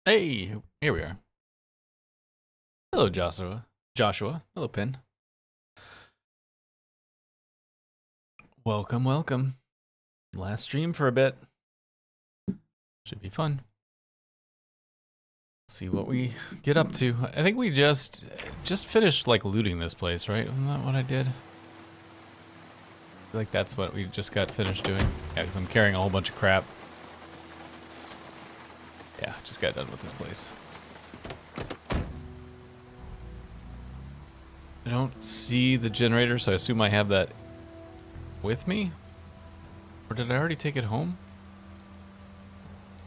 Hey, here we are. Hello, Joshua. Joshua. Hello, Pin. Welcome, welcome. Last stream for a bit. Should be fun. See what we get up to. I think we just finished like looting this place, right? Isn't that what I did? I feel like that's what we just got finished doing. Yeah, because I'm carrying a whole bunch of crap. Yeah, just got done with this place. I don't see the generator, so I assume I have that with me? Or did I already take it home?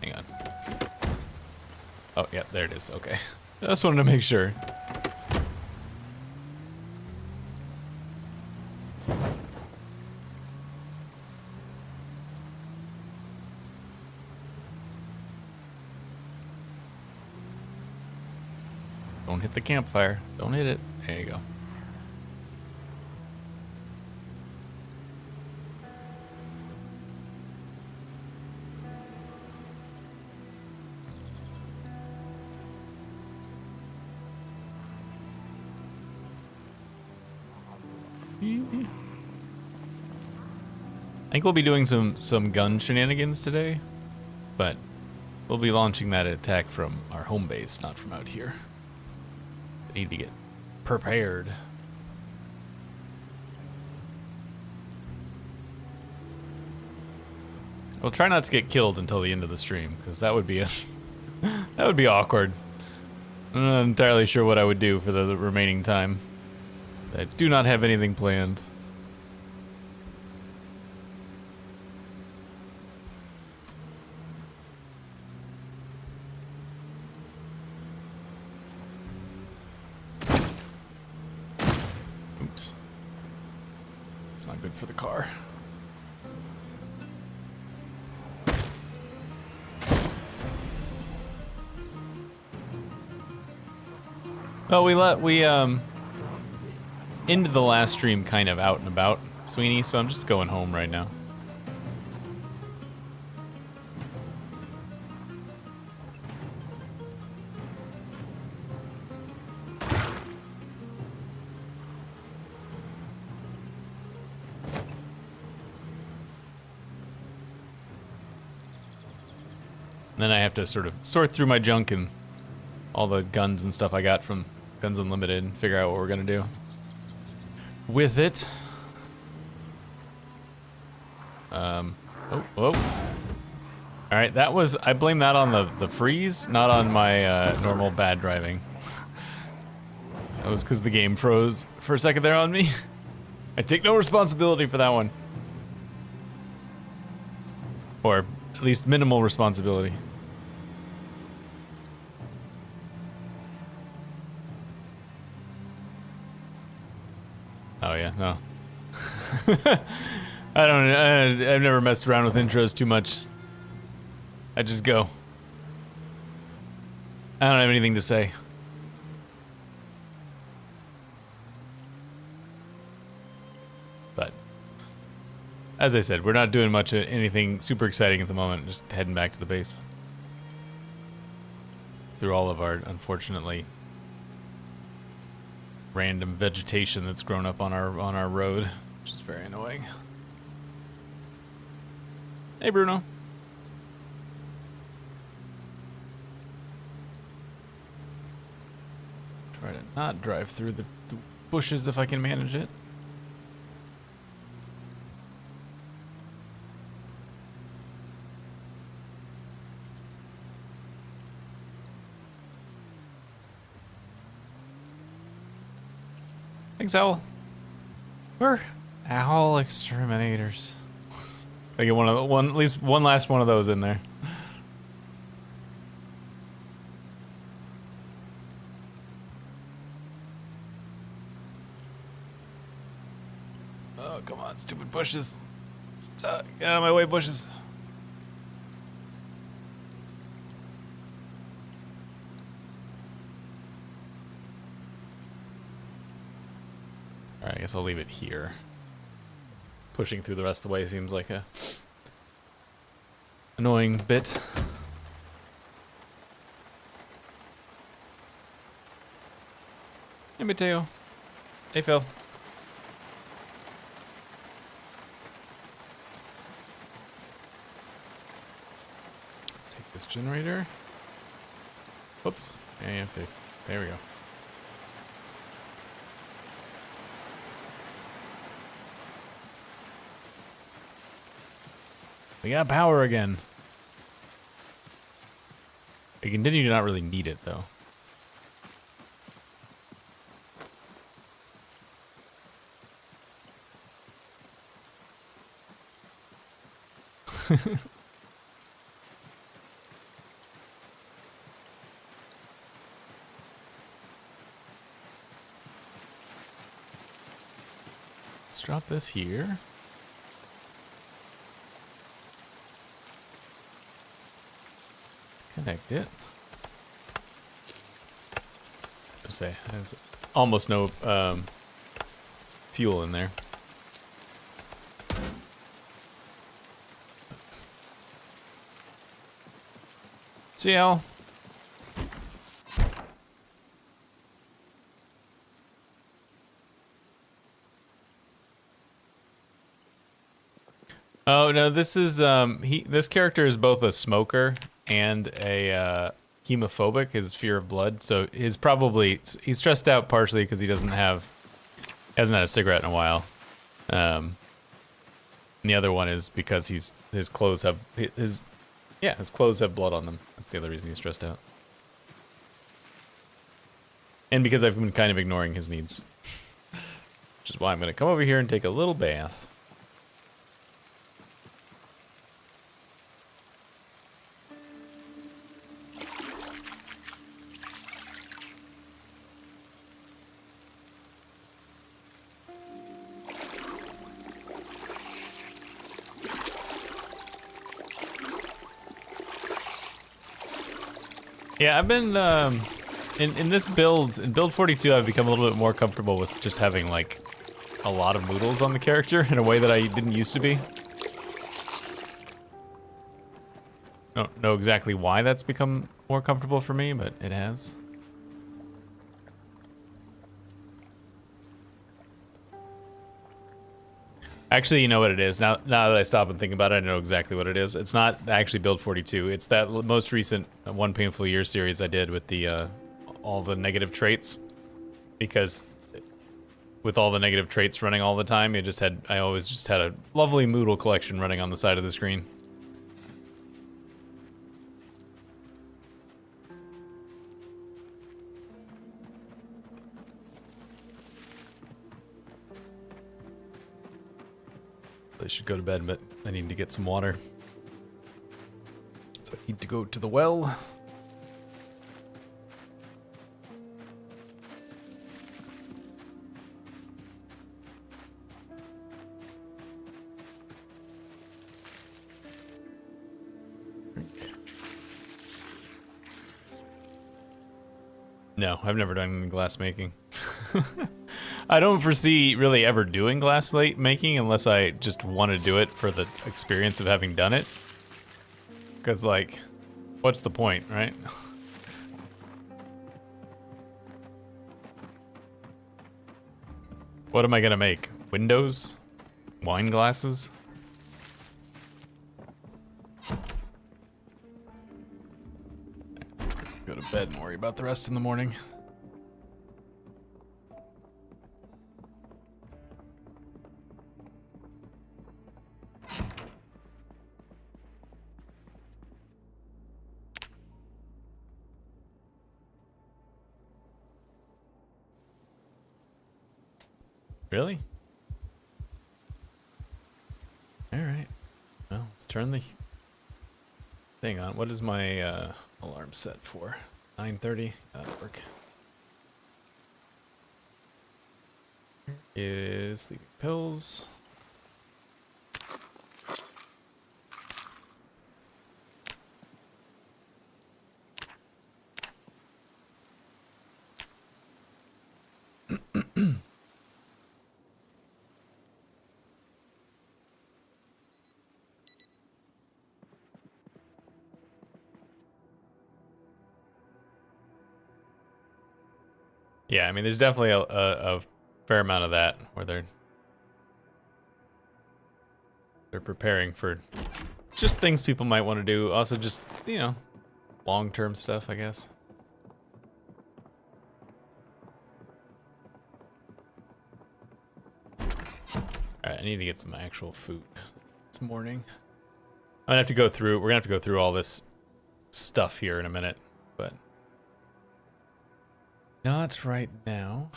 Hang on. Oh, yeah, there it is. Okay. I just wanted to make sure. Don't hit the campfire. Don't hit it. There you go. I think we'll be doing some gun shenanigans today, but we'll be launching that attack from our home base, not from out here. I need to get prepared. We'll try not to get killed until the end of the stream, because that would be that would be awkward. I'm not entirely sure what I would do for the remaining time. I do not have anything planned. Oops. It's not good for the car. Well, we ended the last stream kind of out and about, Sweeney, so I'm just going home right now. And then I have to sort of sort through my junk and all the guns and stuff I got from Guns Unlimited and figure out what we're gonna do with it. Oh. Alright, that was, I blame that on the freeze, not on my normal bad driving. That was because the game froze for a second there on me. I take no responsibility for that one. Or at least minimal responsibility. Oh yeah, no. I've never messed around with intros too much. I just go. I don't have anything to say. But, as I said, we're not doing much of anything super exciting at the moment, just heading back to the base. Through all of our, unfortunately, random vegetation that's grown up on our road, which is very annoying. Hey, Bruno. Try to not drive through the bushes if I can manage it. Thanks, Owl. We're owl exterminators. I get at least one last one of those in there. Oh, come on, stupid bushes. Stop. Get out of my way, bushes. Alright, I guess I'll leave it here. Pushing through the rest of the way seems like a annoying bit. Hey, Mateo. Hey, Phil. Take this generator. Oops. Yeah, you have to. There we go. We got power again. We continue to not really need it, though. Let's drop this here. Connect it. Let's say there's almost no fuel in there. See y'all. Oh no, this is this character is both a smoker and a hemophobic, his fear of blood. So he's stressed out partially because he hasn't had a cigarette in a while. And the other one is because his clothes have his clothes have blood on them. That's the other reason he's stressed out. And because I've been kind of ignoring his needs. Which is why I'm gonna come over here and take a little bath. Yeah, I've been in this build, in build 42, I've become a little bit more comfortable with just having like a lot of moodles on the character in a way that I didn't used to be. I don't know exactly why that's become more comfortable for me, but it has. Actually, you know what it is. Now that I stop and think about it, I know exactly what it is. It's not actually build 42. It's that most recent One Painful Year series I did with the all the negative traits. Because with all the negative traits running all the time, I always just had a lovely Moodle collection running on the side of the screen. I should go to bed, but I need to get some water. So I need to go to the well. No, I've never done glass making. I don't foresee really ever doing glass making unless I just want to do it for the experience of having done it. Because, like, what's the point, right? What am I gonna make? Windows? Wine glasses? Go to bed and worry about the rest in the morning. Really? Alright. Well, let's turn the thing on. What is my alarm set for? 9:30? That'll work. Here is sleeping pills. Yeah, I mean, there's definitely a fair amount of that where they're preparing for just things people might want to do. Also, just, you know, long-term stuff, I guess. All right, I need to get some actual food this morning. I'm gonna have to go through. We're gonna have to go through all this stuff here in a minute, but not right now.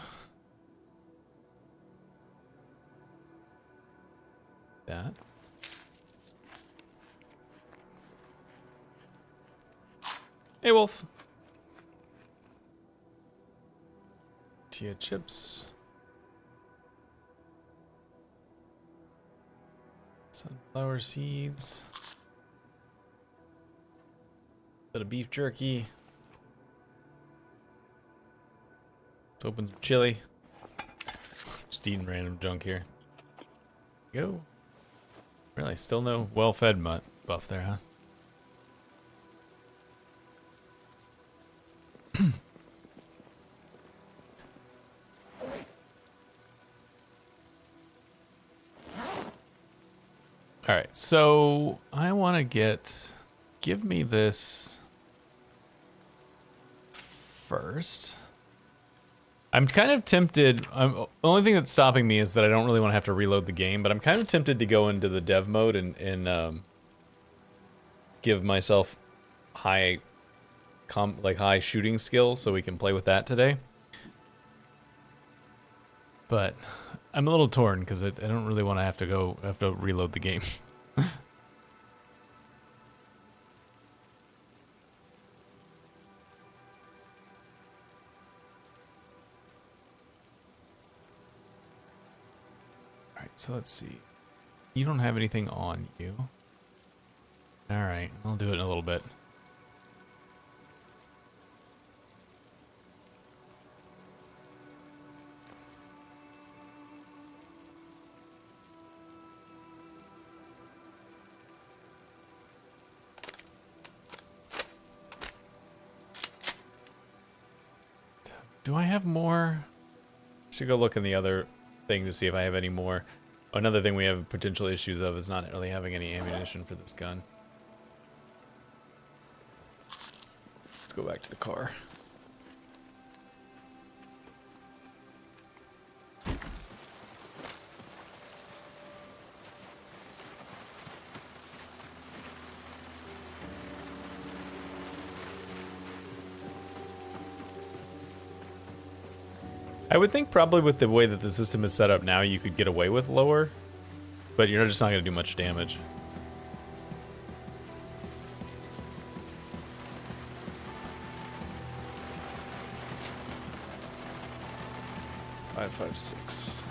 That. Hey, Wolf. Tia chips. Sunflower seeds. Bit of beef jerky. Let's open some chili. Just eating random junk here. Go. Really, still no well-fed mutt buff there, huh? All right, so I want to give me this first. I'm kind of tempted. The only thing that's stopping me is that I don't really want to have to reload the game, but I'm kind of tempted to go into the dev mode and give myself high shooting skills so we can play with that today. But I'm a little torn because I don't really want to have to reload the game. Alright, so let's see. You don't have anything on you. Alright, I'll do it in a little bit. Do I have more? Should go look in the other thing to see if I have any more. Another thing we have potential issues of is not really having any ammunition for this gun. Let's go back to the car. I would think probably with the way that the system is set up now, you could get away with lower, but you're just not going to do much damage. .556.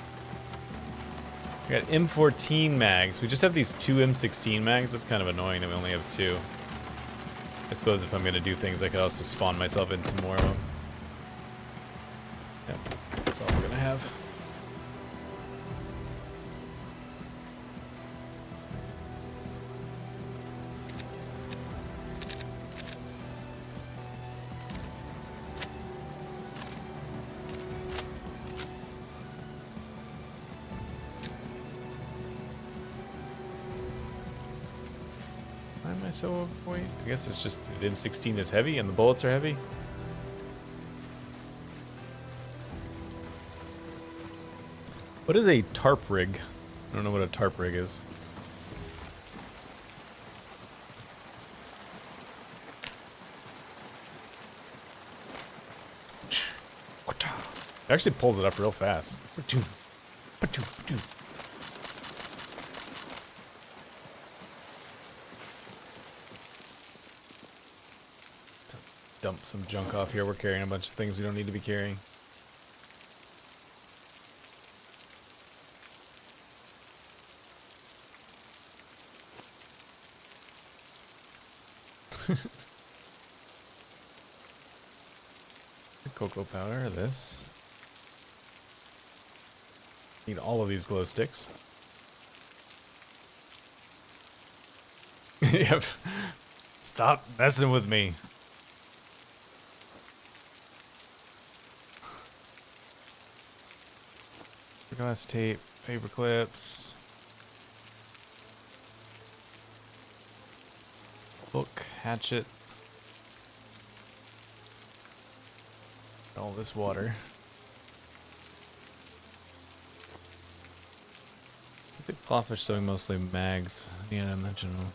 We got M14 mags. We just have these two M16 mags. That's kind of annoying that we only have two. I suppose if I'm going to do things, I could also spawn myself in some more of them. Yep, that's all we're going to have. Why am I so overweight? I guess it's just the M16 is heavy and the bullets are heavy. What is a tarp rig? I don't know what a tarp rig is. It actually pulls it up real fast. Dump some junk off here. We're carrying a bunch of things we don't need to be carrying. Cocoa powder, this. Need all of these glow sticks. Yep. Stop messing with me. Glass tape, paper clips, book, hatchet, all this water. The clawfish sewing mostly mags. Yeah, in general.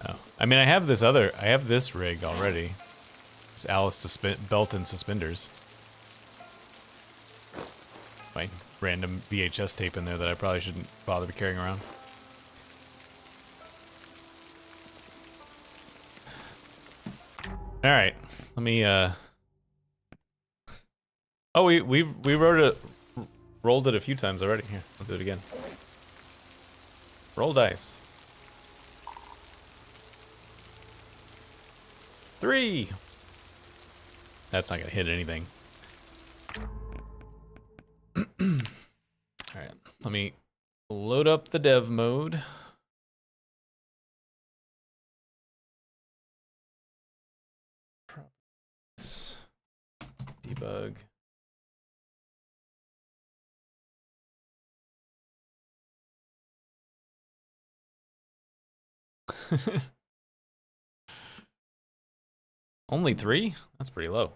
Oh, I mean, I have this rig already. It's Alice belt and suspenders. My random VHS tape in there that I probably shouldn't bother carrying around. All right, let me. Oh, we rolled it a few times already. Here, I'll do it again. Roll dice. 3. That's not gonna hit anything. All right, let me load up the dev mode. Debug. Only 3? That's pretty low.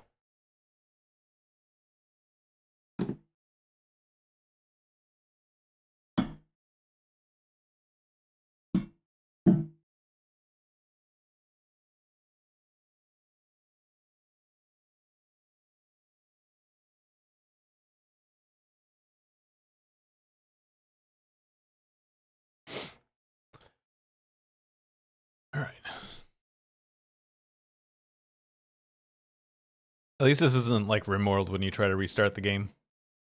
All right. At least this isn't like Rimworld when you try to restart the game.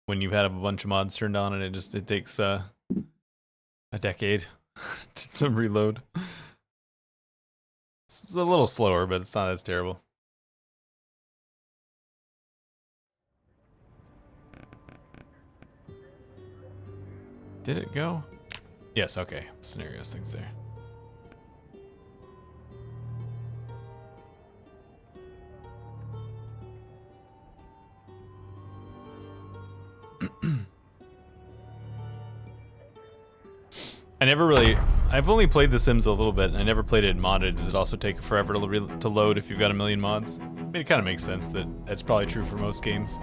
When you've had a bunch of mods turned on and it takes a decade to reload. It's a little slower, but it's not as terrible. Did it go? Yes, okay. Scenarios, things there. I've only played The Sims a little bit, and I never played it modded. Does it also take forever to load if you've got a million mods? I mean, it kind of makes sense that that's probably true for most games.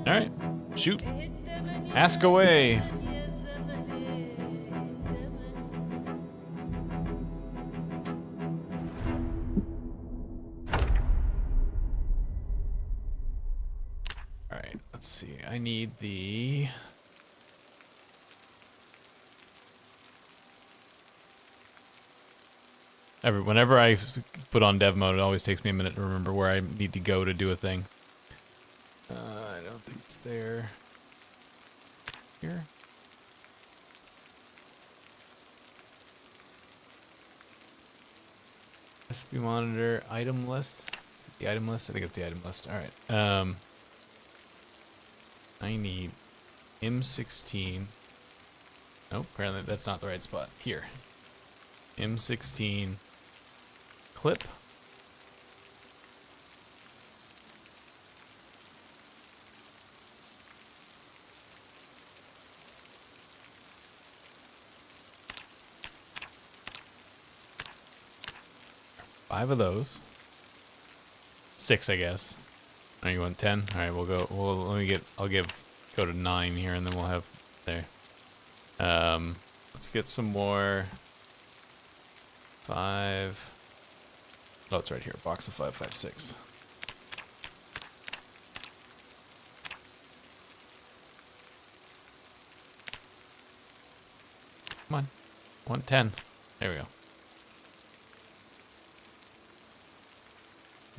All right, shoot. Ask away. All right, let's see. I need the... Whenever I put on dev mode, it always takes me a minute to remember where I need to go to do a thing. I don't think it's there. Here? Recipe monitor, item list. Is it the item list? I think it's the item list. All right. I need M16. Nope, apparently that's not the right spot. Here. M16 clip. Five of those. 6, I guess. Oh, you want 10? All right, we'll go. I'll go to 9 here, and then we'll have there. Let's get some more. 5. Oh, it's right here. Box of 5, 5, 6. Come on. I want 10. There we go.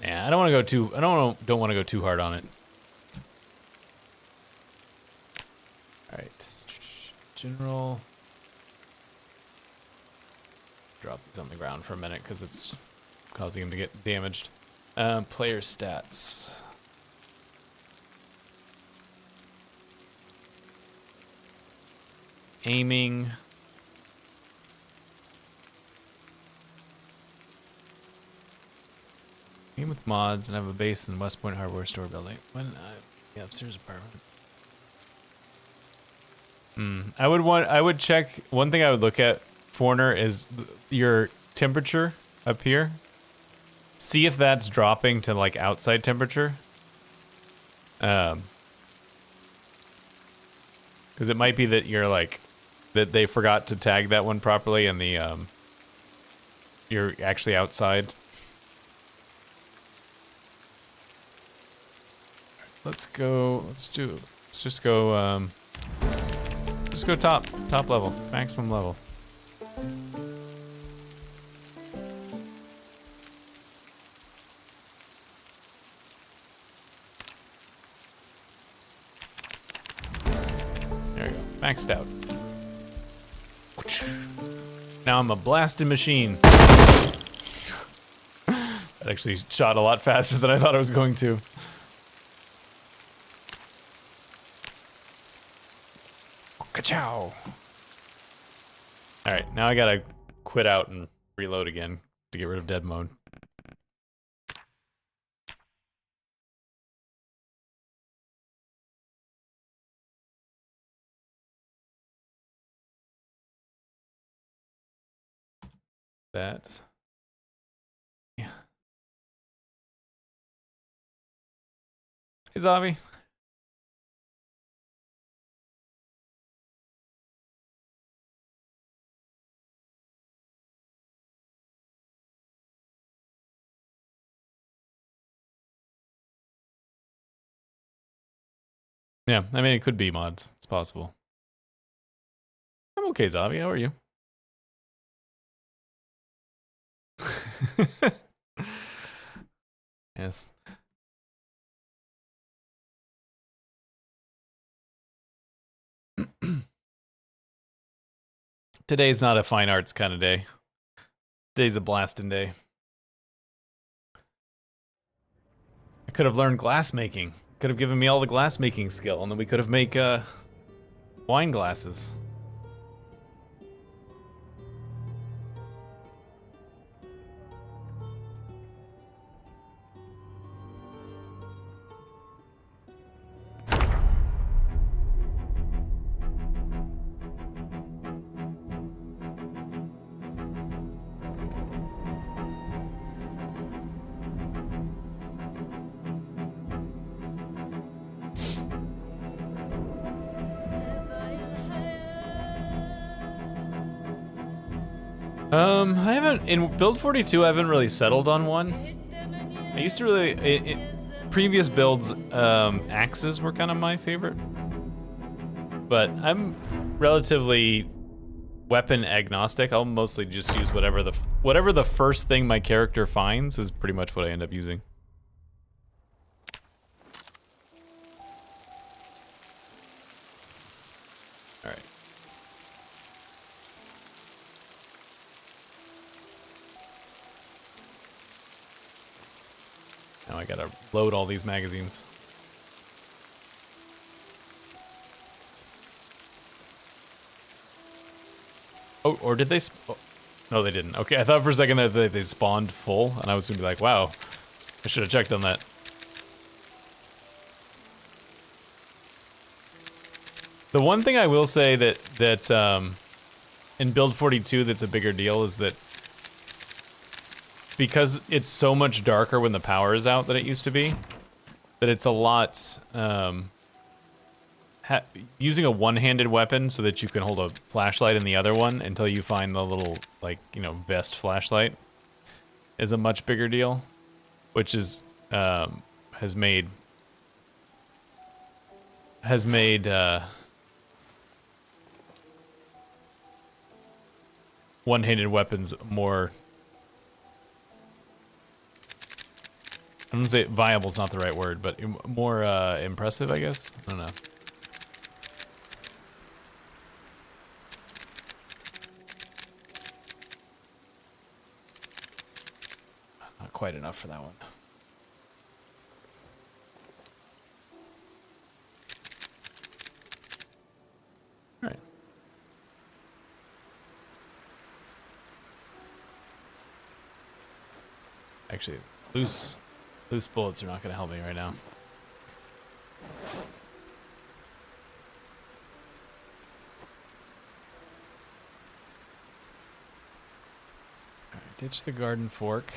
Yeah, I don't want to go too. I don't want to go too hard on it. All right, general. Drop these on the ground for a minute because it's causing him to get damaged. Player stats. aiming. Game with mods and have a base in the West Point hardware store building. When the upstairs apartment. I would check, one thing I would look at, Foreigner, is your temperature up here. See if that's dropping to like outside temperature. Because it might be that you're like, that they forgot to tag that one properly and the, you're actually outside. Let's just go top level, maximum level. There we go, maxed out. Now I'm a blasting machine. That actually shot a lot faster than I thought it was going to. Ka-chow! Alright, now I gotta quit out and reload again to get rid of dead mode. That. Yeah. Hey, zombie. Yeah, I mean, it could be mods. It's possible. I'm okay, zombie. How are you? Yes. Today's not a fine arts kind of day. Today's a blasting day. I could have learned glass making. Could have given me all the glass making skill, and then we could have made wine glasses. I haven't, in Build 42, I haven't really settled on one. I used to really, in previous builds, axes were kind of my favorite. But I'm relatively weapon agnostic. I'll mostly just use whatever the first thing my character finds is pretty much what I end up using. All right. Now I gotta load all these magazines. Oh, or did they? Oh, no, they didn't. Okay, I thought for a second that they spawned full, and I was gonna be like, wow, I should have checked on that. The one thing I will say that in Build 42 that's a bigger deal is that because it's so much darker when the power is out than it used to be, that it's a lot, using a one-handed weapon so that you can hold a flashlight in the other one until you find the little, like, you know, vest flashlight is a much bigger deal, which is, has made one-handed weapons more, I'm gonna say viable is not the right word, but more impressive, I guess. I don't know. Not quite enough for that one. All right. Actually, loose bullets are not going to help me right now. Alright, ditch the garden fork.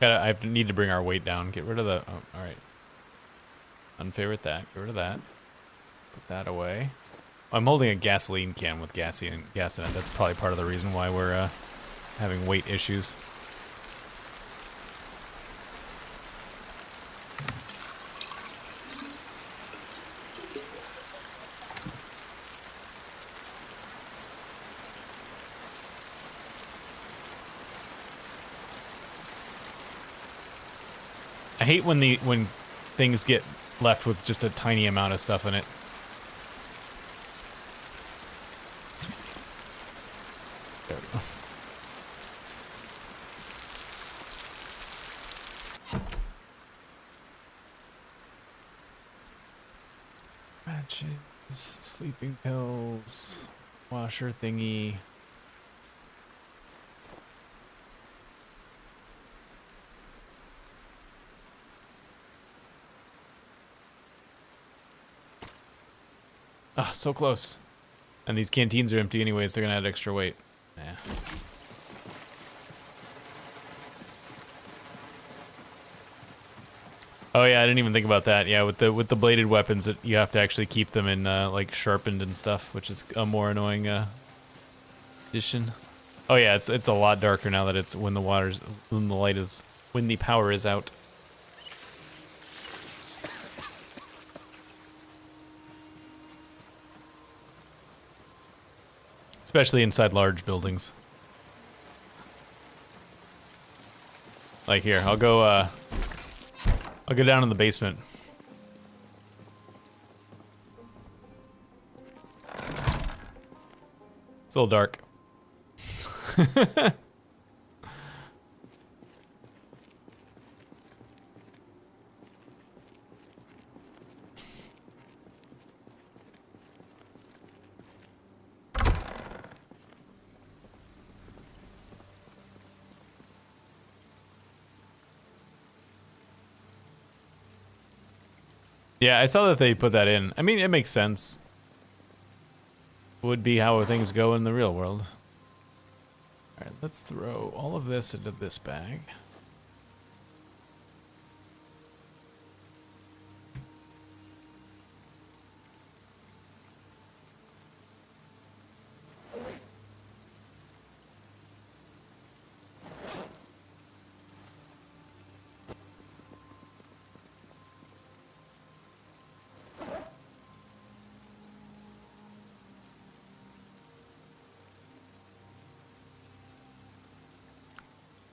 I need to bring our weight down. Get rid of the... Oh, alright. Unfavorite that. Get rid of that. Put that away. I'm holding a gasoline can with gas in it. That's probably part of the reason why we're having weight issues. I hate when things get left with just a tiny amount of stuff in it. There we go. Matches, sleeping pills, washer thingy. Ah, so close. And these canteens are empty anyways, they're gonna add extra weight. Yeah. Oh yeah, I didn't even think about that. Yeah, with the bladed weapons, you have to actually keep them in like sharpened and stuff, which is a more annoying addition. Oh yeah, it's a lot darker now that it's when the power is out. Especially inside large buildings. Like here, I'll go down in the basement. It's a little dark. Yeah, I saw that they put that in. I mean, it makes sense. Would be how things go in the real world. Alright, let's throw all of this into this bag.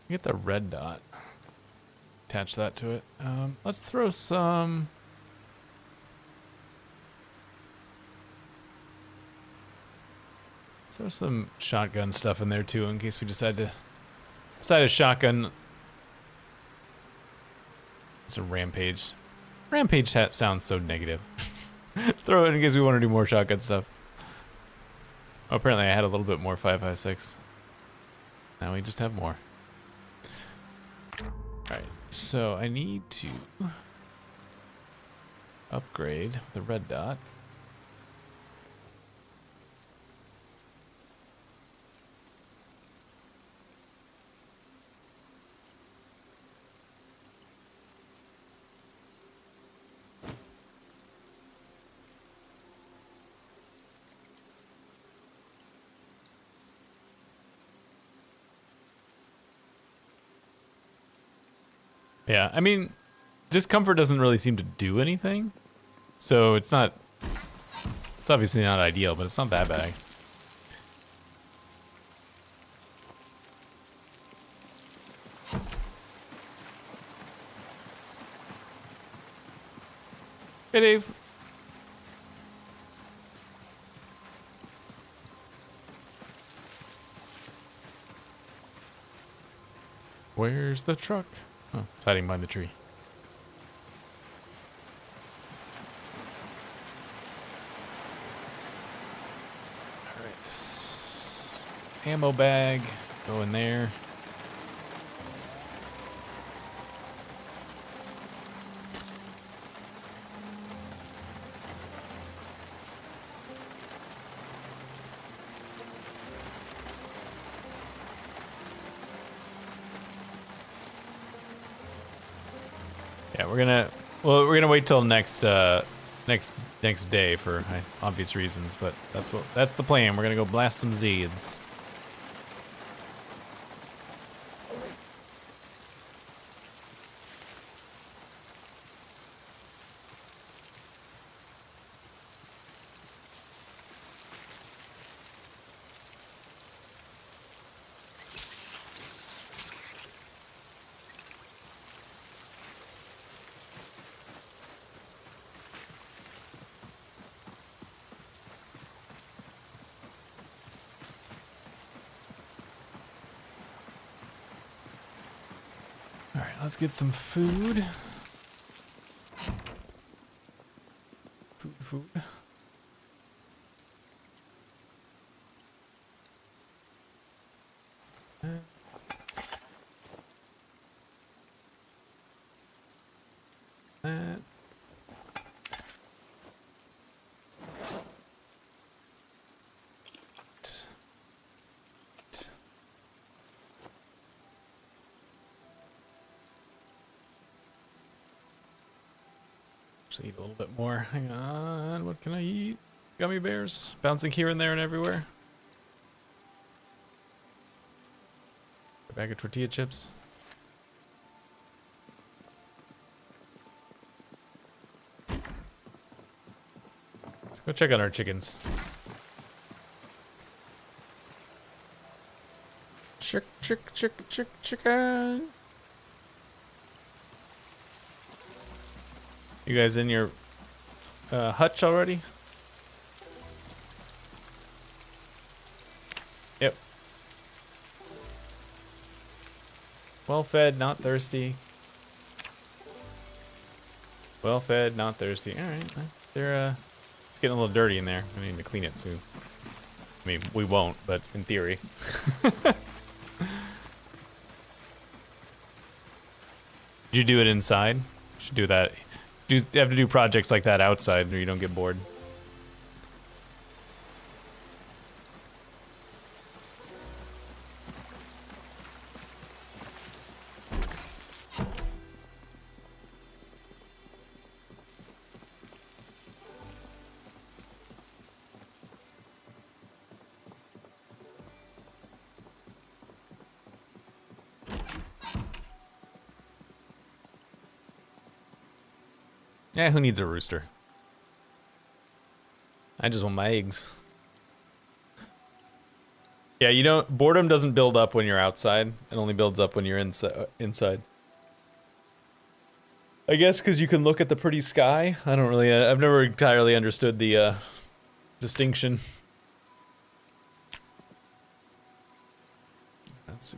Get the red dot. Attach that to it. Let's throw some... Let's throw some shotgun stuff in there too, in case we decide to shotgun. It's a rampage. Rampage sounds so negative. Throw it in case we want to do more shotgun stuff. Oh, apparently I had a little bit more 5.56. Now we just have more. Alright, so I need to upgrade the red dot. Yeah, I mean, discomfort doesn't really seem to do anything, so it's obviously not ideal, but it's not that bad. Hey, Dave. Where's the truck? Oh, it's hiding behind the tree. Alright. Ammo bag. Go in there. Yeah, we're gonna wait till next day for obvious reasons, but that's the plan. We're gonna go blast some Zeds. All right, let's get some food. Food. That. Just eat a little bit more. Hang on, what can I eat? Gummy bears, bouncing here and there and everywhere. A bag of tortilla chips. Let's go check out our chickens. Chicken. You guys in your hutch already? Yep. Well fed, not thirsty. Well fed, not thirsty. All right, they're it's getting a little dirty in there. I need to clean it too. I mean, we won't, but in theory. Did you do it inside? You should do that. You have to do projects like that outside or you don't get bored. Yeah, who needs a rooster? I just want my eggs. Yeah, you don't. Boredom doesn't build up when you're outside. It only builds up when you're inside. I guess because you can look at the pretty sky. I don't really. I've never entirely understood the distinction. Let's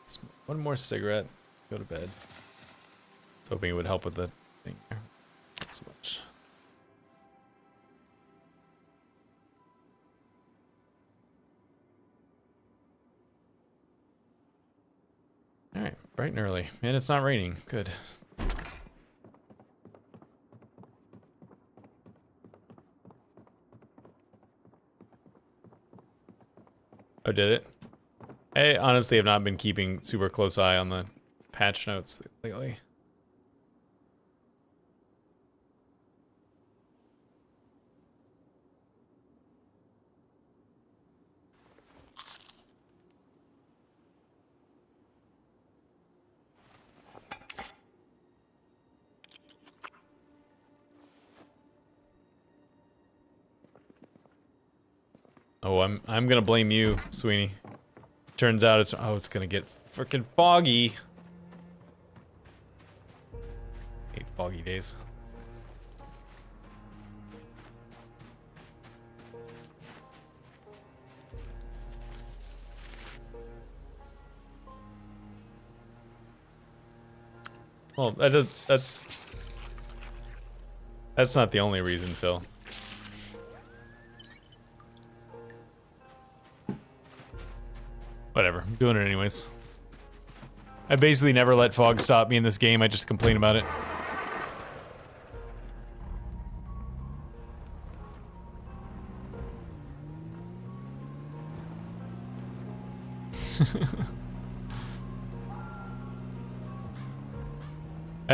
see. One more cigarette. Go to bed. I was hoping it would help with the thing. Not so much. Alright, bright and early. And it's not raining. Good. Oh, did it? I honestly have not been keeping super close eye on the patch notes lately. Oh, I'm gonna blame you, Sweeney. Turns out it's gonna get freaking foggy. Hate foggy days. Well, that's not the only reason, Phil. Whatever, I'm doing it anyways. I basically never let fog stop me in this game, I just complain about it.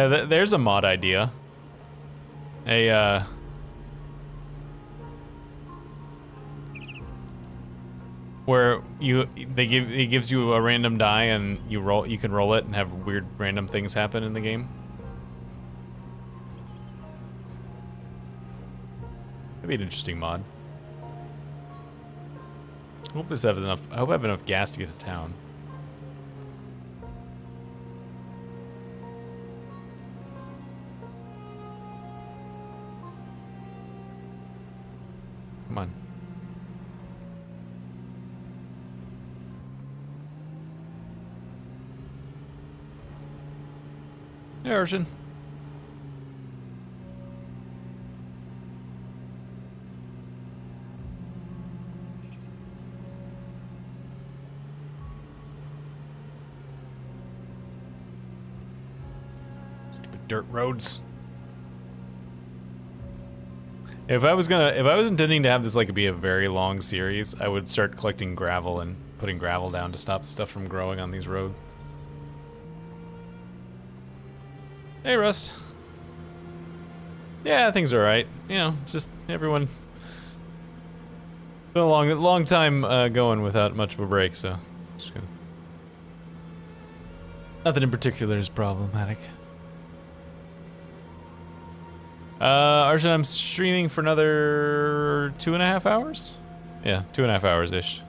There's a mod idea. Where it gives you a random die and you can roll it and have weird random things happen in the game. That'd be an interesting mod. I hope this has enough. I hope I have enough gas to get to town. Come on. Hey, Arjun. Stupid dirt roads. If I was intending to have this like be a very long series, I would start collecting gravel and putting gravel down to stop the stuff from growing on these roads. Hey, Rust. Yeah, things are alright. You know, just everyone. Been a long time going without much of a break, so just gonna... Nothing in particular is problematic. Arjun, I'm streaming for another 2.5 hours? Yeah, 2.5 hours-ish.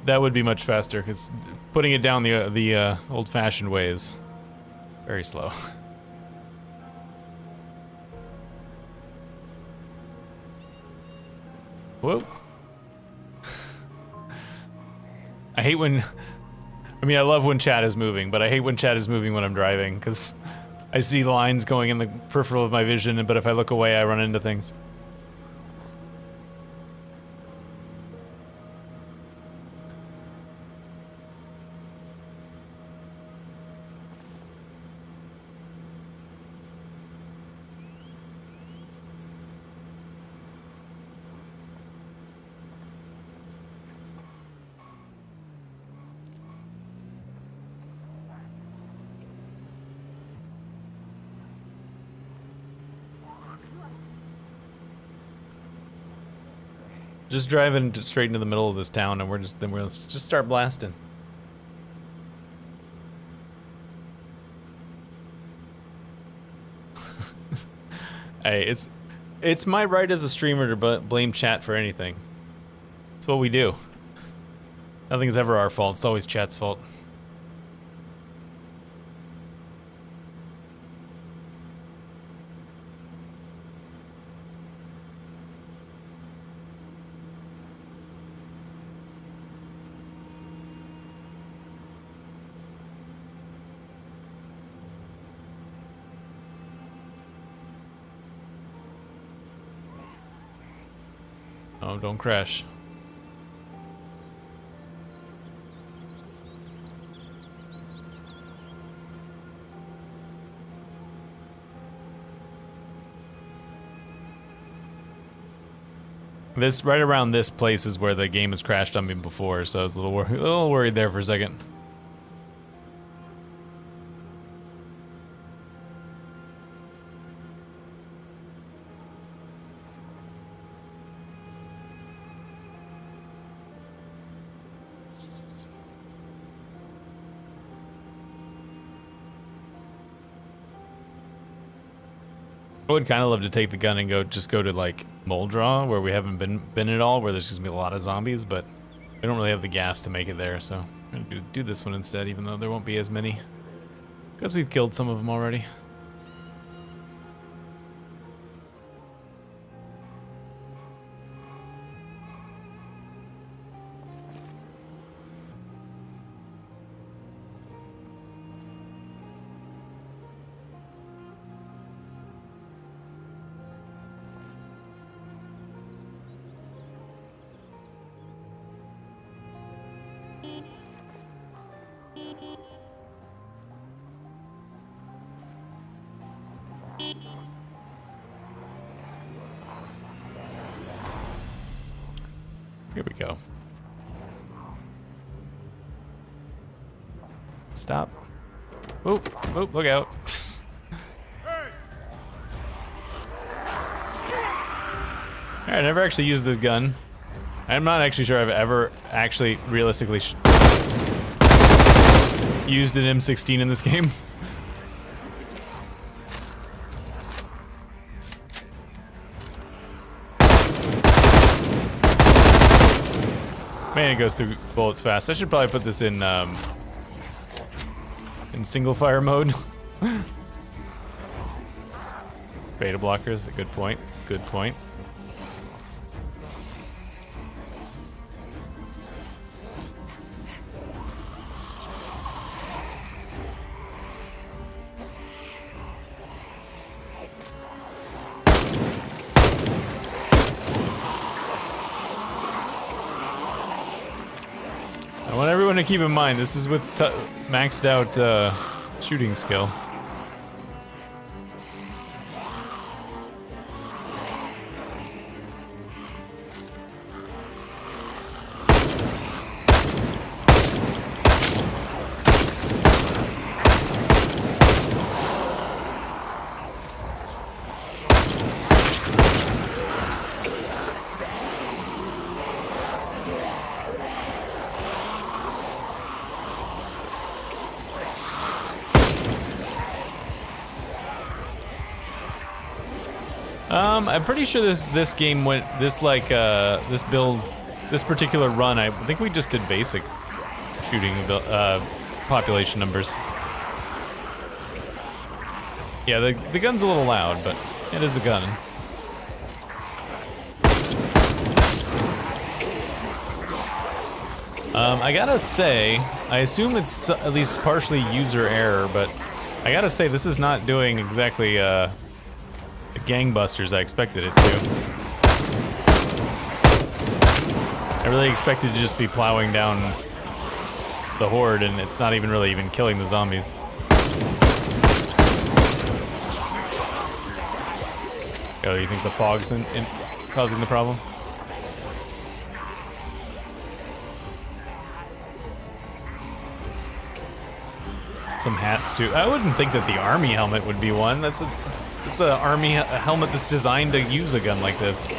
That would be much faster, because putting it down the old-fashioned way is very slow. Whoa. I hate when... I mean, I love when chat is moving, but I hate when chat is moving when I'm driving, because I see lines going in the peripheral of my vision, but if I look away, I run into things. Just driving straight into the middle of this town, and we'll just start blasting. Hey, it's my right as a streamer to blame chat for anything. It's what we do. Nothing's ever our fault. It's always chat's fault. Oh, don't crash. This right around this place is where the game has crashed on me before, so I was a little worried there for a second. I would kind of love to take the gun and just go to like Moldraw, where we haven't been at all, where there's just gonna be a lot of zombies, but we don't really have the gas to make it there, so I'm gonna do this one instead, even though there won't be as many, because we've killed some of them already. go. Stop. Oop, oop, look out. Alright, I never actually used this gun. I'm not actually sure I've ever actually realistically used an M16 in this game. Man, it goes through bullets fast. I should probably put this in single fire mode. Beta blockers, a good point. Good point. I want everyone to keep in mind, this is with maxed out shooting skill. I'm pretty sure this game went this build, this particular run. I think we just did basic shooting population numbers. Yeah, the gun's a little loud, but it is a gun. I gotta say, I assume it's at least partially user error, but I gotta say this is not doing exactly the gangbusters I expected it to. I really expected to just be plowing down the horde, and it's not even really even killing the zombies. Oh, you think the fog's in causing the problem? Some hats too. I wouldn't think that the army helmet would be one. It's an army helmet that's designed to use a gun like this.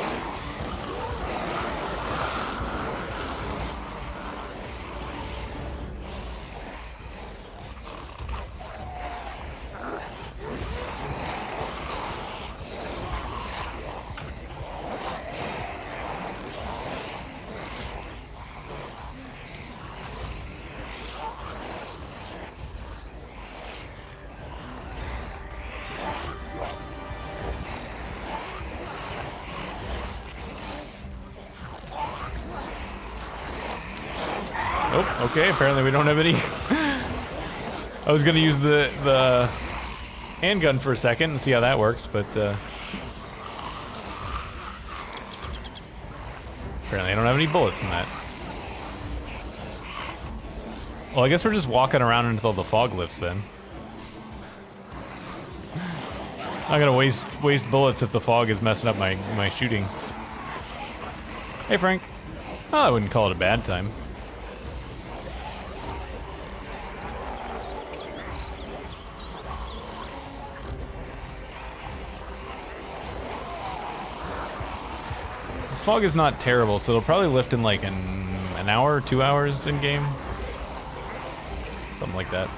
Oh, okay, apparently we don't have any. I was gonna use the handgun for a second and see how that works, but apparently I don't have any bullets in that. Well, I guess we're just walking around until the fog lifts then. I'm gonna waste bullets if the fog is messing up my shooting. Hey, Frank. Oh, I wouldn't call it a bad time. This fog is not terrible, so it'll probably lift in like an hour, 2 hours in game. Something like that.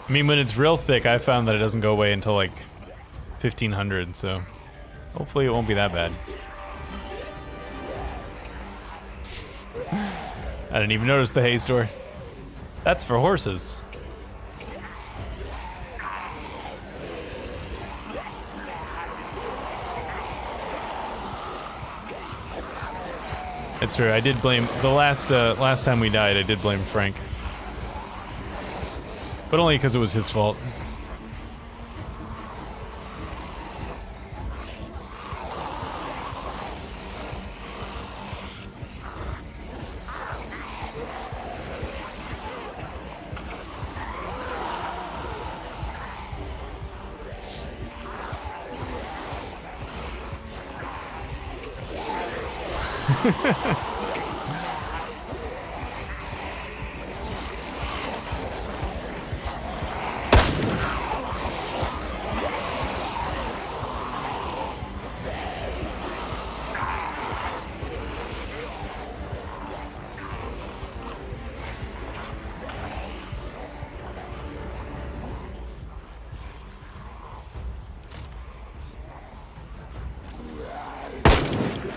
I mean, when it's real thick, I found that it doesn't go away until like 1500, so hopefully it won't be that bad. I didn't even notice the hay store. That's for horses. It's true, I did blame, the last time we died, I did blame Frank. But only because it was his fault.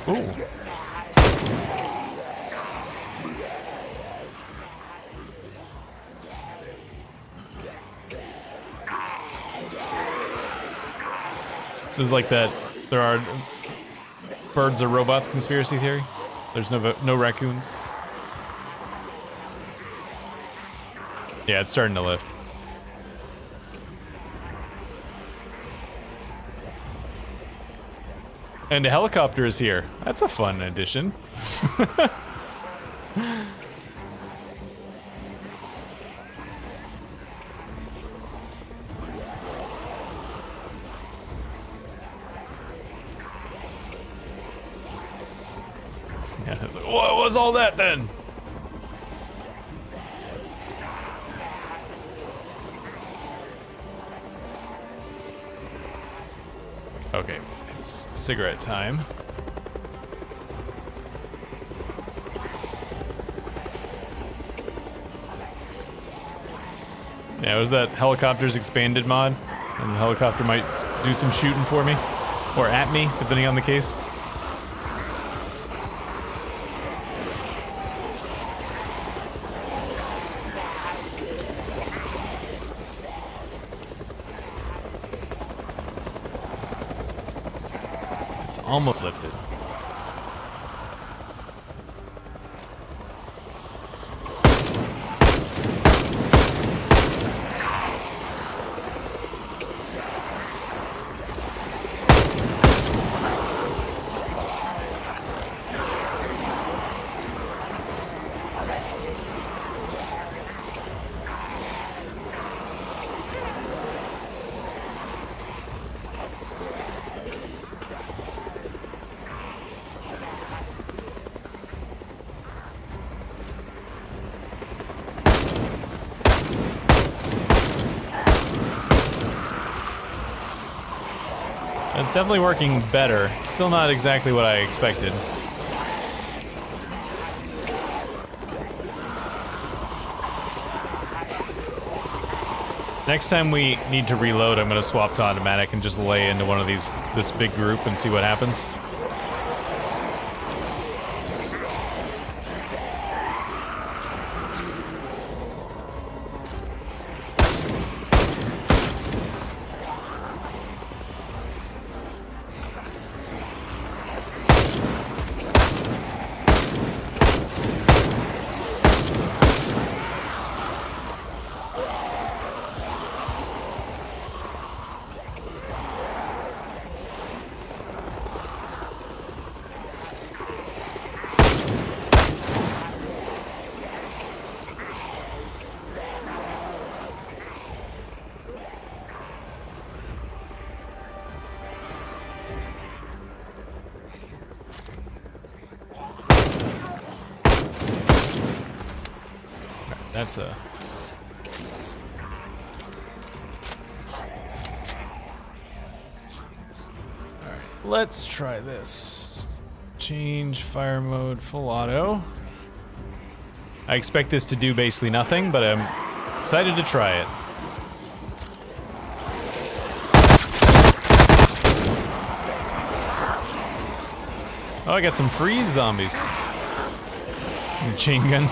Ooh. This is like that. There are birds are robots conspiracy theory. There's no raccoons. Yeah, it's starting to lift. And a helicopter is here. That's a fun addition. Yeah, I was like, what was all that then? Okay, it's cigarette time. Yeah, it was that helicopter's expanded mod, and the helicopter might do some shooting for me, or at me, depending on the case. It's almost lifted. It's definitely working better. Still not exactly what I expected. Next time we need to reload, I'm going to swap to automatic and just lay into one of this big group and see what happens. That's a... Alright, let's try this. Change fire mode full auto. I expect this to do basically nothing, but I'm excited to try it. Oh, I got some freeze zombies. Chain gun.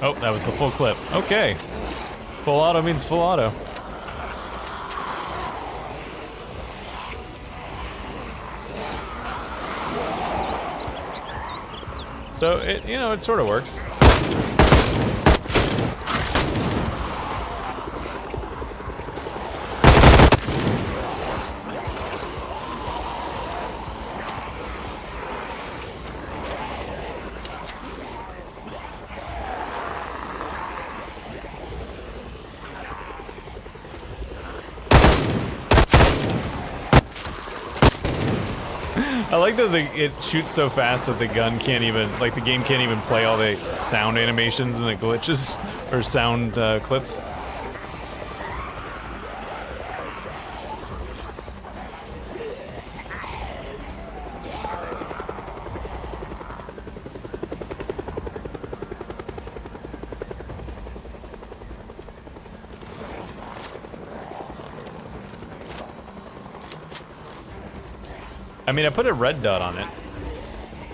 Oh, that was the full clip. Okay. Full auto means full auto. So, it sort of works. I like that it shoots so fast that the gun can't even, like the game can't even play all the sound animations and the glitches, or sound clips. I mean, I put a red dot on it.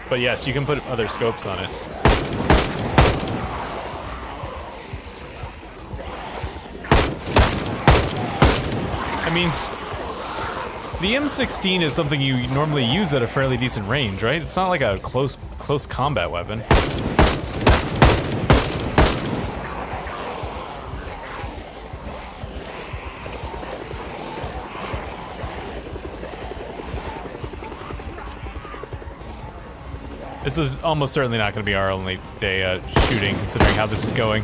But yes, you can put other scopes on it. I mean, the M16 is something you normally use at a fairly decent range, right? It's not like a close combat weapon. This is almost certainly not going to be our only day shooting, considering how this is going.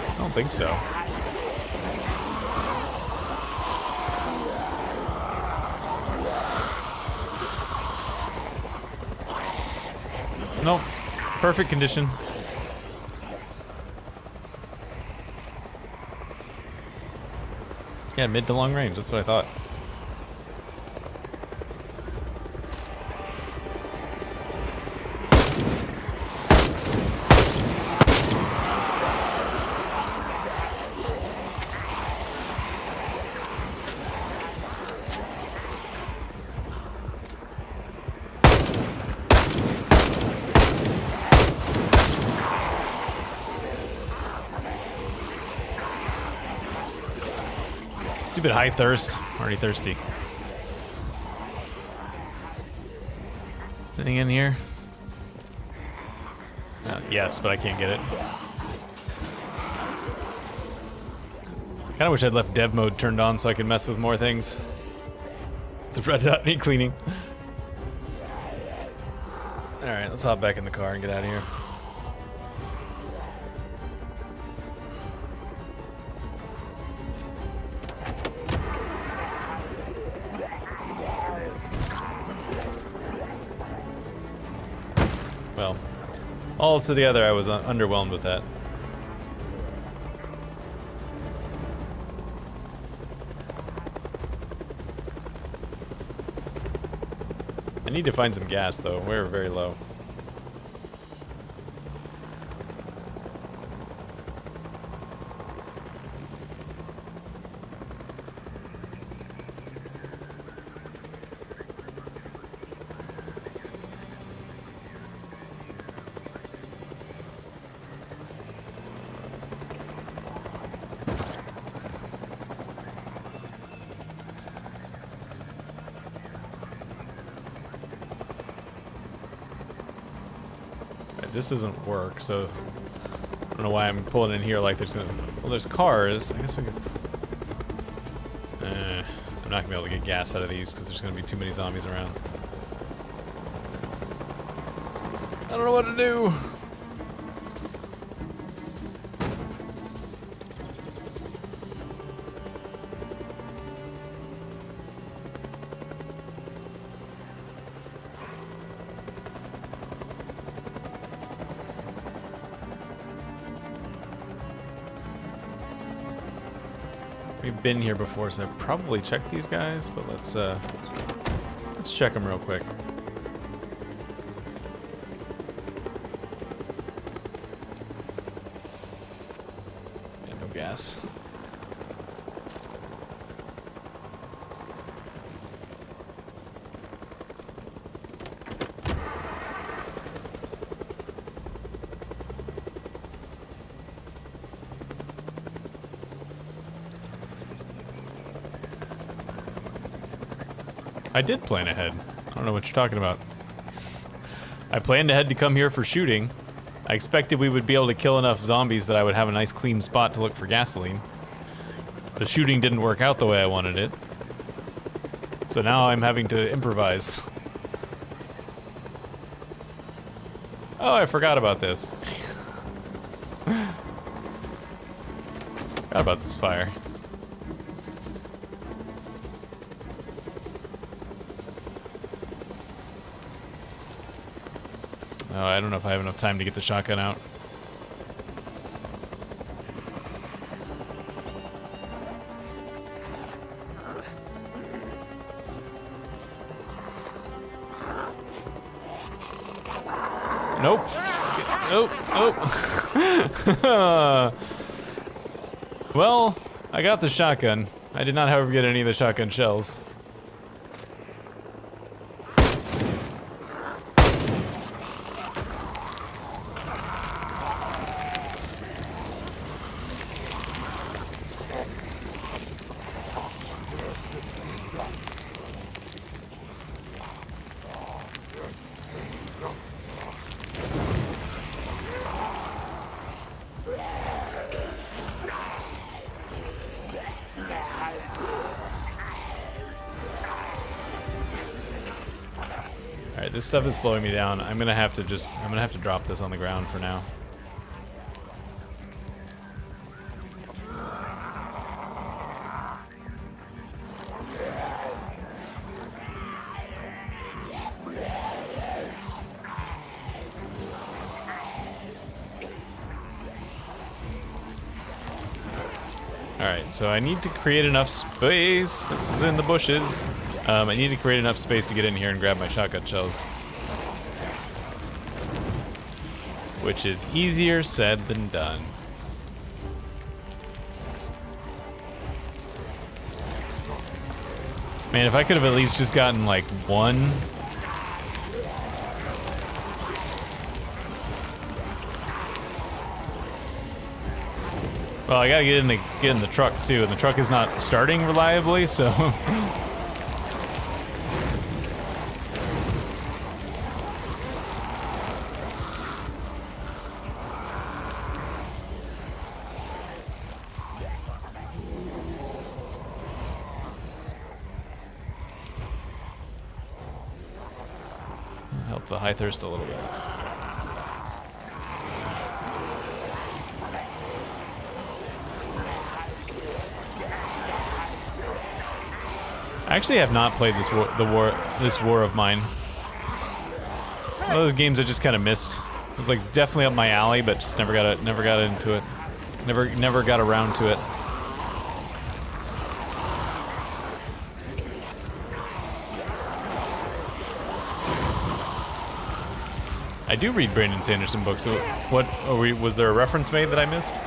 I don't think so. Nope, it's perfect condition. Yeah, mid to long range, that's what I thought. Stupid high thirst. Already thirsty. Anything in here? Yes, but I can't get it. Kinda wish I'd left dev mode turned on so I could mess with more things. It's a red dot, need cleaning. Alright, let's hop back in the car and get out of here. Well, all together I was underwhelmed with that. I need to find some gas though, we're very low. This doesn't work, so I don't know why I'm pulling in here like there's no... Well, there's cars. I guess we could... I'm not gonna be able to get gas out of these because there's gonna be too many zombies around. I don't know what to do. We've been here before, so I've probably checked these guys, but let's check them real quick. Yeah, no gas. I did plan ahead. I don't know what you're talking about. I planned ahead to come here for shooting. I expected we would be able to kill enough zombies that I would have a nice clean spot to look for gasoline. The shooting didn't work out the way I wanted it. So now I'm having to improvise. Oh, I forgot about this. Forgot about this fire. Oh, I don't know if I have enough time to get the shotgun out. Nope. Nope. Nope. Well, I got the shotgun. I did not, however, get any of the shotgun shells. Alright, this stuff is slowing me down. I'm gonna have to drop this on the ground for now. Alright, so I need to create enough space. This is in the bushes. I need to create enough space to get in here and grab my shotgun shells. Which is easier said than done. Man, if I could have at least just gotten like one. Well, I gotta get in the truck too, and the truck is not starting reliably, so. Help the high thirst a little bit. I actually have not played this war of mine. One of those games I just kind of missed. It was like definitely up my alley, but just never got into it. Never got around to it. I do read Brandon Sanderson books. So what are we? Was there a reference made that I missed?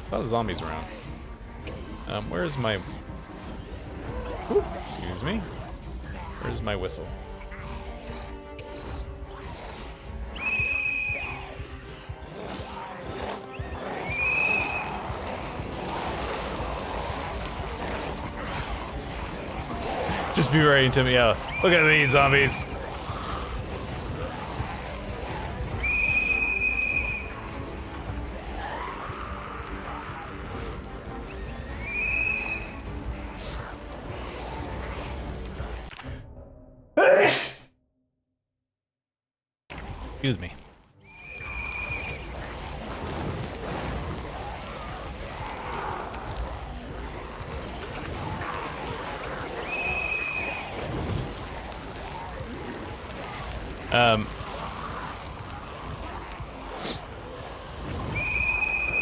A lot of zombies around. Where's my... Ooh, excuse me. Where's my whistle? Just be ready to me. Look at these zombies. Excuse me.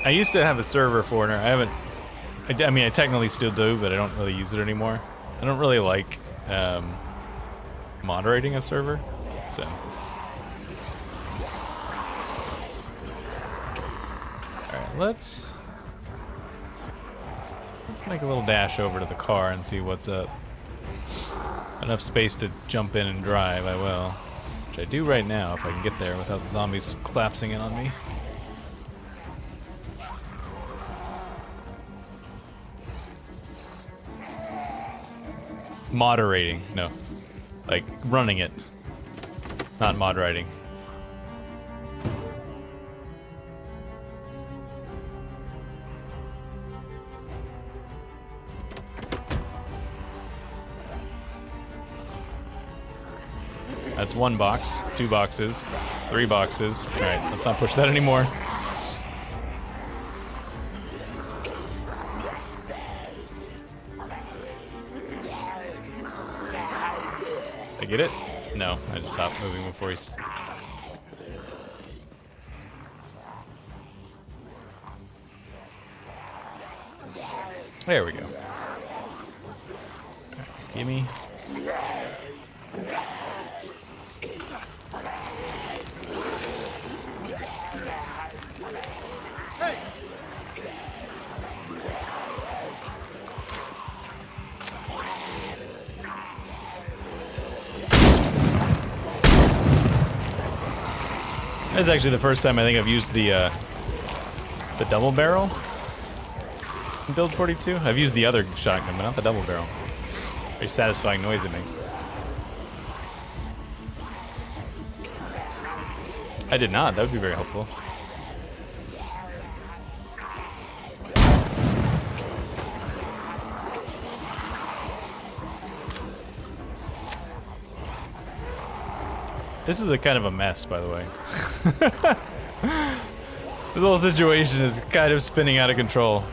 I used to have a server for her. I mean, I technically still do, but I don't really use it anymore. I don't really like moderating a server, so. Alright, let's make a little dash over to the car and see what's up. Enough space to jump in and drive, I will. Which I do right now if I can get there without the zombies collapsing in on me. Moderating, no. Like, running it. Not moderating. That's 1 box, 2 boxes, 3 boxes. All right, let's not push that anymore. I get it? No, I just stopped moving before he's... There we go. Right, gimme. This is actually the first time I think I've used the double barrel in build 42. I've used the other shotgun, but not the double barrel. Very satisfying noise it makes. I did not. That would be very helpful. This is a kind of a mess, by the way. This whole situation is kind of spinning out of control.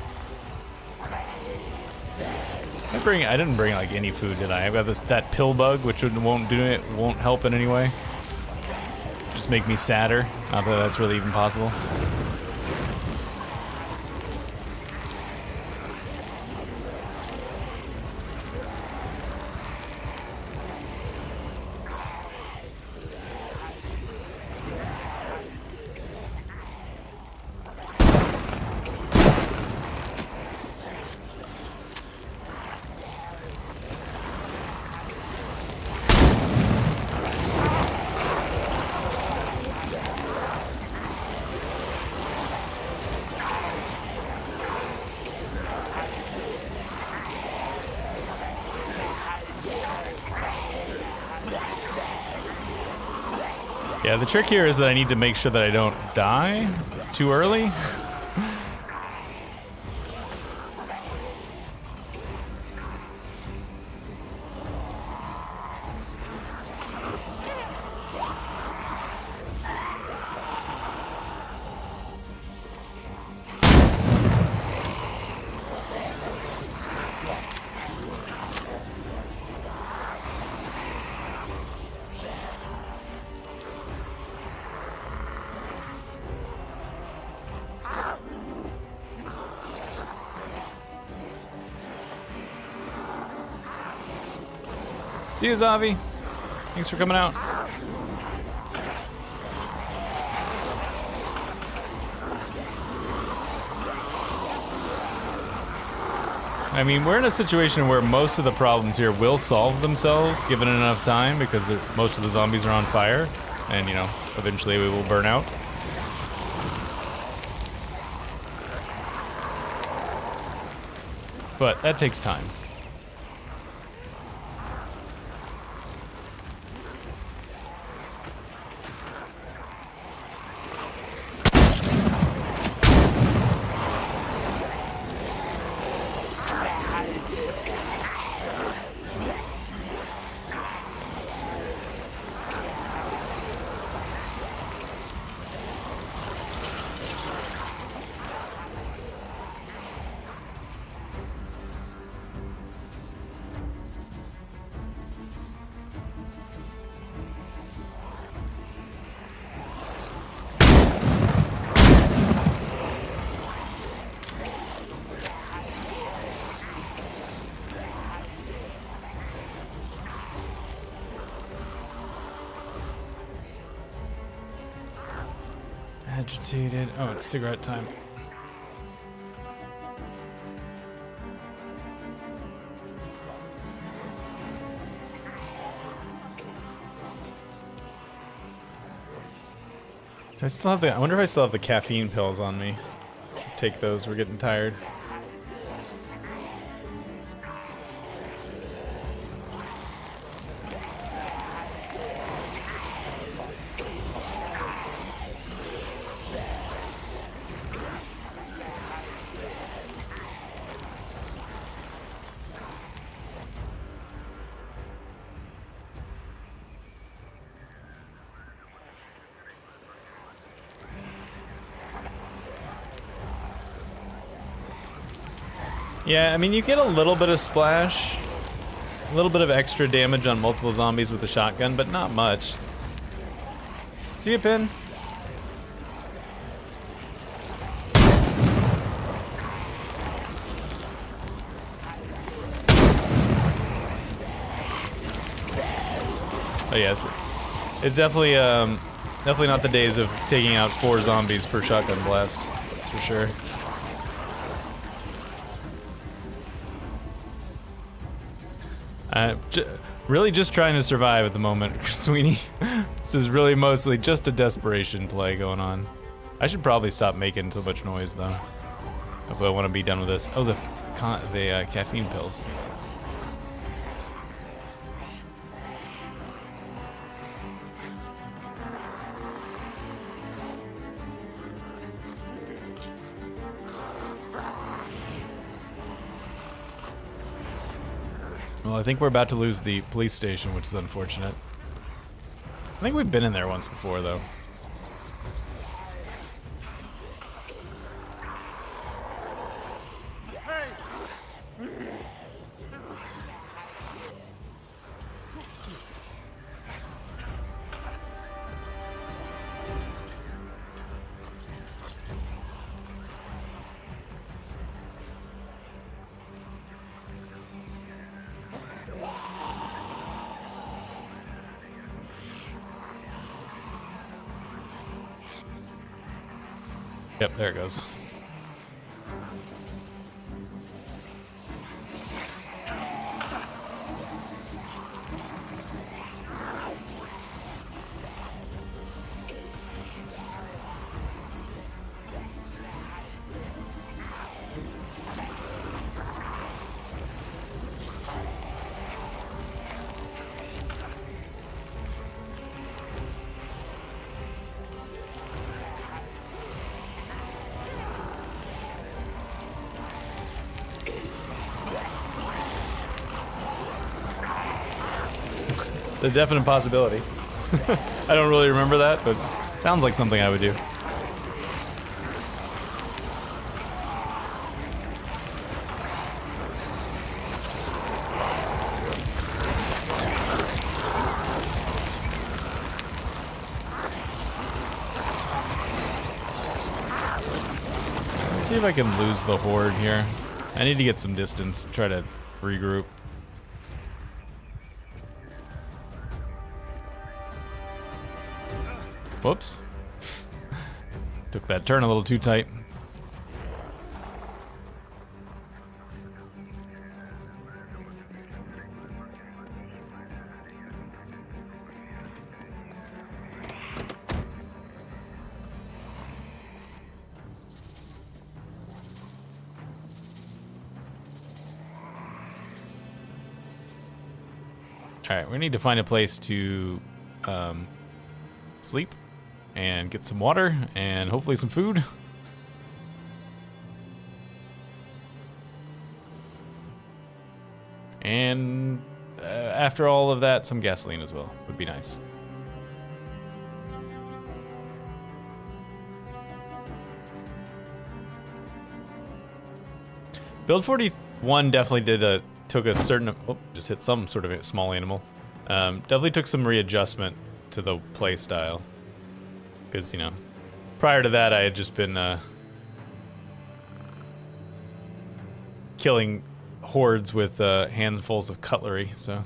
I didn't bring like any food, did I? I've got that pill bug, which won't help in any way. Just make me sadder. Not that that's really even possible. Yeah, the trick here is that I need to make sure that I don't die too early. See you, Zavi. Thanks for coming out. I mean, we're in a situation where most of the problems here will solve themselves given enough time because most of the zombies are on fire and, you know, eventually we will burn out. But that takes time. Agitated. Oh, it's cigarette time. Do I still have I wonder if I still have the caffeine pills on me. Should take those. We're getting tired. Yeah, I mean, you get a little bit of splash, a little bit of extra damage on multiple zombies with the shotgun, but not much. See you, Pin? Oh yes, it's definitely definitely not the days of taking out 4 zombies per shotgun blast. That's for sure. Really just trying to survive at the moment, Sweeney. This is really mostly just a desperation play going on. I should probably stop making so much noise though, if I want to be done with this. Oh, the caffeine pills. Well, I think we're about to lose the police station, which is unfortunate. I think we've been in there once before, though. Yep, there it goes. The definite possibility. I don't really remember that, but it sounds like something I would do. Let's see if I can lose the horde here. I need to get some distance, try to regroup. Whoops. Took that turn a little too tight. Alright, we need to find a place to sleep and get some water and hopefully some food. And after all of that, some gasoline as well would be nice. Build 41 definitely took a certain, oh, just hit some sort of small animal. Definitely took some readjustment to the play style. Because, you know, prior to that I had just been killing hordes with handfuls of cutlery, so.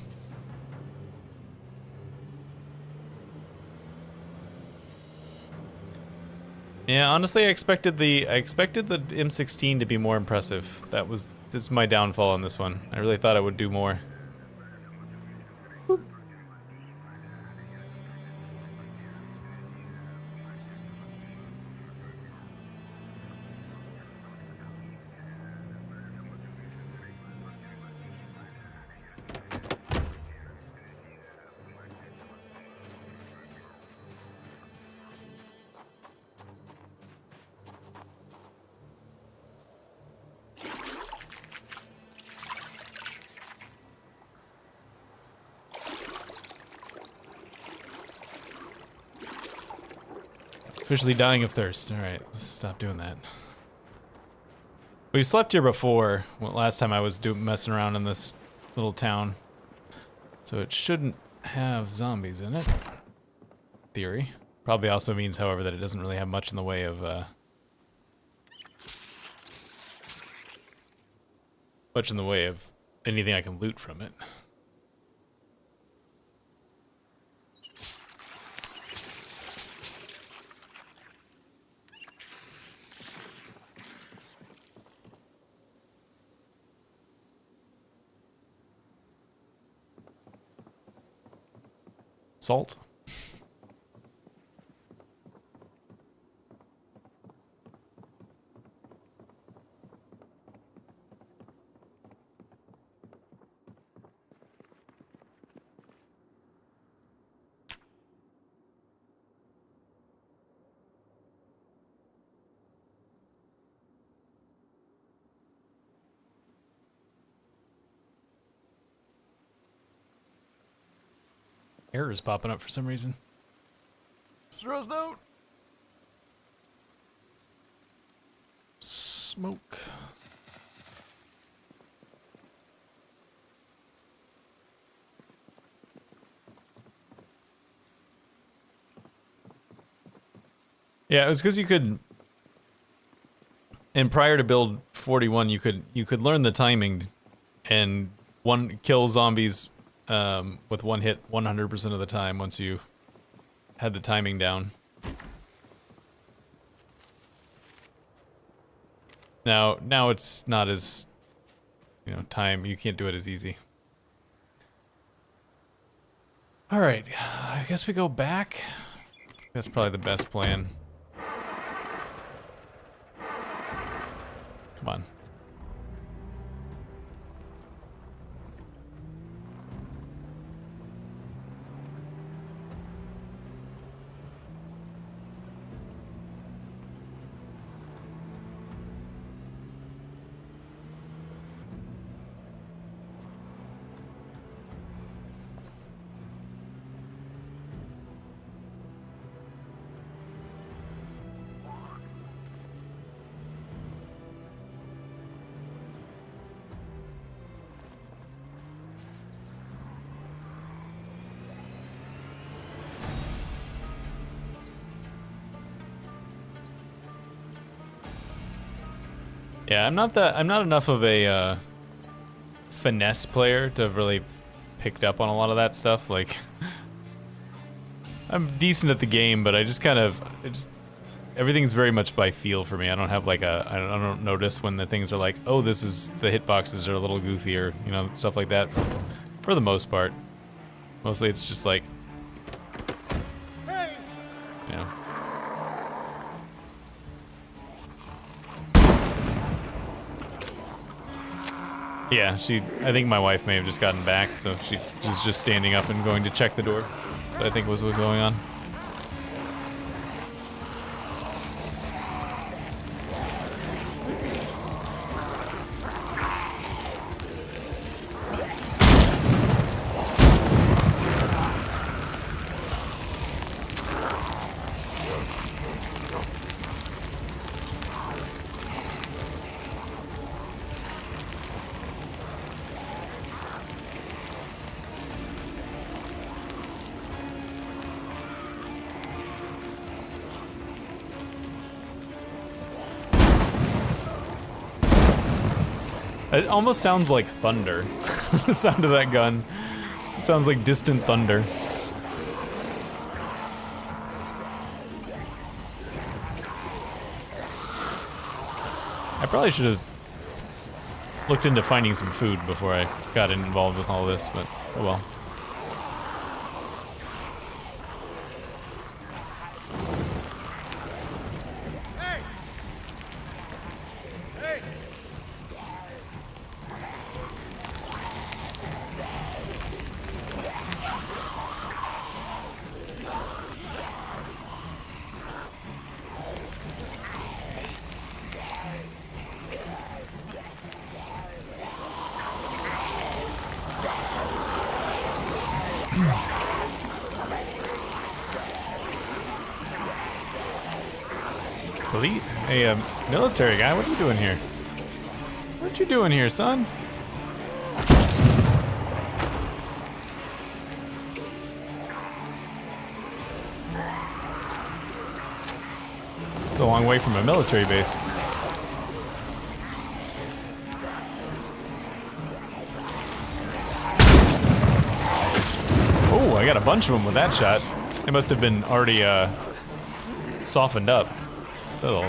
Yeah, honestly, I expected the M16 to be more impressive. This is my downfall on this one. I really thought I would do more. Boop. Officially dying of thirst. Alright, let's stop doing that. We slept here before. Well, last time I was messing around in this little town. So it shouldn't have zombies in it. Theory. Probably also means, however, that it doesn't really have much in the way of anything I can loot from it. Salt. Error is popping up for some reason. Zero's note. Smoke. Yeah, it was because you could. And prior to build 41, you could learn the timing, and kill zombies with one hit 100% of the time once you had the timing down. Now it's not as, you can't do it as easy. All right, I guess we go back. That's probably the best plan. Come on. Yeah, I'm not enough of a finesse player to have really picked up on a lot of that stuff. Like, I'm decent at the game, but I just everything's very much by feel for me. I don't have like I don't notice when the things are like, oh, the hitboxes are a little goofy, or stuff like that. For the most part, mostly it's just like, Yeah, I think my wife may have just gotten back, so she was just standing up and going to check the door. That I think was what's going on. It almost sounds like thunder. The sound of that gun. It sounds like distant thunder. I probably should have looked into finding some food before I got involved with all this, but oh well. Elite? Hey, military guy, what are you doing here? What you doing here, son? It's a long way from a military base. Oh, I got a bunch of them with that shot. They must have been already softened up. Oh,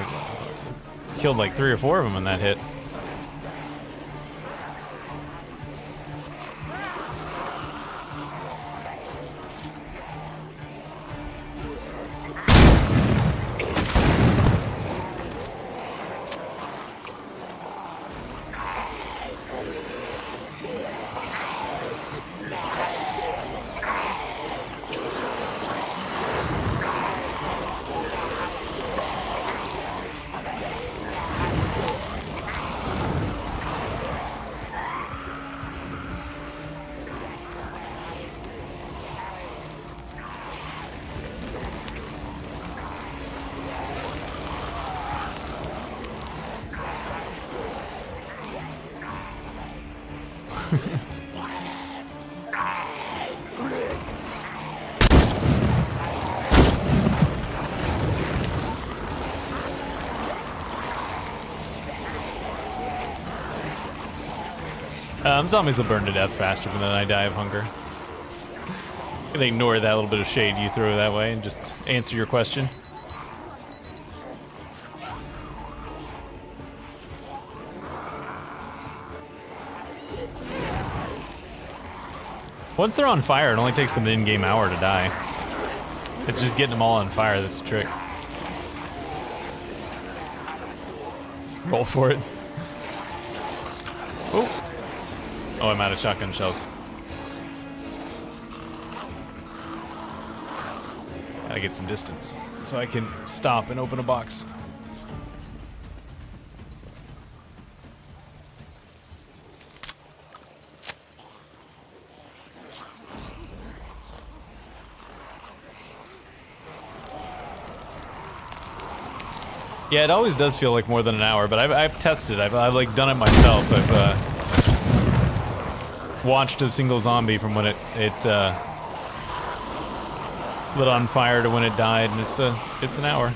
killed like 3 or 4 of them in that hit. Zombies will burn to death faster than I die of hunger. You can ignore that little bit of shade you throw that way and just answer your question. Once they're on fire, it only takes them an in-game hour to die. It's just getting them all on fire that's the trick. Roll for it. Oh. Oh, I'm out of shotgun shells. Gotta get some distance so I can stop and open a box. Yeah, it always does feel like more than an hour, but I've tested. I've like done it myself. I've watched a single zombie from when it lit on fire to when it died, and it's an hour.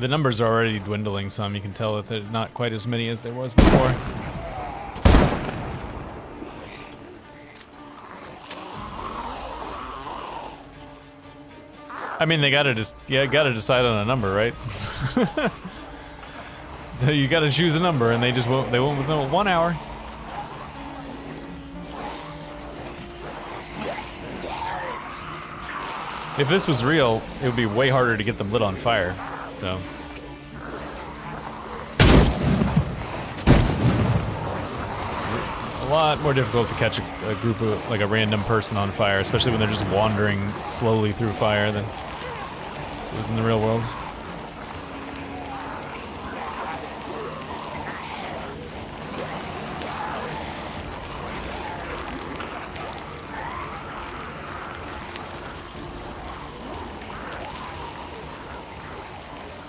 The numbers are already dwindling some. You can tell that there's not quite as many as there was before. I mean, they gotta decide on a number, right? So you gotta choose a number, and they won't within 1 hour. If this was real, it would be way harder to get them lit on fire. So. A lot more difficult to catch a group of, like a random person on fire, especially when they're just wandering slowly through fire than it was in the real world.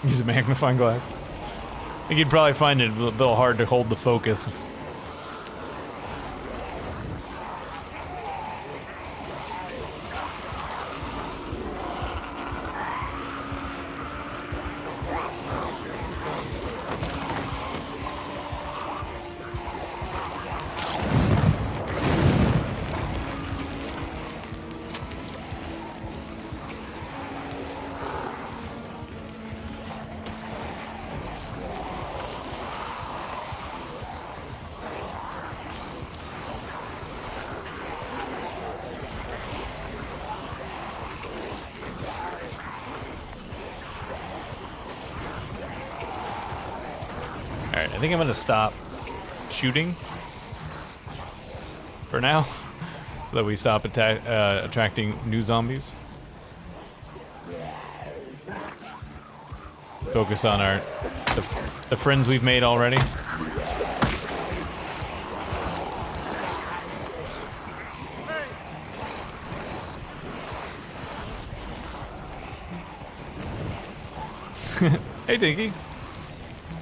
Use a magnifying glass. I think you'd probably find it a little hard to hold the focus. Alright, I think I'm gonna stop shooting for now, so that we stop attracting new zombies. Focus on the friends we've made already. Hey, Dinky.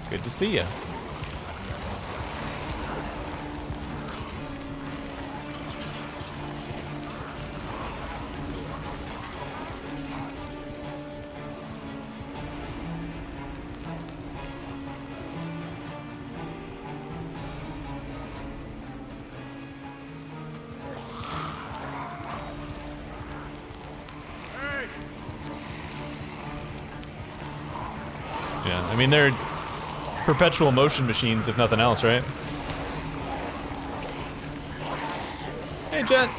Good to see you. Yeah, I mean, they're perpetual motion machines, if nothing else, right? Hey, Jet.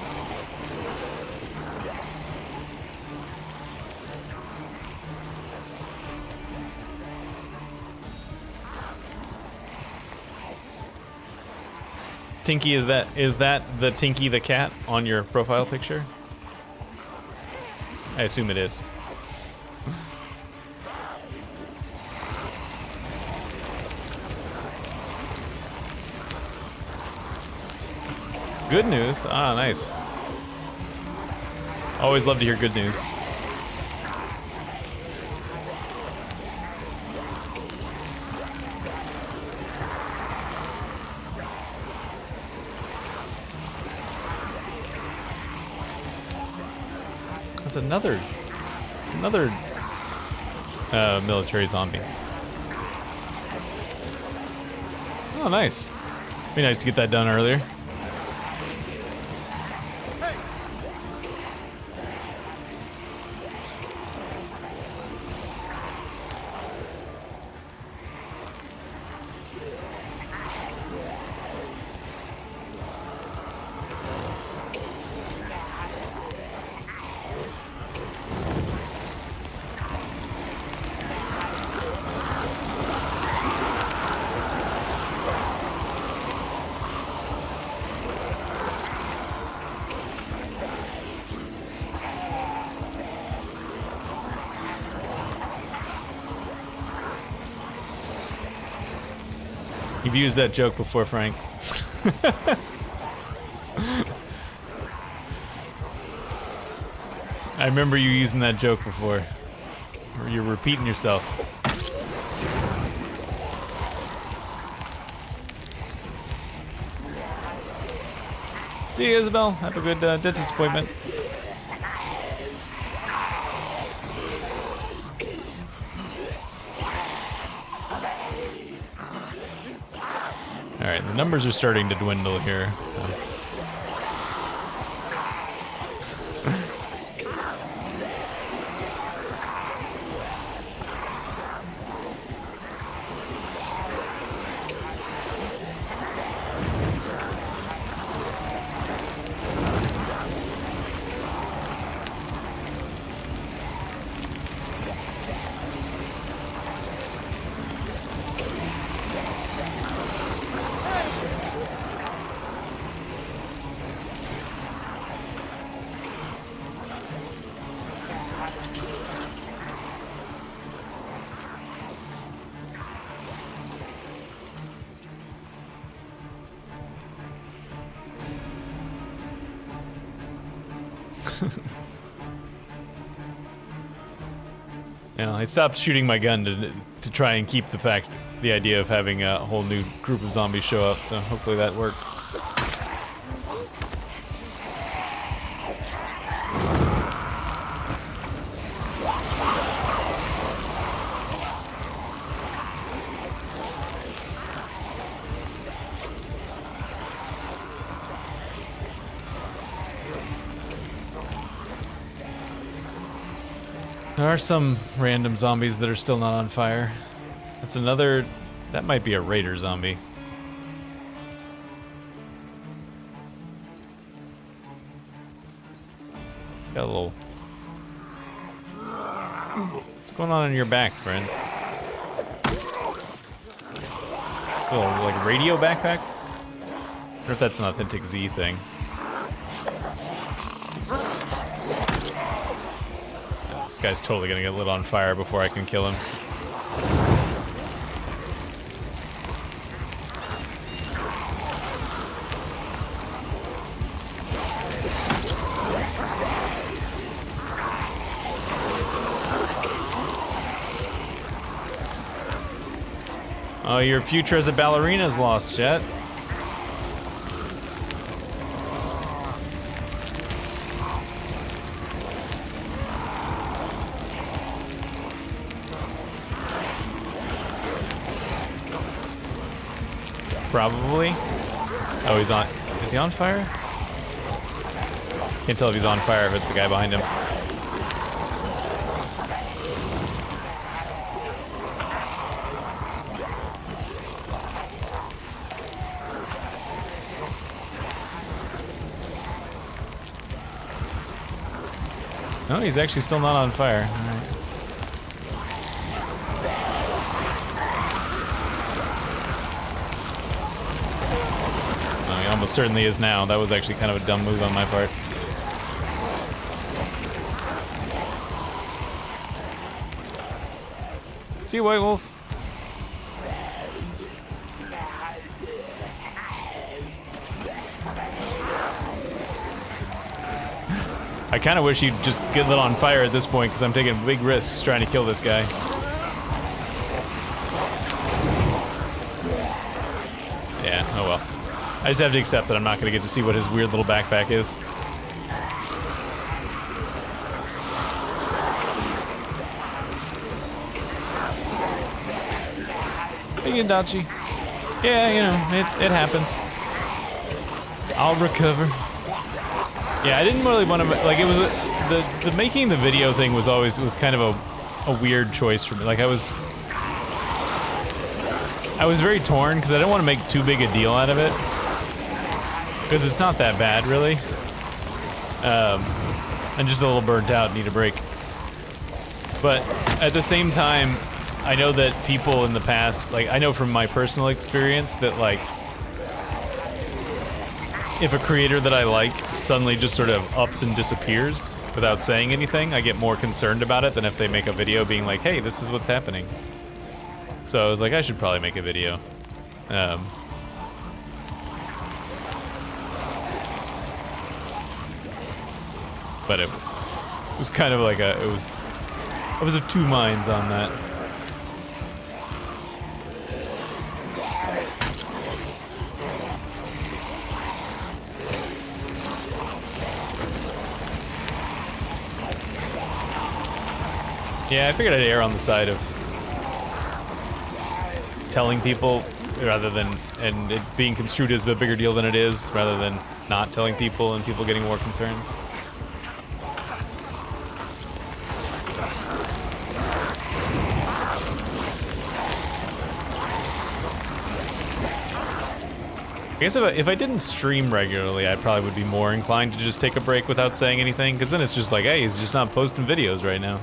Tinky, is that the Tinky the cat on your profile picture? I assume it is. Good news? Ah, nice. Always love to hear good news. That's another military zombie. Oh, nice. Be nice to get that done earlier. You've used that joke before, Frank. I remember you using that joke before. You're repeating yourself. See you, Isabel. Have a good dentist appointment. Alright, the numbers are starting to dwindle here. You know, I stopped shooting my gun to try and keep the idea of having a whole new group of zombies show up, so hopefully that works. There are some random zombies that are still not on fire. That's another... that might be a raider zombie. It's got a little... What's going on in your back, friend? little like radio backpack. I wonder if that's an authentic Z thing. This guy's totally gonna get lit on fire before I can kill him. Oh, your future as a ballerina is lost, Jet. Probably. Oh, he's on. Is he on fire? Can't tell if he's on fire if it's the guy behind him. No, he's actually still not on fire. All right. Oh, he almost certainly is now. That was actually kind of a dumb move on my part. See you, White Wolf. I kind of wish he'd just get lit on fire at this point because I'm taking big risks trying to kill this guy. Yeah, oh well. I just have to accept that I'm not going to get to see what his weird little backpack is. Hey, Dachi. Yeah, you know, it happens. I'll recover. Yeah, I didn't really want to, like, it was, the making the video thing was kind of a weird choice for me. Like, I was very torn, because I didn't want to make too big a deal out of it. Because it's not that bad, really. I'm just a little burnt out, need a break. But, at the same time, I know that people in the past, like, I know from my personal experience that, like, if a creator that I like suddenly just sort of ups and disappears without saying anything, I get more concerned about it than if they make a video being like, hey, this is what's happening. So I was like, I should probably make a video. But it was kind of like I was of two minds on that. Yeah, I figured I'd err on the side of telling people rather than, and it being construed as a bigger deal than it is, rather than not telling people and people getting more concerned. I guess if I didn't stream regularly, I probably would be more inclined to just take a break without saying anything, because then it's just like, hey, he's just not posting videos right now.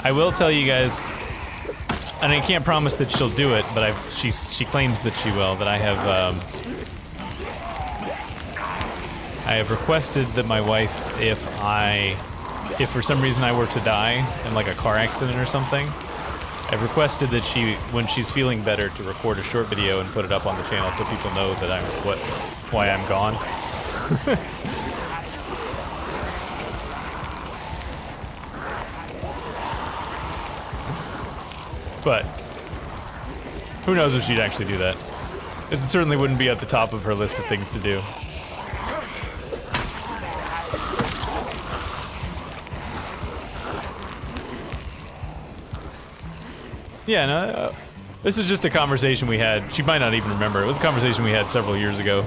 I will tell you guys, and I can't promise that she'll do it, but she claims that she will, that I have requested that my wife, if for some reason I were to die in like a car accident or something, I've requested that she, when she's feeling better, to record a short video and put it up on the channel so people know that why I'm gone. But who knows if she'd actually do that. This certainly wouldn't be at the top of her list of things to do. Yeah, no, this was just a conversation we had. She might not even remember. It was a conversation we had several years ago.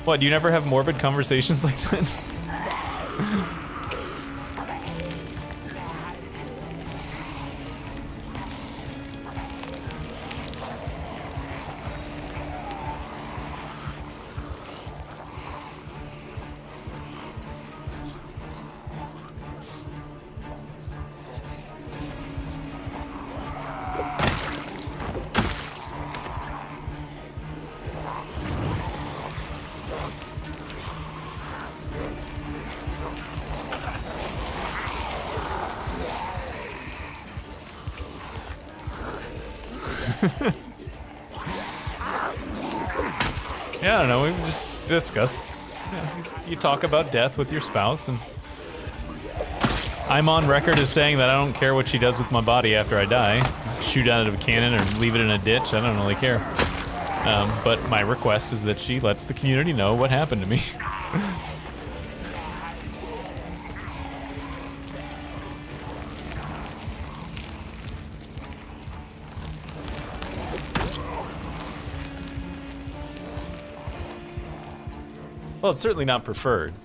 What, do you never have morbid conversations like that? Yeah, I don't know. We just discuss. You talk about death with your spouse, and I'm on record as saying that I don't care what she does with my body after I die. Shoot out of a cannon or leave it in a ditch. I don't really care. But my request is that she lets the community know what happened to me. Well, it's certainly not preferred.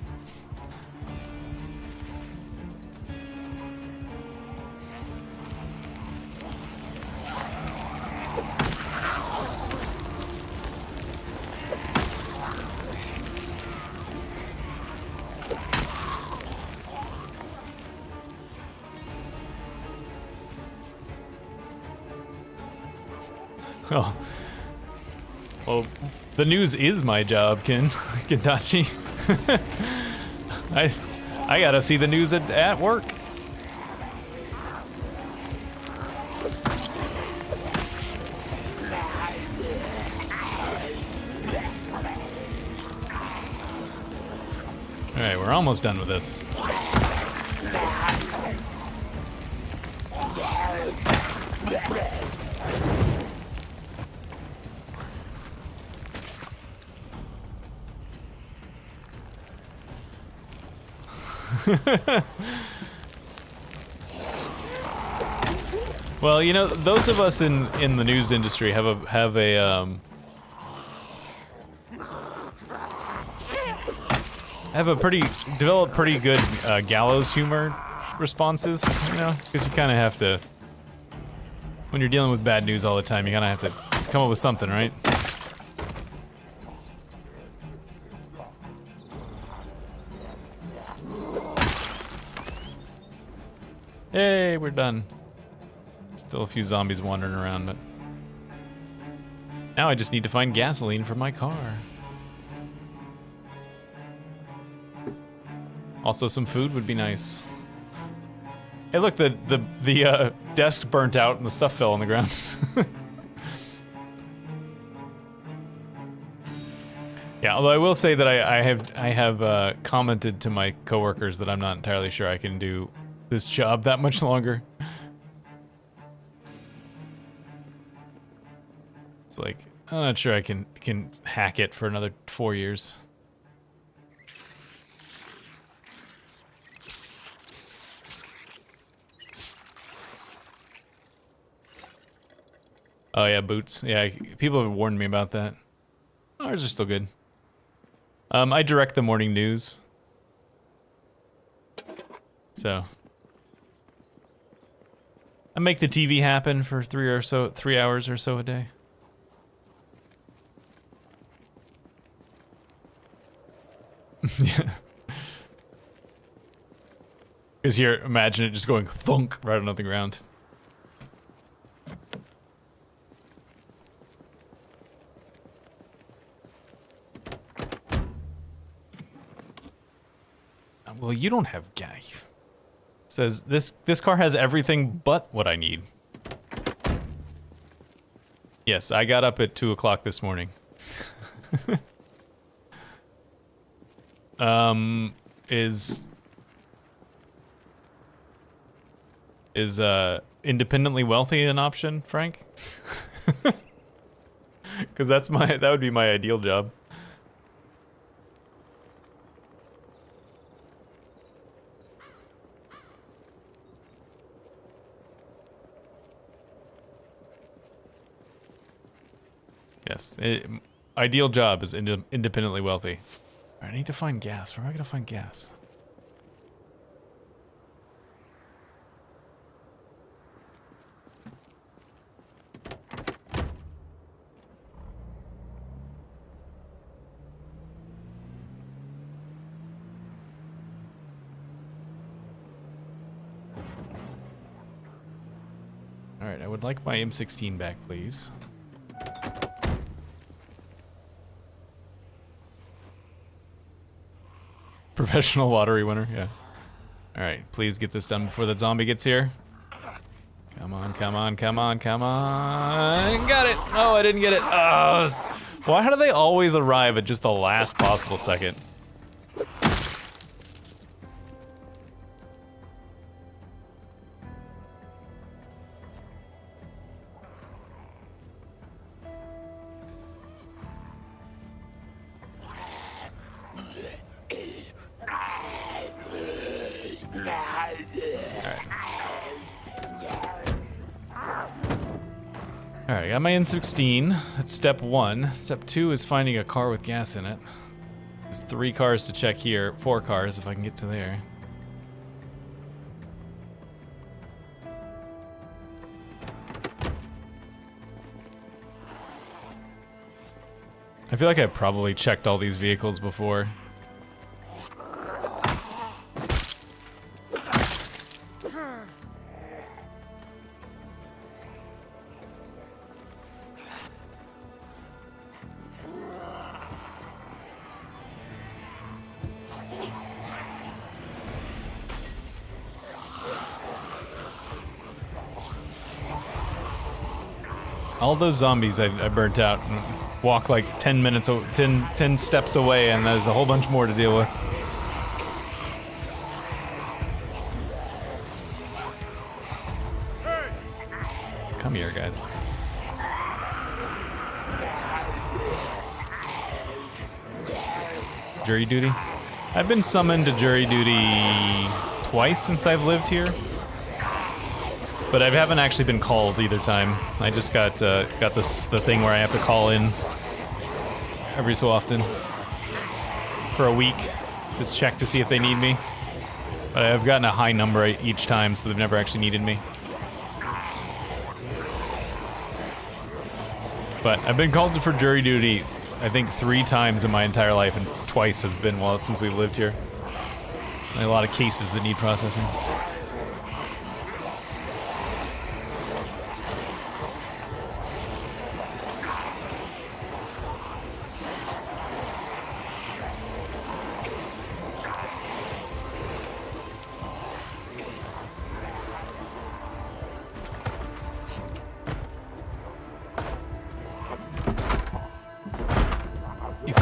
Oh. Well, the news is my job, Kendachi. I gotta see the news at work. Alright, we're almost done with this. Well, you know, those of us in the news industry have developed pretty good gallows humor responses, you know, because you kind of have to, when you're dealing with bad news all the time, you kind of have to come up with something, right? Hey, we're done. Still a few zombies wandering around, but now I just need to find gasoline for my car. Also, some food would be nice. Hey, look, the desk burnt out and the stuff fell on the ground. Yeah, although I will say that I have commented to my coworkers that I'm not entirely sure I can do this job that much longer. It's like, I'm not sure I can hack it for another 4 years. Oh yeah, boots. Yeah, people have warned me about that. Ours are still good. I direct the morning news. So I make the TV happen for 3 hours or so a day. Yeah. Because here, imagine it just going thunk right on the ground. Well, you don't have gas. Says this car has everything but what I need. Yes, I got up at 2 o'clock this morning. Is independently wealthy an option, Frank? Because that would be my ideal job. Yes, ideal job is independently wealthy. I need to find gas. Where am I gonna find gas? All right, I would like my M16 back, please. Professional lottery winner, yeah. Alright, please get this done before that zombie gets here. Come Come on, come on, come on, come on. Got it. Oh, I didn't get it. Oh, why do they always arrive at just the last possible second? Alright, I got my N16. That's step 1. Step 2 is finding a car with gas in it. There's 3 cars to check here. 4 cars if I can get to there. I feel like I probably checked all these vehicles before. All those zombies I burnt out. Walk like 10 minutes, 10 steps away, and there's a whole bunch more to deal with. Come here, guys. Jury duty? I've been summoned to jury duty twice since I've lived here. But I haven't actually been called either time. I just got the thing where I have to call in every so often for a week to check to see if they need me. But I've gotten a high number each time, so they've never actually needed me. But I've been called for jury duty, I think 3 times in my entire life, and twice has been since we've lived here. And a lot of cases that need processing.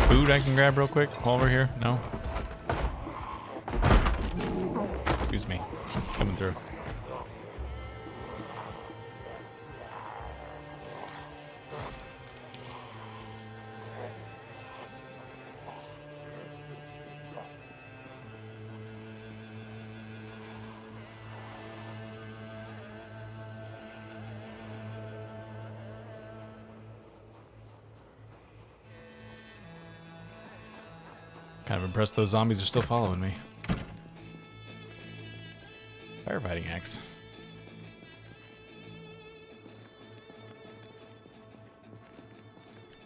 Food I can grab real quick while we're here? No? Excuse me. Coming through. Kind of impressed those zombies are still following me. Firefighting axe.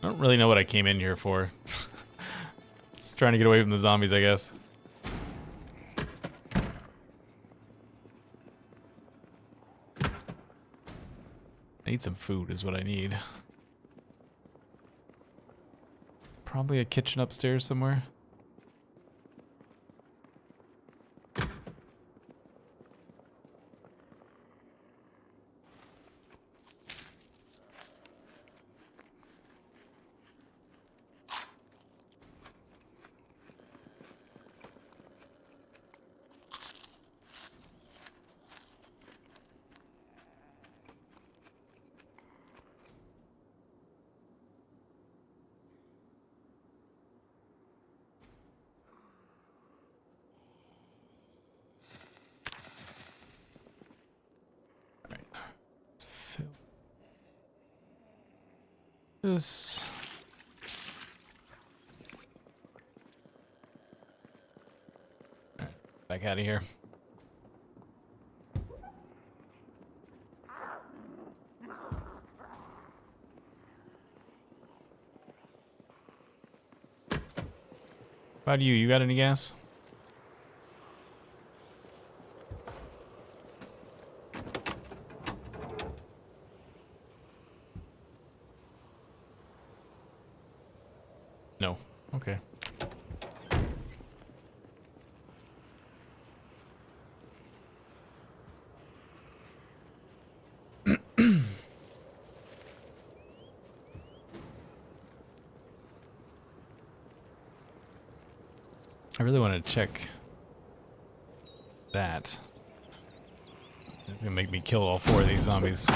I don't really know what I came in here for. Just trying to get away from the zombies, I guess. I need some food is what I need. Probably a kitchen upstairs somewhere. This. All right, back out of here. How about you? You got any gas? No. Okay. I really want to check that. It's gonna make me kill all 4 of these zombies.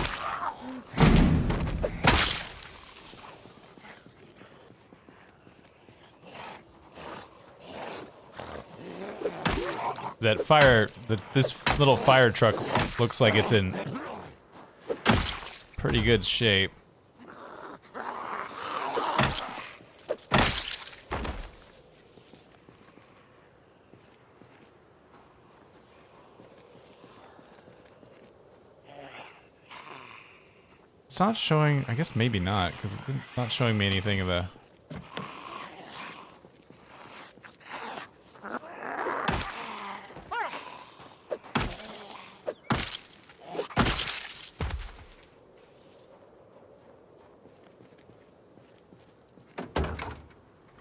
That fire, this little fire truck looks like it's in pretty good shape. It's not showing, I guess maybe not, because it's not showing me anything of the...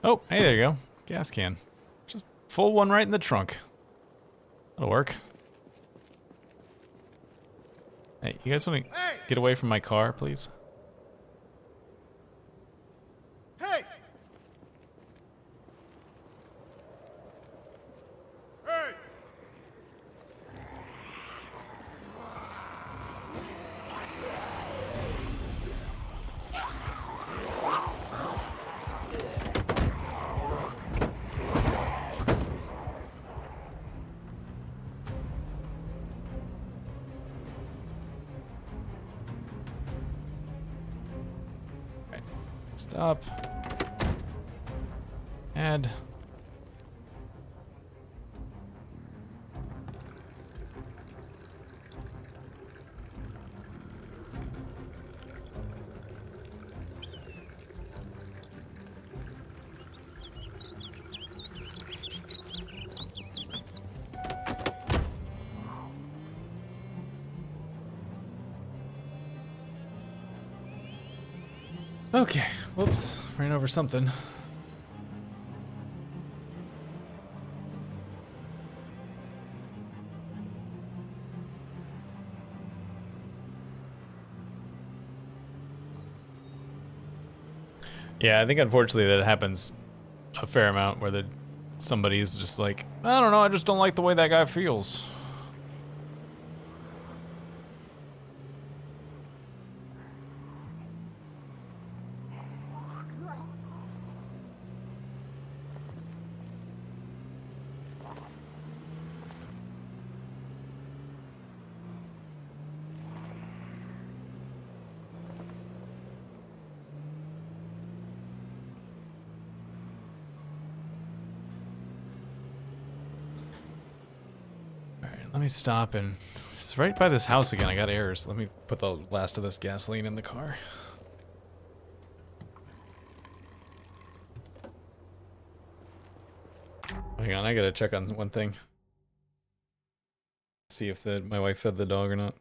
Oh, hey, there you go. Gas can. Just full one right in the trunk. That'll work. Hey, you guys want to get away from my car, please? Hey! Hey! Right. Stop. Add. Okay, whoops, ran over something. Yeah, I think unfortunately that happens a fair amount where somebody's just like, I don't know, I just don't like the way that guy feels. Let me stop and... It's right by this house again. I got errors. Let me put the last of this gasoline in the car. Hang on, I gotta check on one thing. See if my wife fed the dog or not.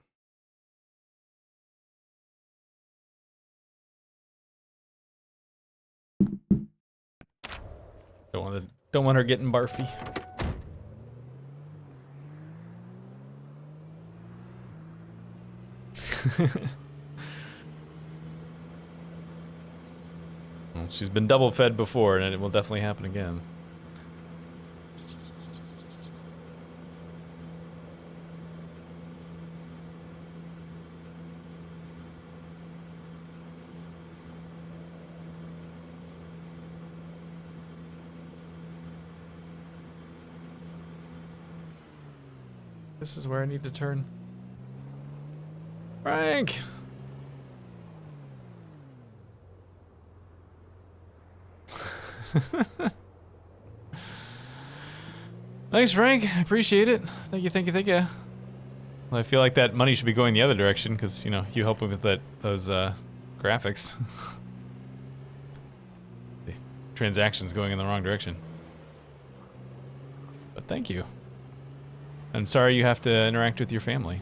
Don't want her getting barfy. Well, she's been double fed before, and it will definitely happen again. This is where I need to turn. Frank! Thanks, Frank. I appreciate it. Thank you, thank you, thank you. Well, I feel like that money should be going the other direction because, you know, you help me with those graphics. The transaction's going in the wrong direction. But thank you. I'm sorry you have to interact with your family.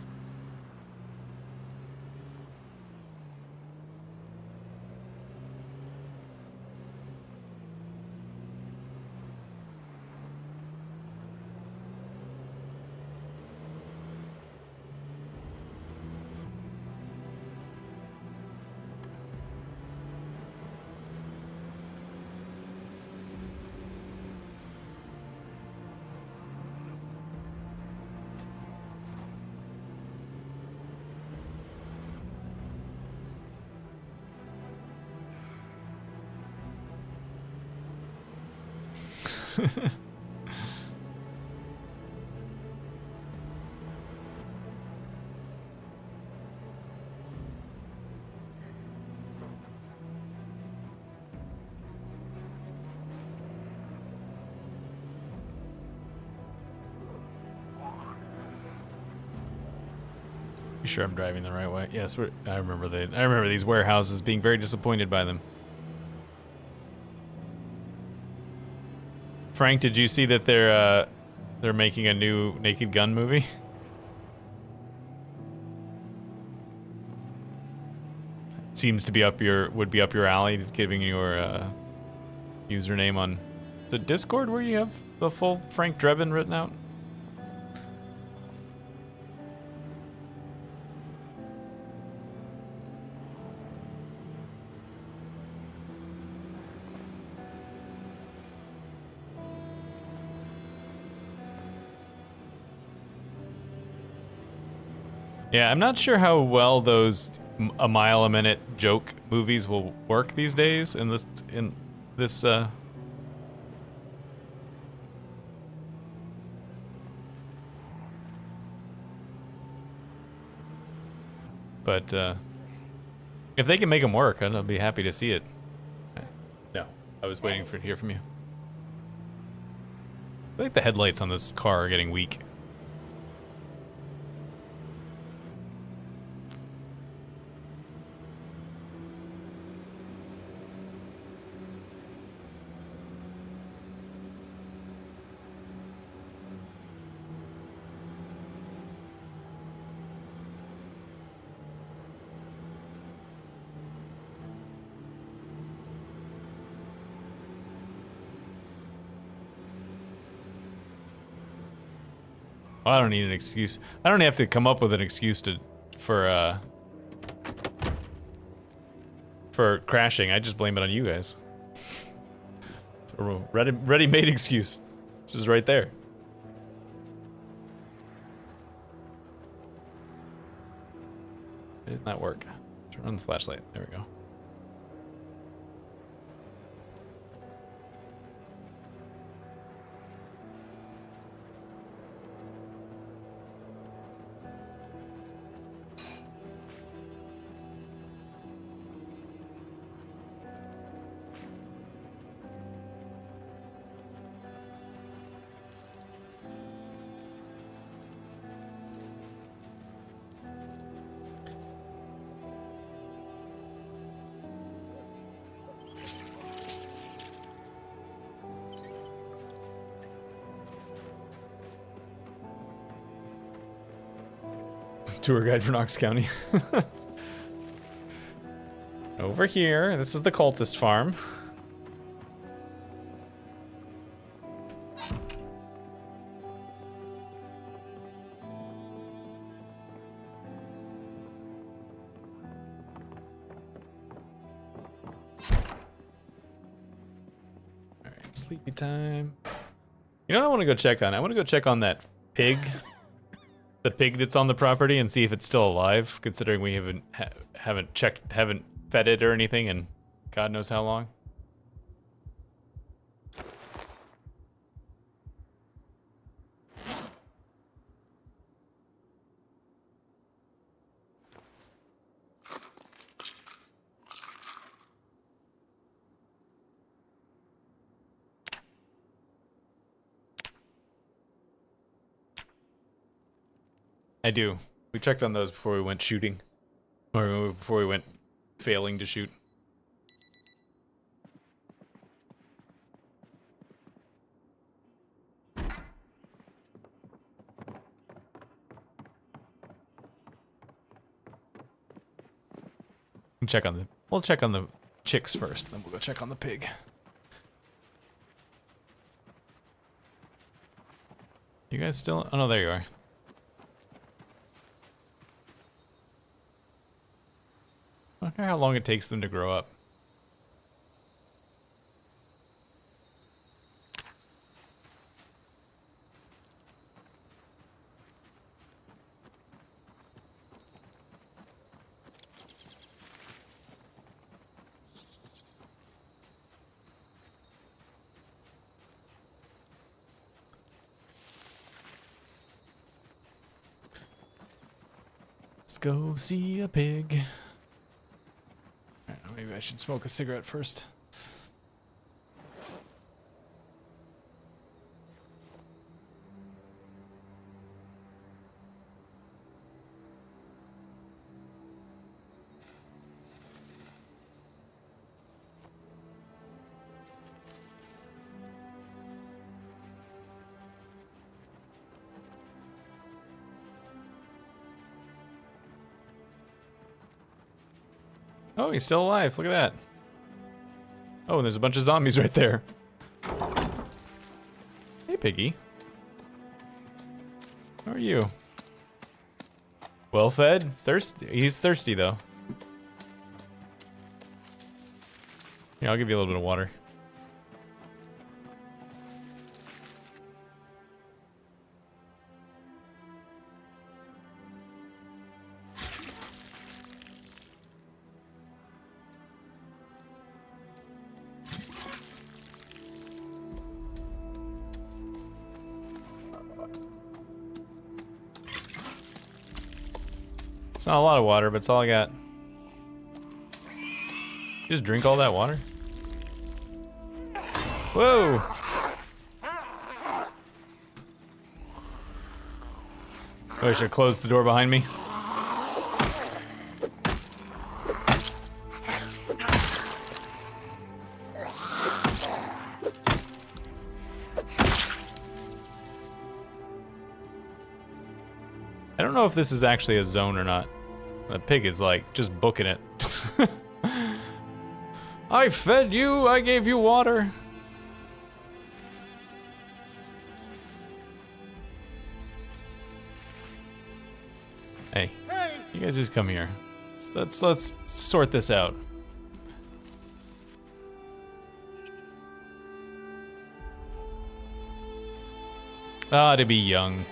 You sure I'm driving the right way? Yes, I remember these warehouses being very disappointed by them. Frank, did you see that they're making a new Naked Gun movie? Seems to be would be up your alley, giving your username on the Discord where you have the full Frank Drebin written out. Yeah, I'm not sure how well those a mile a minute joke movies will work these days in this but if they can make them work, I'll be happy to see it. No, I was waiting to hear from you. I feel like the headlights on this car are getting weak. I don't need an excuse. I don't have to come up with an excuse for crashing. I just blame it on you guys. It's a ready-made excuse. This is right there. Why didn't that work? Turn on the flashlight. There we go. Tour guide for Knox County. Over here, this is the cultist farm. Alright, sleepy time. You know what I want to go check on? I want to go check on that pig. The pig that's on the property and see if it's still alive, considering we haven't fed it or anything in God knows how long. I do. We checked on those before we went shooting. Or before we went failing to shoot. We'll check on the chicks first, then we'll go check on the pig. You guys still? Oh no, there you are. I wonder how long it takes them to grow up. Let's go see a pig. Alright, maybe I should smoke a cigarette first. Oh, he's still alive. Look at that. Oh, and there's a bunch of zombies right there. Hey, piggy. How are you? Well fed? Thirsty? He's thirsty, though. Here, I'll give you a little bit of water. It's not a lot of water, but it's all I got. Just drink all that water? Whoa! Oh, I should have closed the door behind me. I don't know if this is actually a zone or not. The pig is like just booking it. I fed you, I gave you water. Hey, you guys just come here. Let's sort this out. Ah, to be young.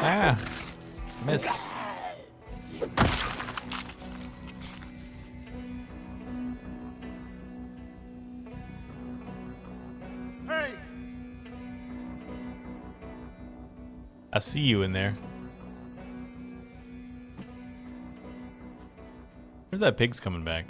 Ah, missed. Hey! I see you in there. Where's that pig's coming back?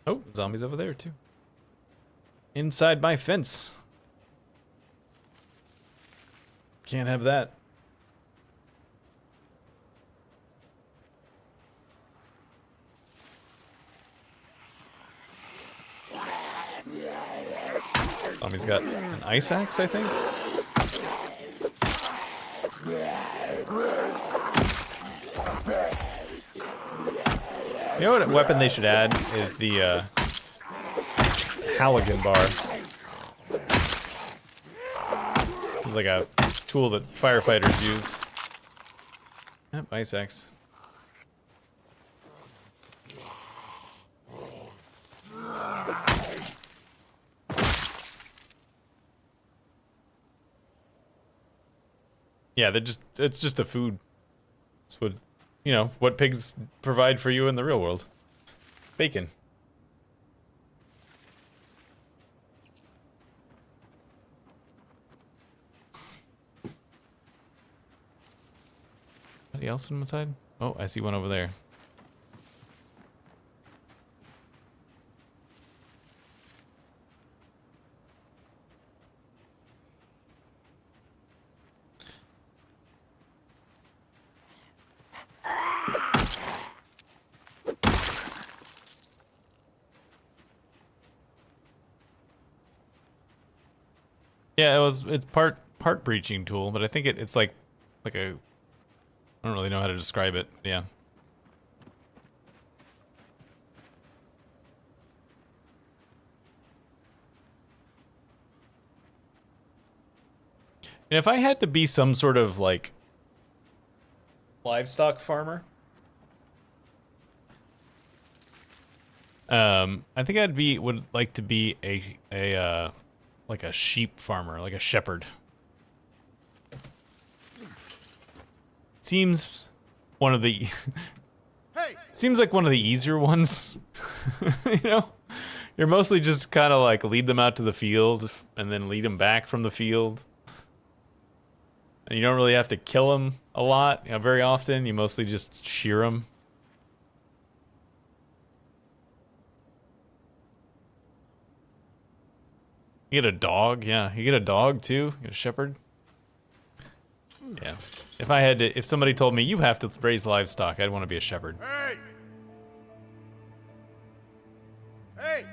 Oh, zombies over there too. Inside my fence. Can't have that. Zombie's got an ice axe, I think. You know what weapon they should add is the Halligan bar. It's like a tool that firefighters use. Yep, ice axe. Yeah, it's just a food. It's what, you know, what pigs provide for you in the real world. Bacon. Anybody else on my side? Oh, I see one over there. Yeah, it's part breaching tool, but I think it's like a, I don't really know how to describe it. Yeah. And if I had to be some sort of like livestock farmer, I think would like to be a like a sheep farmer, like a shepherd. Seems one of the Hey! seems like one of the easier ones. You know, you're mostly just kind of like lead them out to the field and then lead them back from the field. And you don't really have to kill them a lot, you know, very often. You mostly just shear them. You get a dog, yeah. You get a dog too. You get a shepherd. Yeah. If somebody told me you have to raise livestock, I'd want to be a shepherd. Hey! Hey!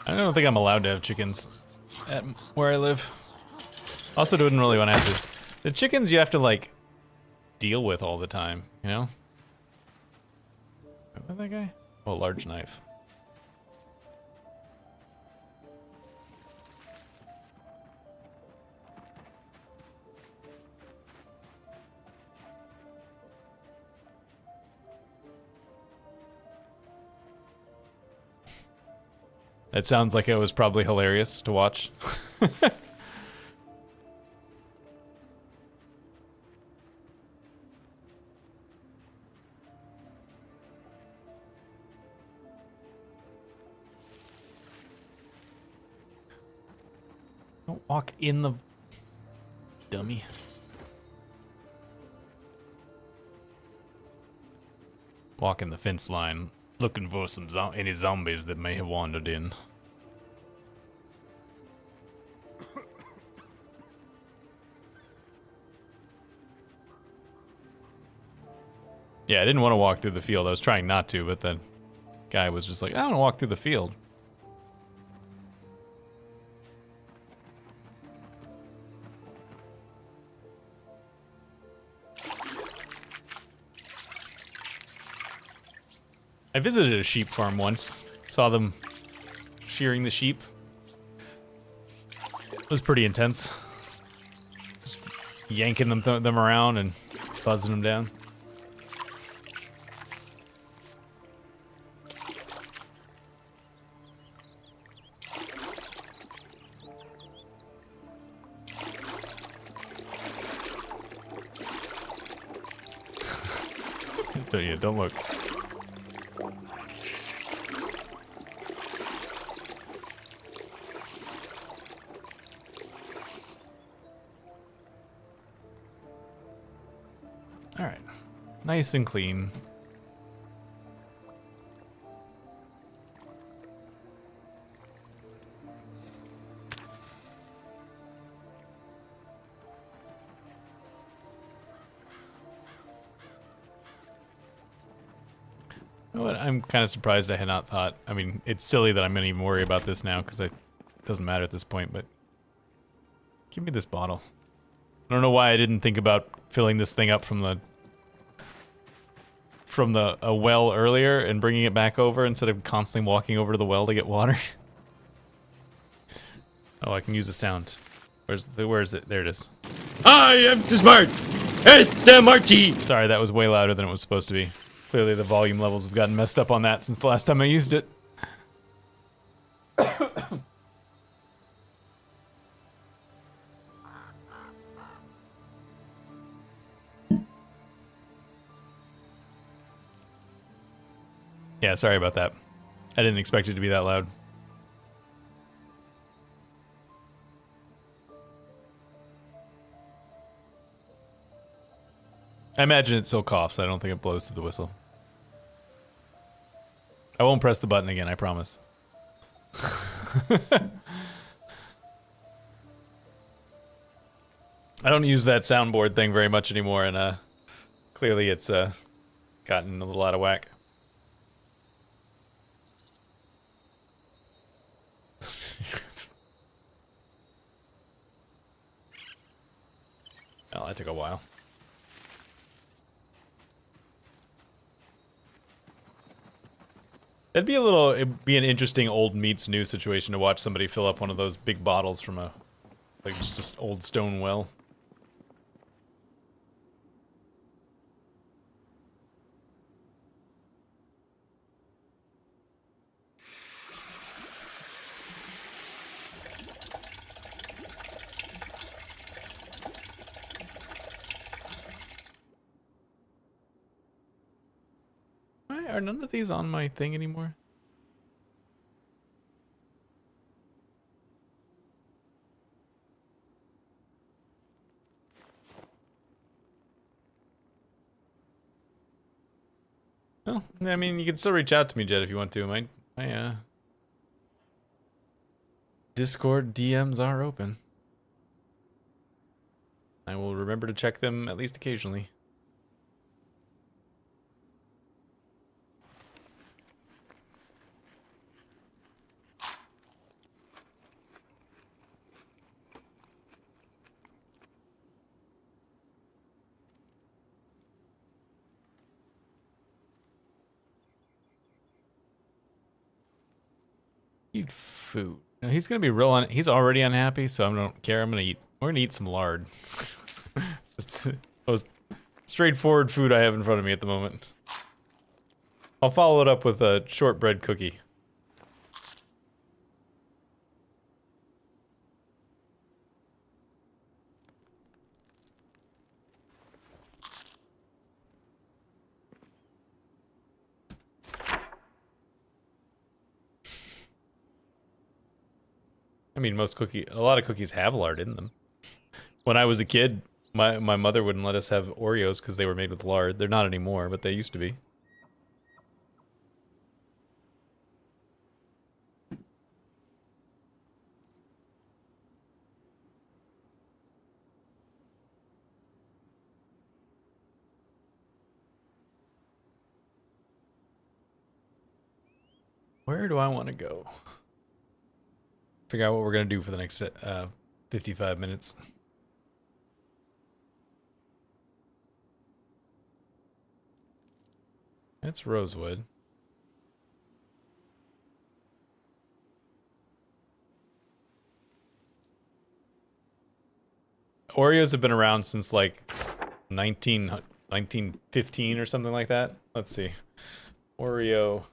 I don't think I'm allowed to have chickens at where I live. Also, didn't really want to have to. The chickens you have to like deal with all the time, you know? What that guy? Oh, large knife. It sounds like it was probably hilarious to watch. Don't walk in the dummy. Walk in the fence line, looking for any zombies that may have wandered in. Yeah, I didn't want to walk through the field. I was trying not to, but the guy was just like, I don't want to walk through the field. I visited a sheep farm once. Saw them shearing the sheep. It was pretty intense. Just yanking them around and buzzing them down. Don't look. All right, nice and clean. You know what? I'm kind of surprised I had not thought. I mean, it's silly that I'm going to even worry about this now because it doesn't matter at this point, but give me this bottle. I don't know why I didn't think about filling this thing up from a well earlier and bringing it back over instead of constantly walking over to the well to get water. Oh, I can use a sound. Where is it? There it is. I am too smart. Este Marchi. Sorry, that was way louder than it was supposed to be. Clearly the volume levels have gotten messed up on that since the last time I used it. Yeah, sorry about that. I didn't expect it to be that loud. I imagine it still coughs. I don't think it blows through the whistle. I won't press the button again, I promise. I don't use that soundboard thing very much anymore, and clearly it's gotten a little out of whack. that took a while. It'd be an interesting old meets new situation to watch somebody fill up one of those big bottles from a, like, just an old stone well. Why are none of these on my thing anymore? Well, I mean, you can still reach out to me, Jed, if you want to. My Discord DMs are open. I will remember to check them at least occasionally. Eat food. Now, he's gonna be he's already unhappy, so I don't care. We're gonna eat some lard. It's the most straightforward food I have in front of me at the moment. I'll follow it up with a shortbread cookie. I mean, a lot of cookies have lard in them. When I was a kid, my mother wouldn't let us have Oreos because they were made with lard. They're not anymore, but they used to be. Where do I want to go? Figure out what we're gonna do for the next 55 minutes. That's Rosewood. Oreos have been around since like 1915 or something like that. Let's see. Oreo.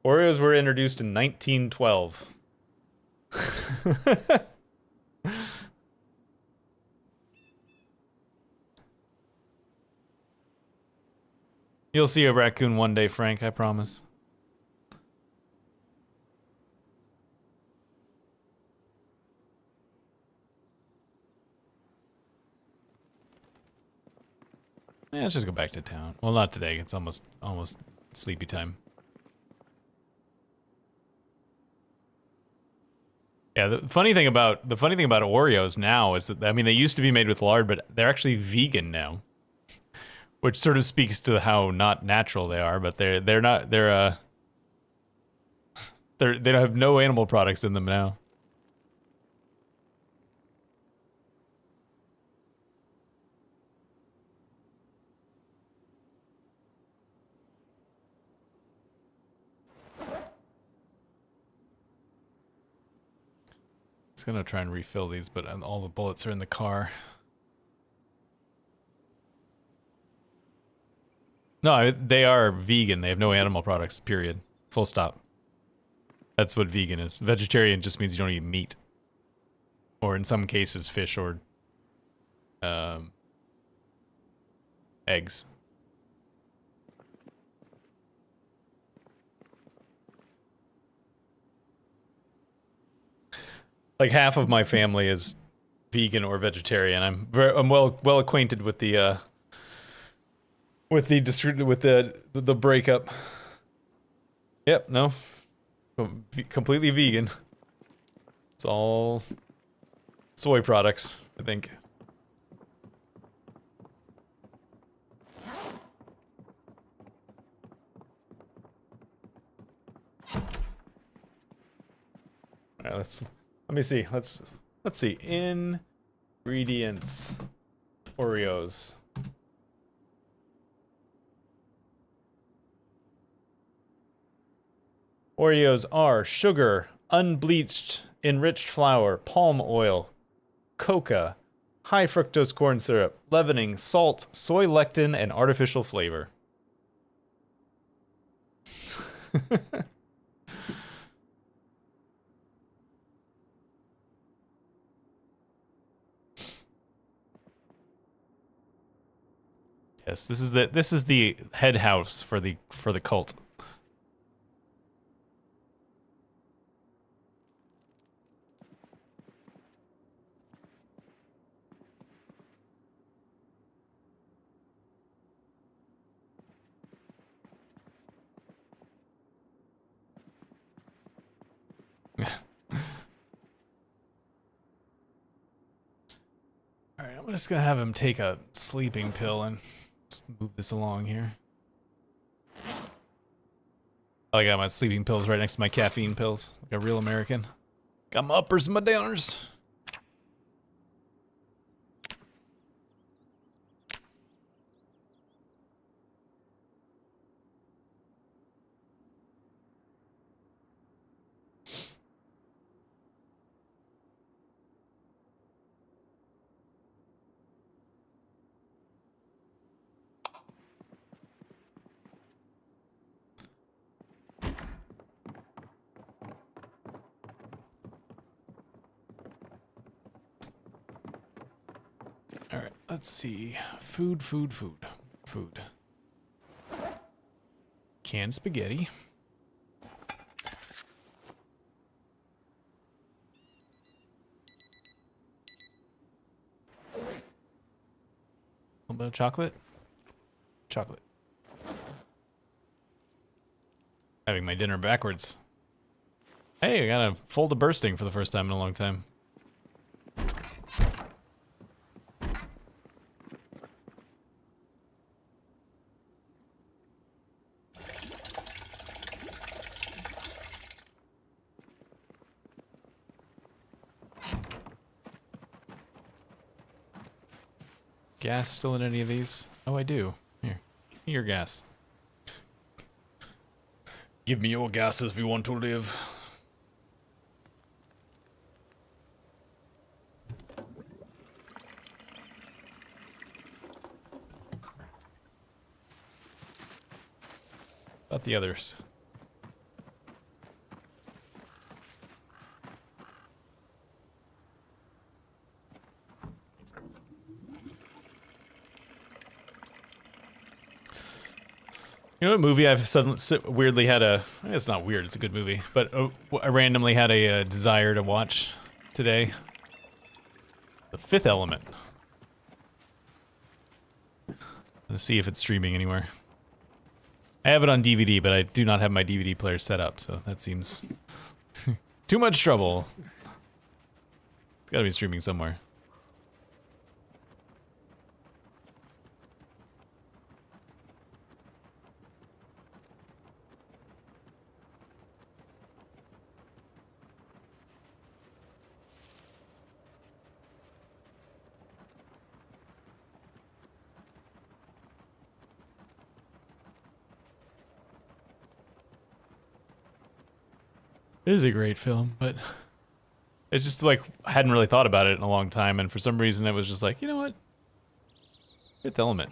Oreos were introduced in 1912. You'll see a raccoon one day, Frank, I promise. Yeah, let's just go back to town. Well, not today. It's almost sleepy time. Yeah, the funny thing about Oreos now is that, I mean, they used to be made with lard, but they're actually vegan now, which sort of speaks to how not natural they are. But they don't have no animal products in them now. Just gonna try and refill these, but all the bullets are in the car. No, they are vegan. They have no animal products, period. Full stop. That's what vegan is. Vegetarian just means you don't eat meat. Or in some cases, fish or eggs. Like half of my family is vegan or vegetarian. I'm well acquainted with the breakup. Yep, no. Completely vegan. It's all soy products, I think. Alright, let's Let me see. Let's see. Ingredients. Oreos. Oreos are sugar, unbleached, enriched flour, palm oil, coca, high fructose corn syrup, leavening, salt, soy lectin, and artificial flavor. Yes, this is the head house for the cult. Alright, I'm just gonna have him take a sleeping pill and just move this along here. I got my sleeping pills right next to my caffeine pills, like a real American. Got my uppers and my downers. Alright, let's see. Food. Canned spaghetti. A little bit of chocolate. Chocolate. Having my dinner backwards. Hey, I got a fold of bursting for the first time in a long time. Gas still in any of these? Oh, I do. Here, give me your gas. Give me your gas if you want to live. About the others. You know what movie I've suddenly weirdly had a... It's not weird, it's a good movie. But I randomly had a desire to watch today. The Fifth Element. Let's see if it's streaming anywhere. I have it on DVD, but I do not have my DVD player set up, so that seems... too much trouble. It's gotta be streaming somewhere. It is a great film, but it's just like I hadn't really thought about it in a long time, and for some reason it was just like, you know what? Fifth Element.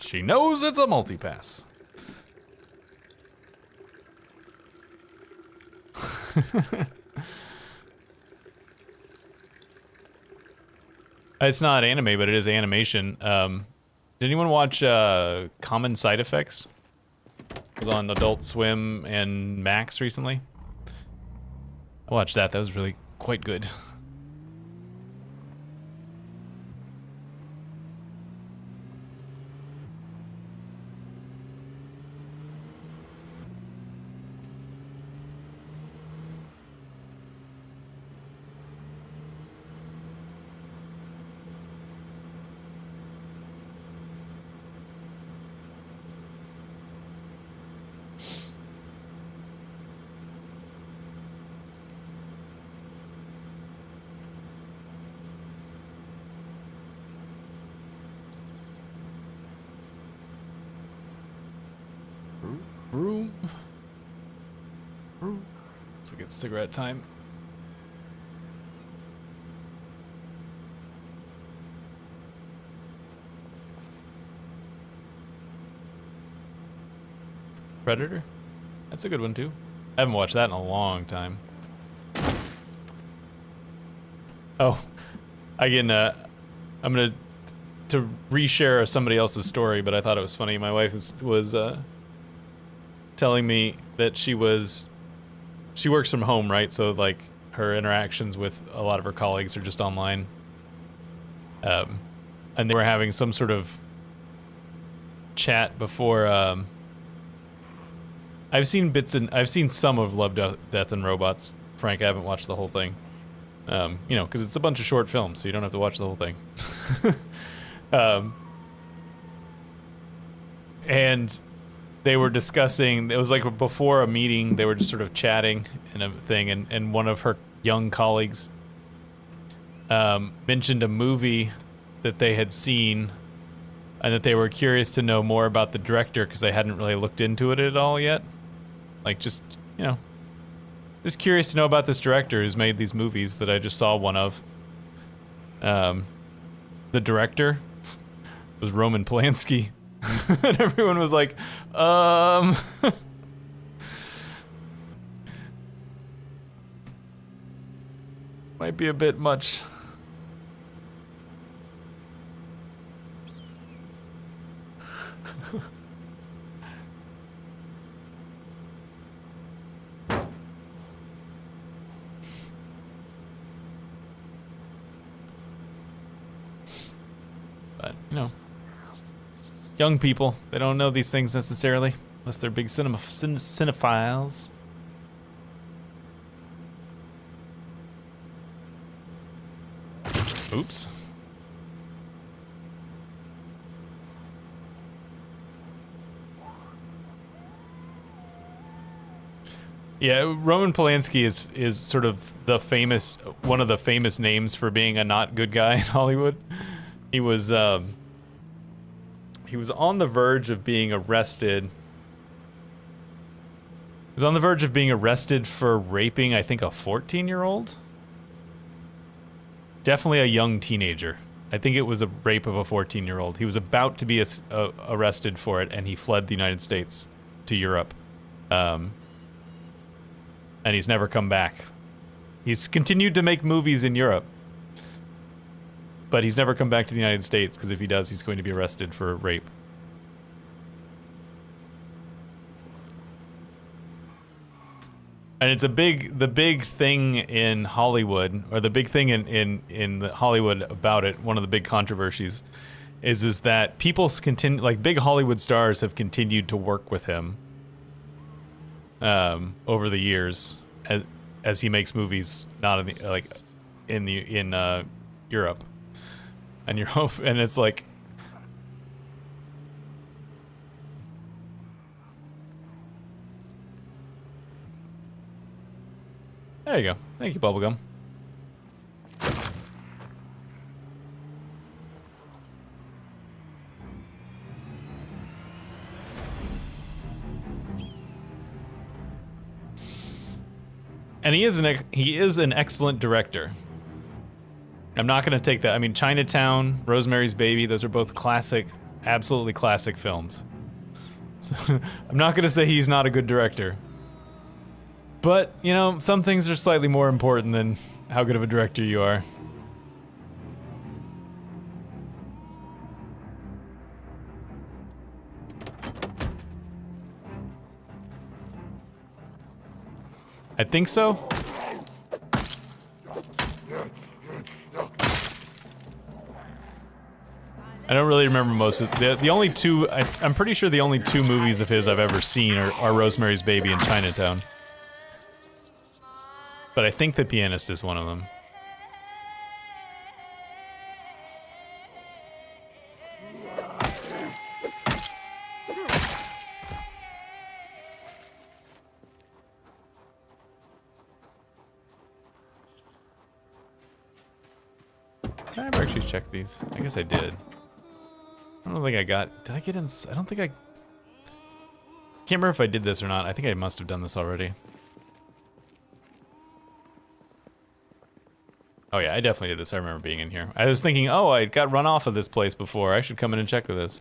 She knows it's a multipass. It's not anime, but it is animation. Did anyone watch Common Side Effects? It was on Adult Swim and Max recently. I watched that. That was really quite good. Room. Looks like it's cigarette time. Predator? That's a good one too. I haven't watched that in a long time. Oh, I'm gonna to reshare somebody else's story, but I thought it was funny. My wife was telling me that she works from home, right? So like her interactions with a lot of her colleagues are just online. And they were having some sort of chat before. I've seen some of Love, Death, and Robots. Frank, I haven't watched the whole thing. You know, because it's a bunch of short films, so you don't have to watch the whole thing. And they were discussing, it was like before a meeting, they were just sort of chatting and a thing, and one of her young colleagues mentioned a movie that they had seen and that they were curious to know more about the director because they hadn't really looked into it at all yet. Like, just, you know, just curious to know about this director who's made these movies that I just saw one of. The director was Roman Polanski. And everyone was like, might be a bit much. But, you know, young people, they don't know these things necessarily, unless they're big cinephiles. Oops. Yeah, Roman Polanski is sort of one of the famous names for being a not good guy in Hollywood. He was on the verge of being arrested. He was on the verge of being arrested for raping, I think, a 14-year-old. Definitely a young teenager. I think it was a rape of a 14-year-old. He was about to be arrested for it, and he fled the United States to Europe. And he's never come back. He's continued to make movies in Europe. But he's never come back to the United States, because if he does, he's going to be arrested for rape. And it's the big thing in Hollywood, or the big thing in Hollywood about it, one of the big controversies, is that people continue, like big Hollywood stars have continued to work with him over the years as he makes movies not in Europe. And and it's like, there you go. Thank you, Bubblegum. And he is an excellent director. I'm not going to take that. I mean, Chinatown, Rosemary's Baby, those are both classic, absolutely classic films. So I'm not going to say he's not a good director. But, you know, some things are slightly more important than how good of a director you are. I think so. I don't really remember most of the only two. I'm pretty sure the only two movies of his I've ever seen are Rosemary's Baby and Chinatown. But I think The Pianist is one of them. Did I ever actually check these? I guess I did. I don't think I got... Did I get in... I don't think I... Can't remember if I did this or not. I think I must have done this already. Oh yeah, I definitely did this. I remember being in here. I was thinking, oh, I got run off of this place before. I should come in and check with this.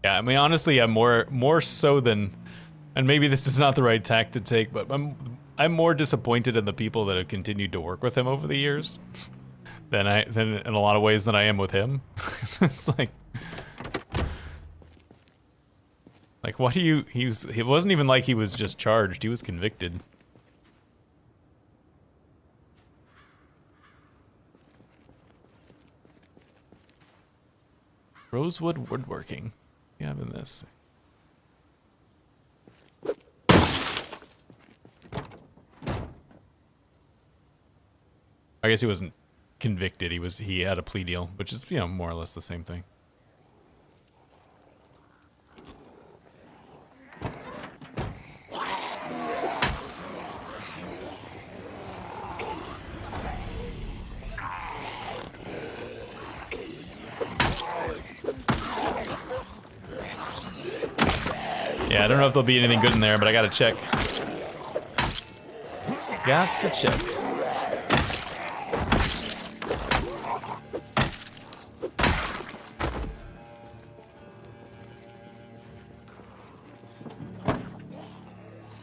Yeah, I mean, honestly, I'm more so than, and maybe this is not the right tack to take, but I'm more disappointed in the people that have continued to work with him over the years than in a lot of ways than I am with him. It's like what do you? It wasn't even like he was just charged; he was convicted. Rosewood woodworking. Yeah, in this. I guess he wasn't convicted. He had a plea deal, which is, you know, more or less the same thing. Yeah, I don't know if there'll be anything good in there, but I gotta check. Gots to check.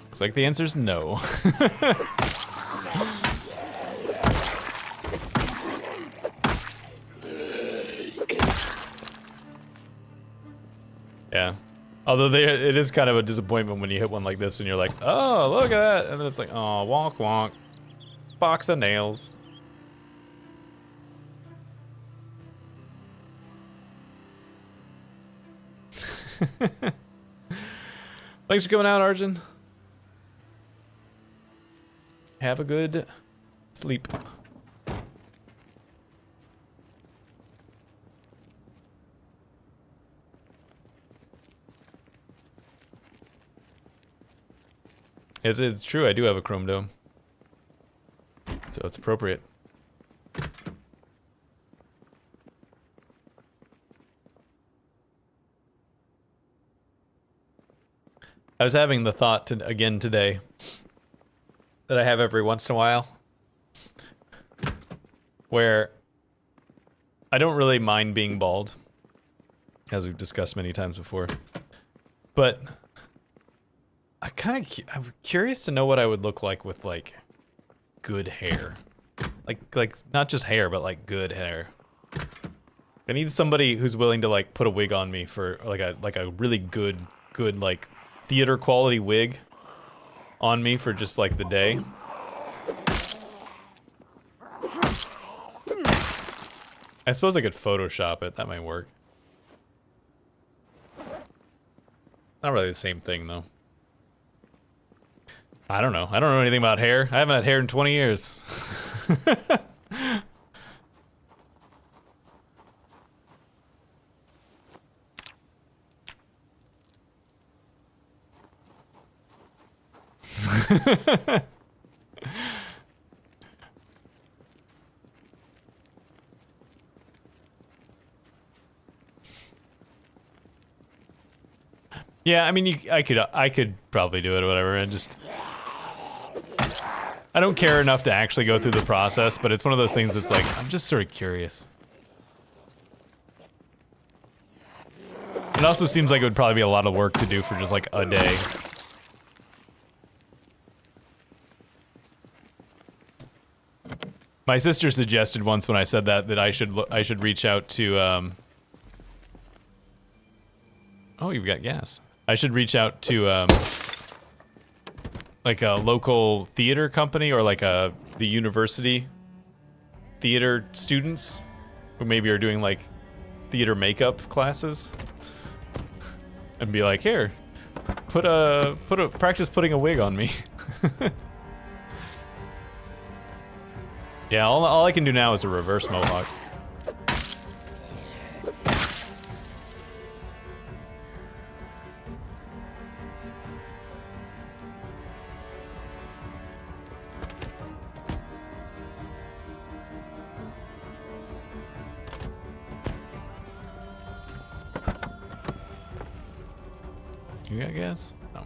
Looks like the answer's no. Yeah. Although it is kind of a disappointment when you hit one like this and you're like, oh, look at that. And then it's like, oh, wonk wonk. Box of nails. Thanks for coming out, Arjun. Have a good sleep. It's true, I do have a chrome dome. So it's appropriate. I was having the thought again today that I have every once in a while, where I don't really mind being bald, as we've discussed many times before, but I'm curious to know what I would look like with, like, good hair. Like not just hair, but like good hair. I need somebody who's willing to like put a wig on me for like a really good like theater quality wig on me for just like the day. I suppose I could Photoshop it. That might work. Not really the same thing though. I don't know. I don't know anything about hair. I haven't had hair in 20 years. Yeah, I mean, I could probably do it or whatever, and just I don't care enough to actually go through the process, but it's one of those things that's like, I'm just sort of curious. It also seems like it would probably be a lot of work to do for just like a day. My sister suggested once when I said that I should reach out to oh, you've got gas. I should reach out to like a local theater company or like the university theater students who maybe are doing like theater makeup classes and be like, here, practice putting a wig on me. Yeah, all I can do now is a reverse mohawk. You got gas? No.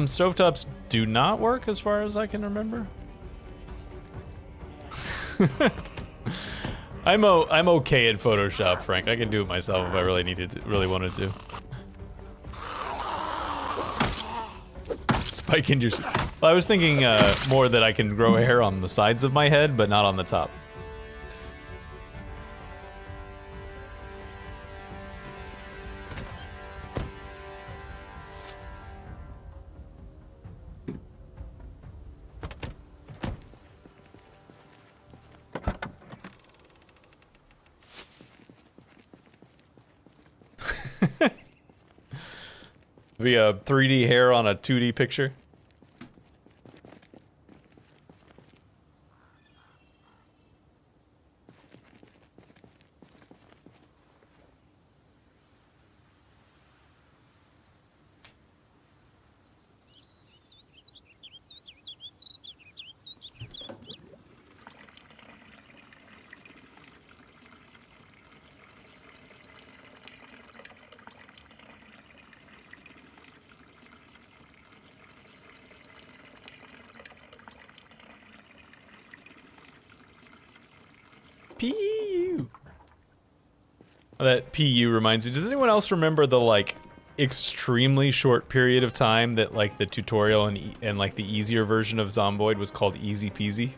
Stovetops do not work as far as I can remember. I'm okay at Photoshop, Frank. I can do it myself if I really wanted to. Spike in your. Well, I was thinking more that I can grow hair on the sides of my head, but not on the top. Be a 3D hair on a 2D picture. PU. Oh, that PU reminds me. Does anyone else remember the like extremely short period of time that like the tutorial and like the easier version of Zomboid was called Easy Peasy?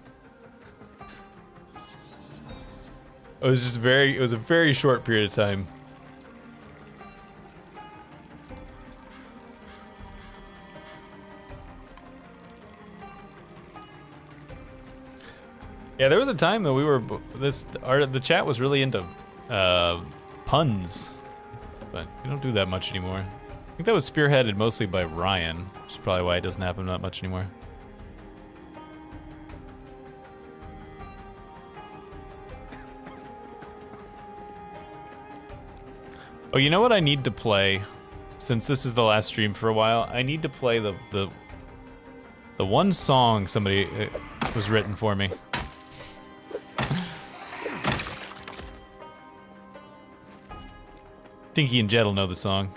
It was just it was a very short period of time. Yeah, there was a time that we were the chat was really into puns, but we don't do that much anymore. I think that was spearheaded mostly by Ryan, which is probably why it doesn't happen that much anymore. Oh, you know what I need to play? Since this is the last stream for a while, I need to play the one song somebody was written for me. Tinky and Jet will know the song.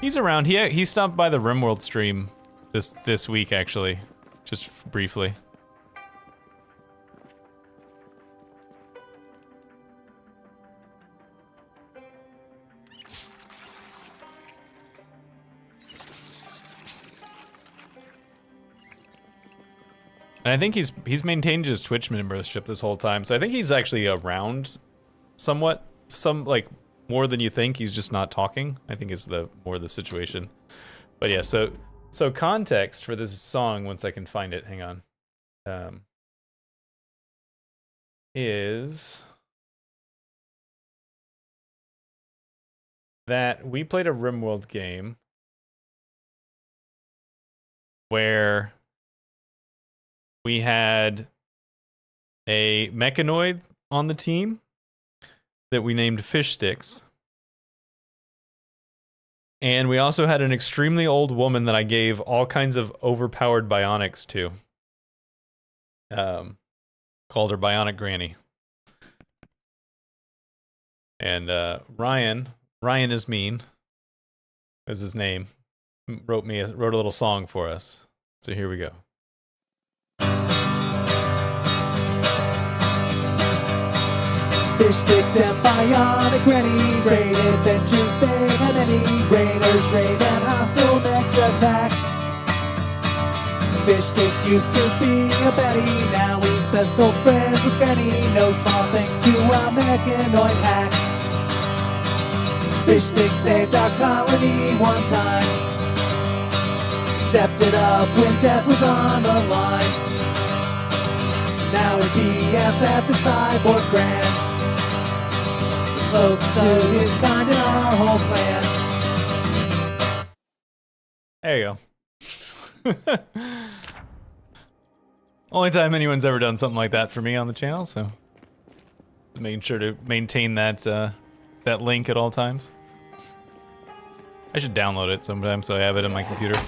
He's around. He stopped by the RimWorld stream this week actually, just briefly. And I think he's maintained his Twitch membership this whole time, so I think he's actually around somewhat, like more than you think. He's just not talking, I think is more the situation. But yeah, so context for this song, once I can find it, hang on, is that we played a RimWorld game where we had a mechanoid on the team that we named Fish Sticks. And we also had an extremely old woman that I gave all kinds of overpowered bionics to. Called her Bionic Granny. And Ryan is mean, is his name, wrote a little song for us. So here we go. Fish sticks and bionic granny, great adventures they have many. Raiders raid and hostile mechs attack. Fish sticks used to be a baddie, now he's best old friends with Granny. No small thanks to a mechanoid hack. Fish sticks saved our colony one time, stepped it up when death was on the line. Now his BFF is Cyborg Grand, close to his kind in our whole clan. There you go. Only time anyone's ever done something like that for me on the channel, so making sure to maintain that that link at all times. I should download it sometime so I have it on my computer.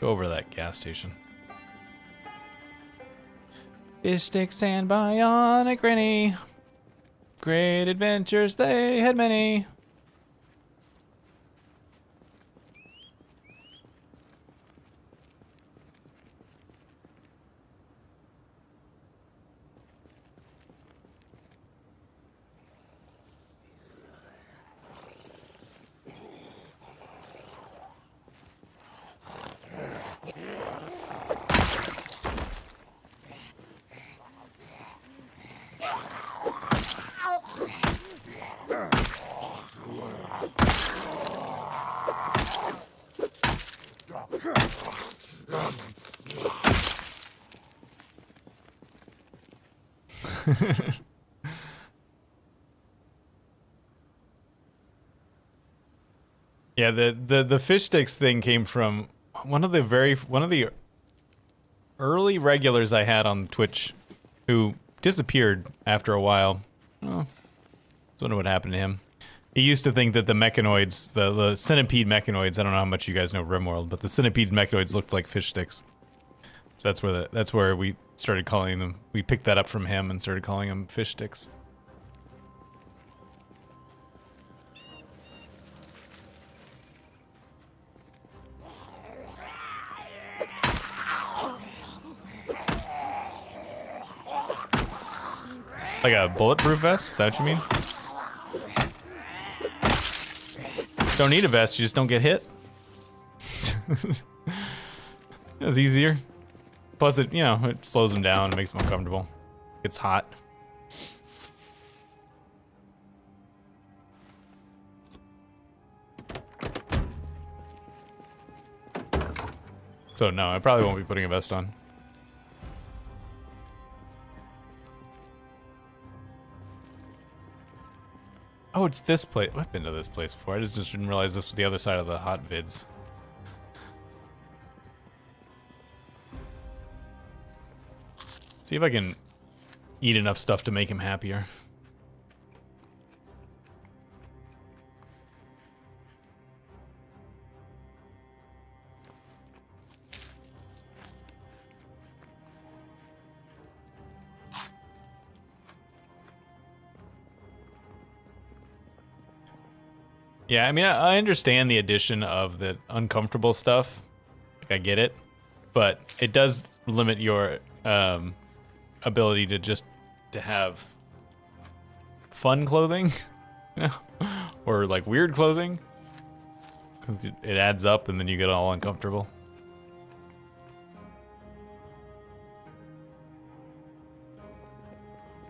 Go over to that gas station. Fish sticks and bionic granny. Great adventures, they had many. Yeah, the fish sticks thing came from one of the early regulars I had on Twitch who disappeared after a while. Oh, don't know what happened to him. He used to think that the mechanoids, the centipede mechanoids, I don't know how much you guys know Rimworld, but the centipede mechanoids looked like fish sticks. So that's where we started calling them. We picked that up from him and started calling them fish sticks. Like a bulletproof vest? Is that what you mean? Don't need a vest, you just don't get hit. That's easier. Plus it, you know, it slows them down, makes them uncomfortable. It's hot. So no, I probably won't be putting a vest on. Oh, it's this place. I've been to this place before. I just didn't realize this was the other side of the hot vids. See if I can eat enough stuff to make him happier. Yeah, I mean, I understand the addition of the uncomfortable stuff. Like, I get it. But it does limit your ability to have fun clothing, you know? Or, like, weird clothing. Because it adds up and then you get all uncomfortable.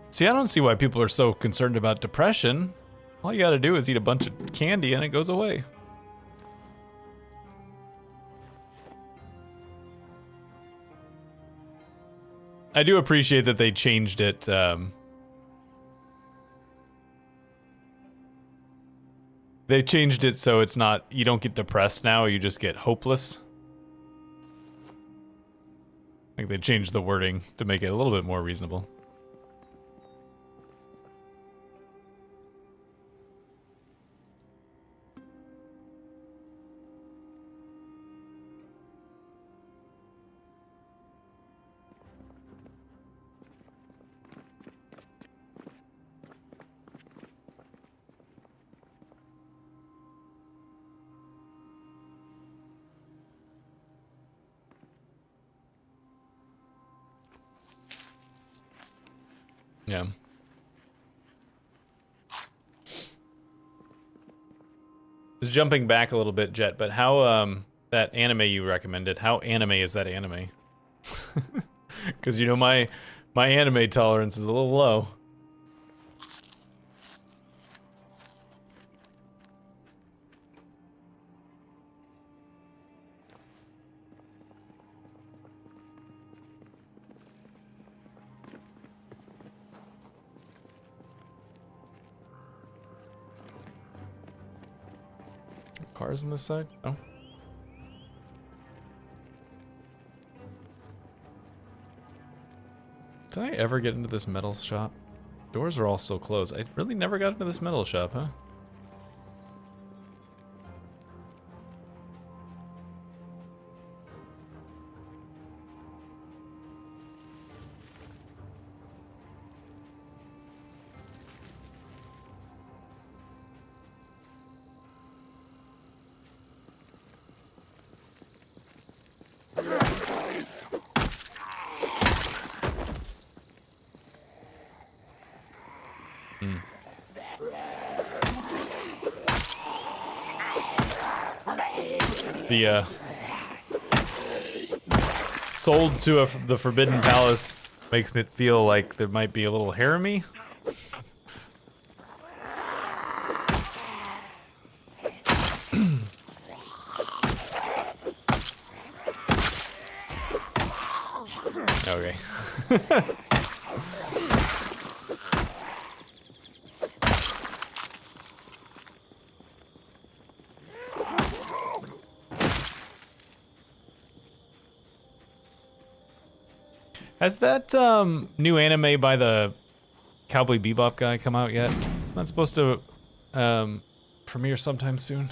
See, I don't see why people are so concerned about depression. All you gotta do is eat a bunch of candy and it goes away. I do appreciate that they changed it. They changed it so it's not, you don't get depressed now, you just get hopeless. I think they changed the wording to make it a little bit more reasonable. Yeah. Just jumping back a little bit, Jet, but how, that anime you recommended, how anime is that anime? Because, you know, my anime tolerance is a little low. Cars on this side? Oh. Did I ever get into this metal shop? Doors are all so closed. I really never got into this metal shop, huh? The sold to the Forbidden Palace makes me feel like there might be a little harem-y. Okay. Has that new anime by the Cowboy Bebop guy come out yet? That's supposed to premiere sometime soon.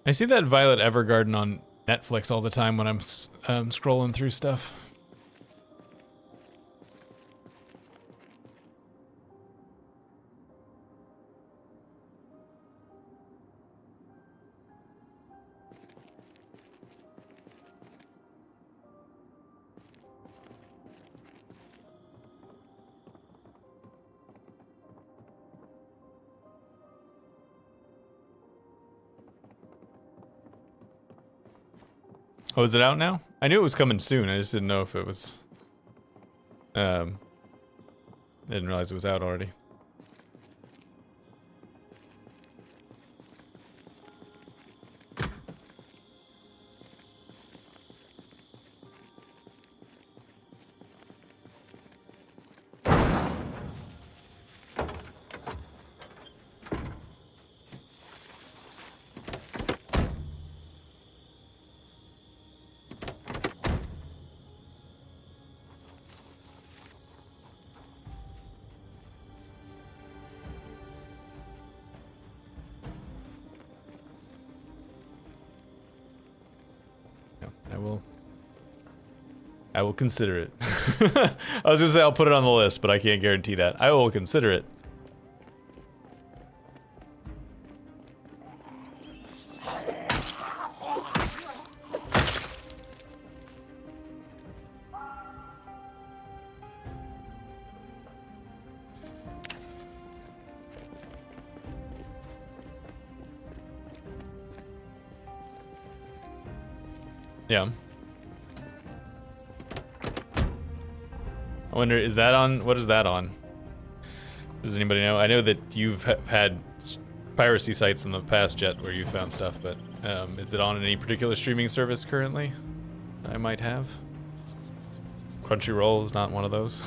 I see that Violet Evergarden on Netflix all the time when I'm scrolling through stuff. Oh, is it out now? I knew it was coming soon. I just didn't know if it was... I didn't realize it was out already. I will consider it. I was gonna say I'll put it on the list, but I can't guarantee that. I will consider it. Yeah. I wonder, is that on? What is that on? Does anybody know? I know that you've had piracy sites in the past, Jet, where you found stuff, but is it on any particular streaming service currently I might have? Crunchyroll is not one of those.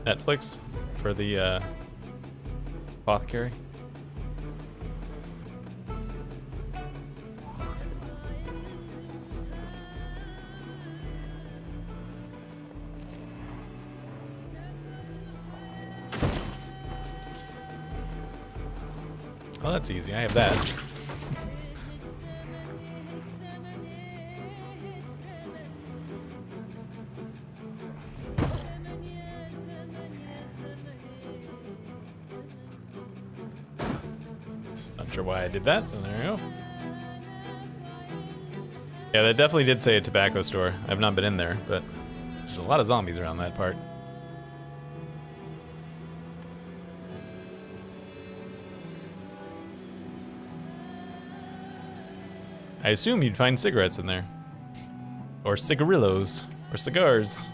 Netflix for the apothecary. Oh, that's easy. I have that. Not sure why I did that, but there you go. Yeah, that definitely did say a tobacco store. I've not been in there, but there's a lot of zombies around that part. I assume you'd find cigarettes in there. Or cigarillos. Or cigars.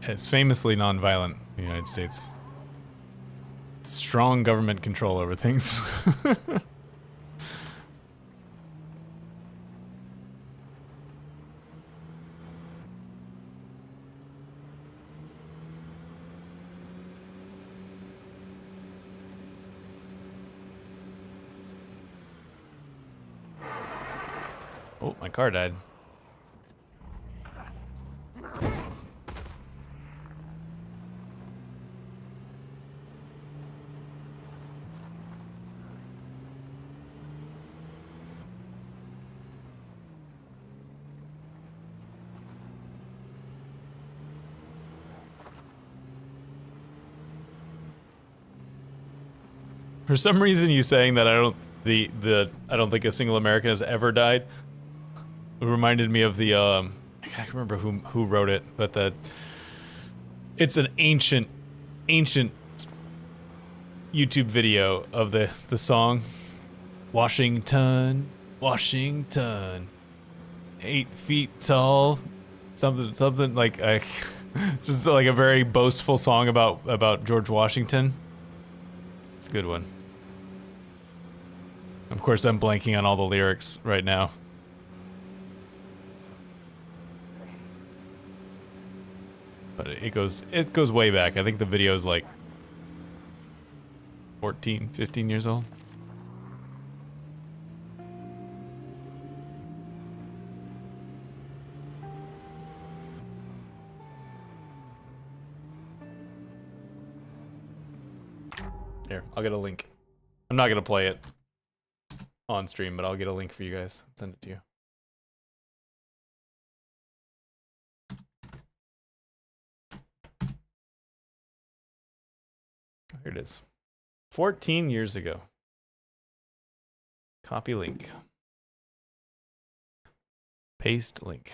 It's famously nonviolent in the United States. Strong government control over things. Oh, my car died. For some reason, you saying that I don't think a single American has ever died. It reminded me of the I can't remember who wrote it, but it's an ancient YouTube video of the song Washington, Washington, 8 feet tall, something like it's just like a very boastful song about George Washington. It's a good one. Of course, I'm blanking on all the lyrics right now. But it goes way back. I think the video is like 14, 15 years old. Here, I'll get a link. I'm not gonna play it on stream, but I'll get a link for you guys. Send it to you. Here it is. 14 years ago. Copy link. Paste link.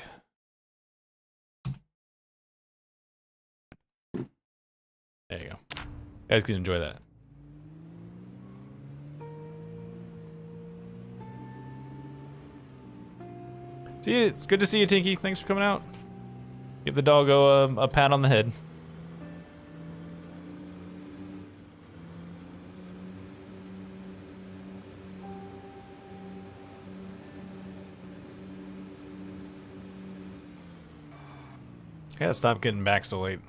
There you go. You guys can enjoy that. See you. It's good to see you, Tinky. Thanks for coming out. Give the doggo a pat on the head. I gotta stop getting back so late.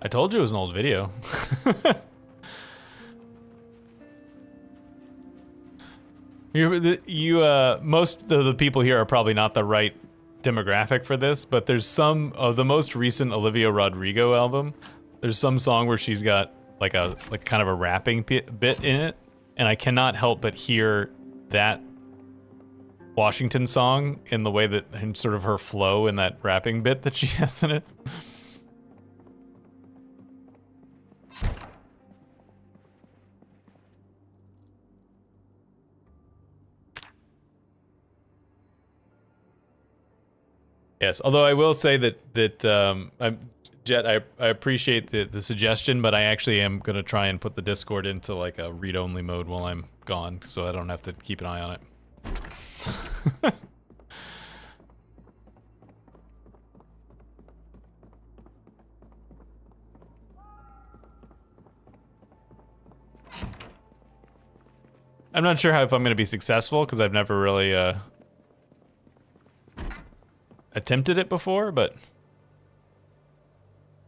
I told you it was an old video. Most of the people here are probably not the right demographic for this, but there's some of the most recent Olivia Rodrigo album. There's some song where she's got like kind of a rapping bit in it, and I cannot help but hear that Washington song in the way that, and sort of her flow in that rapping bit that she has in it. Yes, although I will say that Jet, I appreciate the suggestion, but I actually am gonna try and put the Discord into like a read-only mode while I'm gone, so I don't have to keep an eye on it. I'm not sure if I'm gonna be successful because I've never really attempted it before, but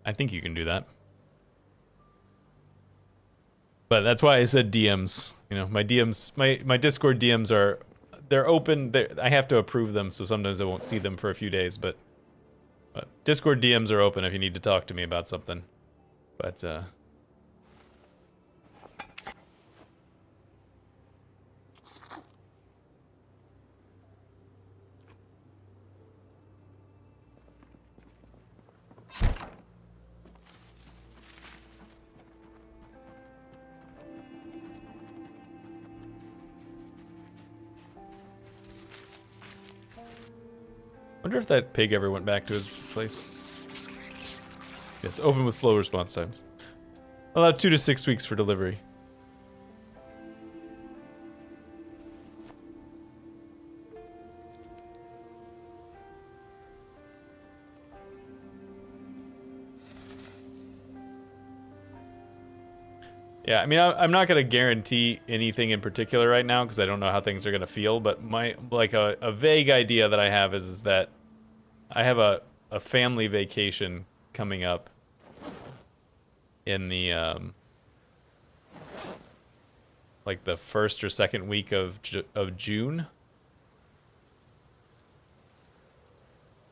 I think you can do that. But that's why I said DMs. You know, my DMs, my Discord DMs they're open. I have to approve them, so sometimes I won't see them for a few days. But Discord DMs are open if you need to talk to me about something. But Wonder if that pig ever went back to his place. Yes, open with slow response times. Allow 2 to 6 weeks for delivery. Yeah, I mean, I'm not gonna guarantee anything in particular right now because I don't know how things are gonna feel. But my a vague idea that I have is that I have a family vacation coming up in the like the first or second week of June,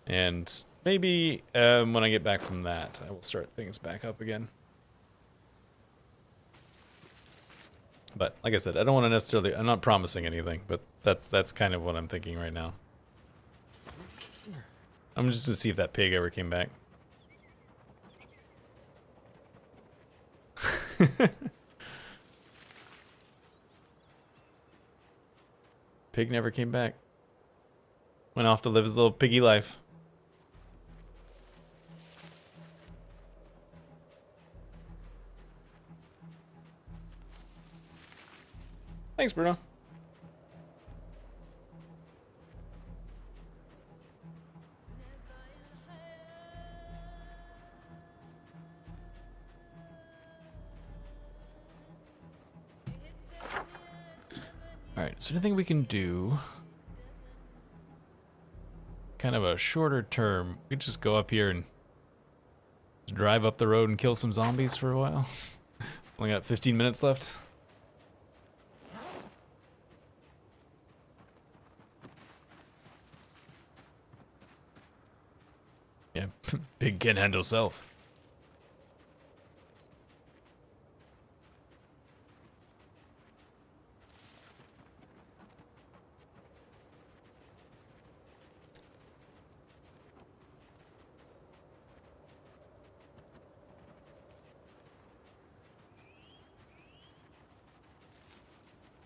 and maybe when I get back from that, I will start things back up again. But like I said, I don't want to necessarily. I'm not promising anything, but that's kind of what I'm thinking right now. I'm just to see if that pig ever came back. Pig never came back. Went off to live his little piggy life. Thanks, Bruno. Alright, is there anything we can do? Kind of a shorter term. We could just go up here and drive up the road and kill some zombies for a while. Only got 15 minutes left. Yeah, pig can handle self.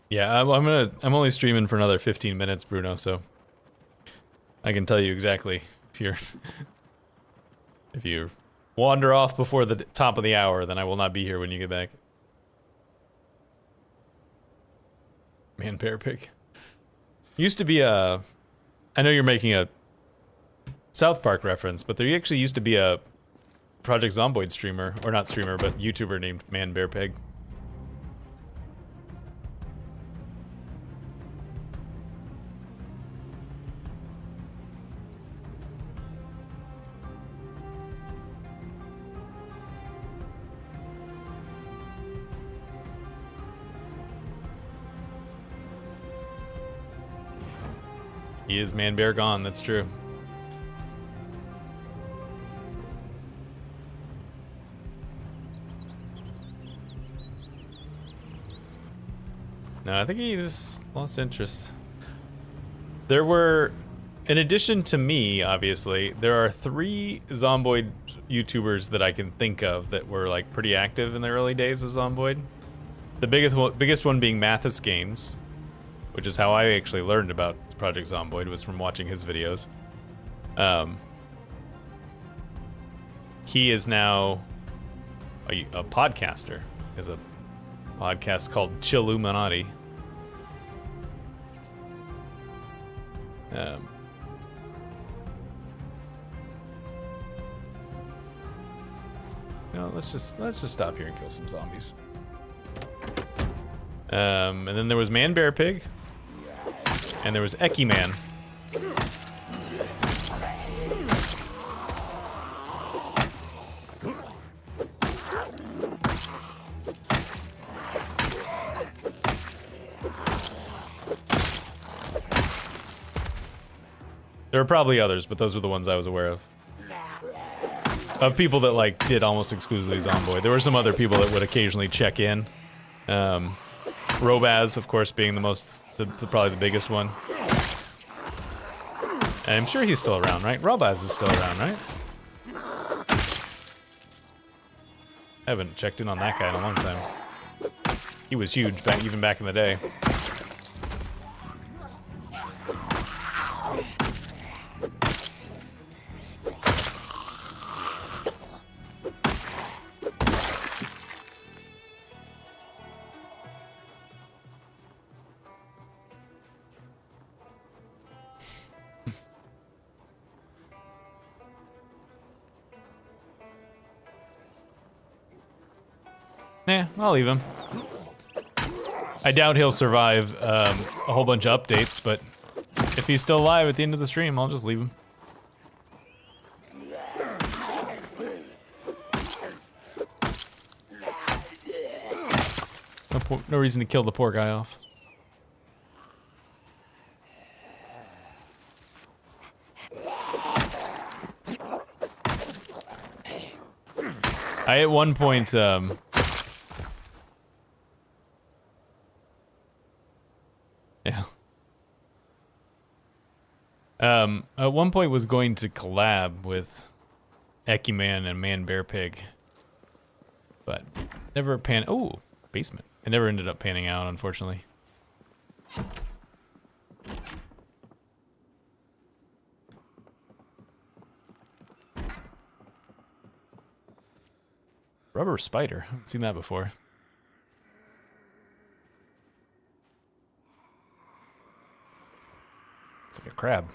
Yeah, I'm only streaming for another 15 minutes, Bruno, so I can tell you exactly if you wander off before the top of the hour, then I will not be here when you get back. Man, bear pig. Used to be a... I know you're making a South Park reference, but there actually used to be a Project Zomboid streamer, or not streamer, but YouTuber named Man Bear Pig. He is Man Bear gone, that's true. No, I think he just lost interest. There were, in addition to me, obviously, there are 3 Zomboid YouTubers that I can think of that were like pretty active in the early days of Zomboid. The biggest one being Mathis Games, which is how I actually learned about Project Zomboid, was from watching his videos. He is now a podcaster. He has a podcast called Chilluminati. No, let's just stop here and kill some zombies. And then there was Man Bear Pig. And there was Eki Man. There are probably others, but those were the ones I was aware of. Of people that like did almost exclusively Zomboid. There were some other people that would occasionally check in. Robaz, of course, being probably the biggest one. And I'm sure he's still around, right? Robaz is still around, right? I haven't checked in on that guy in a long time. He was huge even back in the day. I'll leave him. I doubt he'll survive a whole bunch of updates, but if he's still alive at the end of the stream, I'll just leave him. No reason to kill the poor guy off. I at one point yeah. At one point was going to collab with Ekiman and Man Bear Pig, but never oh, basement. It never ended up panning out, unfortunately. Rubber spider. I haven't seen that before. It's like a crab.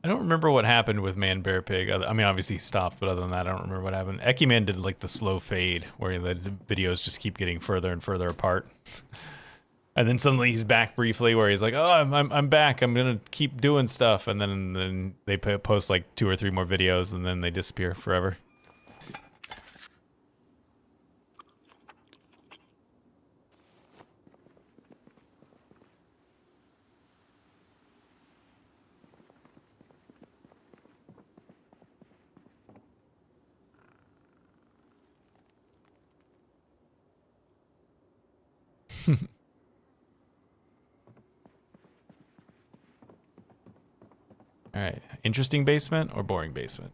I don't remember what happened with Man Bear Pig. I mean, obviously he stopped, but other than that, I don't remember what happened. Ekiman did like the slow fade, where the videos just keep getting further and further apart. And then suddenly he's back briefly, where he's like, "Oh, I'm back. I'm gonna keep doing stuff." And then they post like 2 or 3 more videos, and then they disappear forever. All right, interesting basement or boring basement?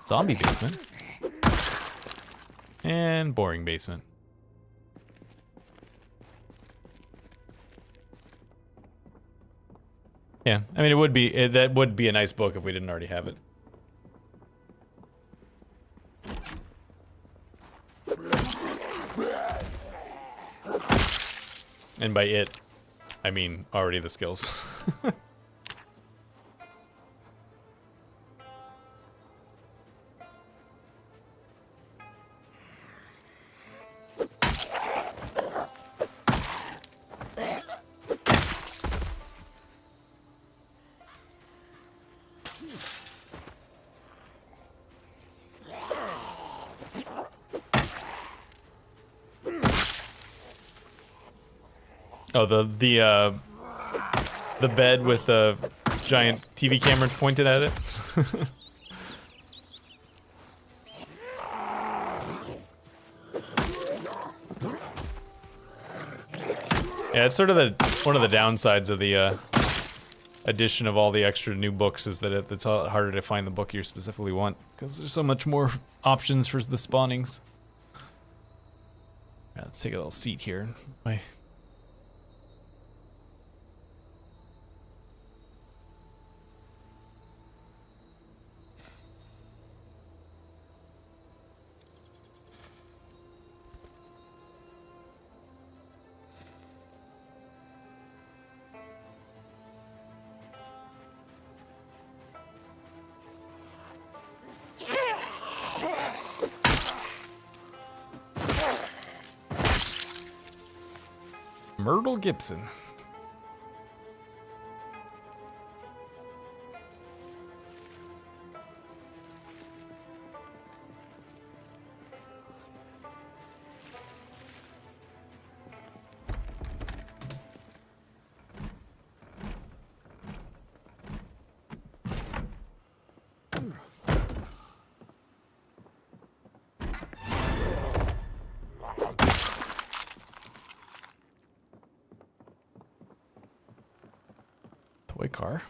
Zombie basement. And boring basement. Yeah, I mean, it would be that would be a nice book if we didn't already have it. And by it, I mean already the skills. Oh, the bed with the giant TV camera pointed at it. Yeah, it's sort of one of the downsides of the addition of all the extra new books is that it's a lot harder to find the book you specifically want because there's so much more options for the spawnings. Yeah, let's take a little seat here. Myrtle Gibson. Toy car.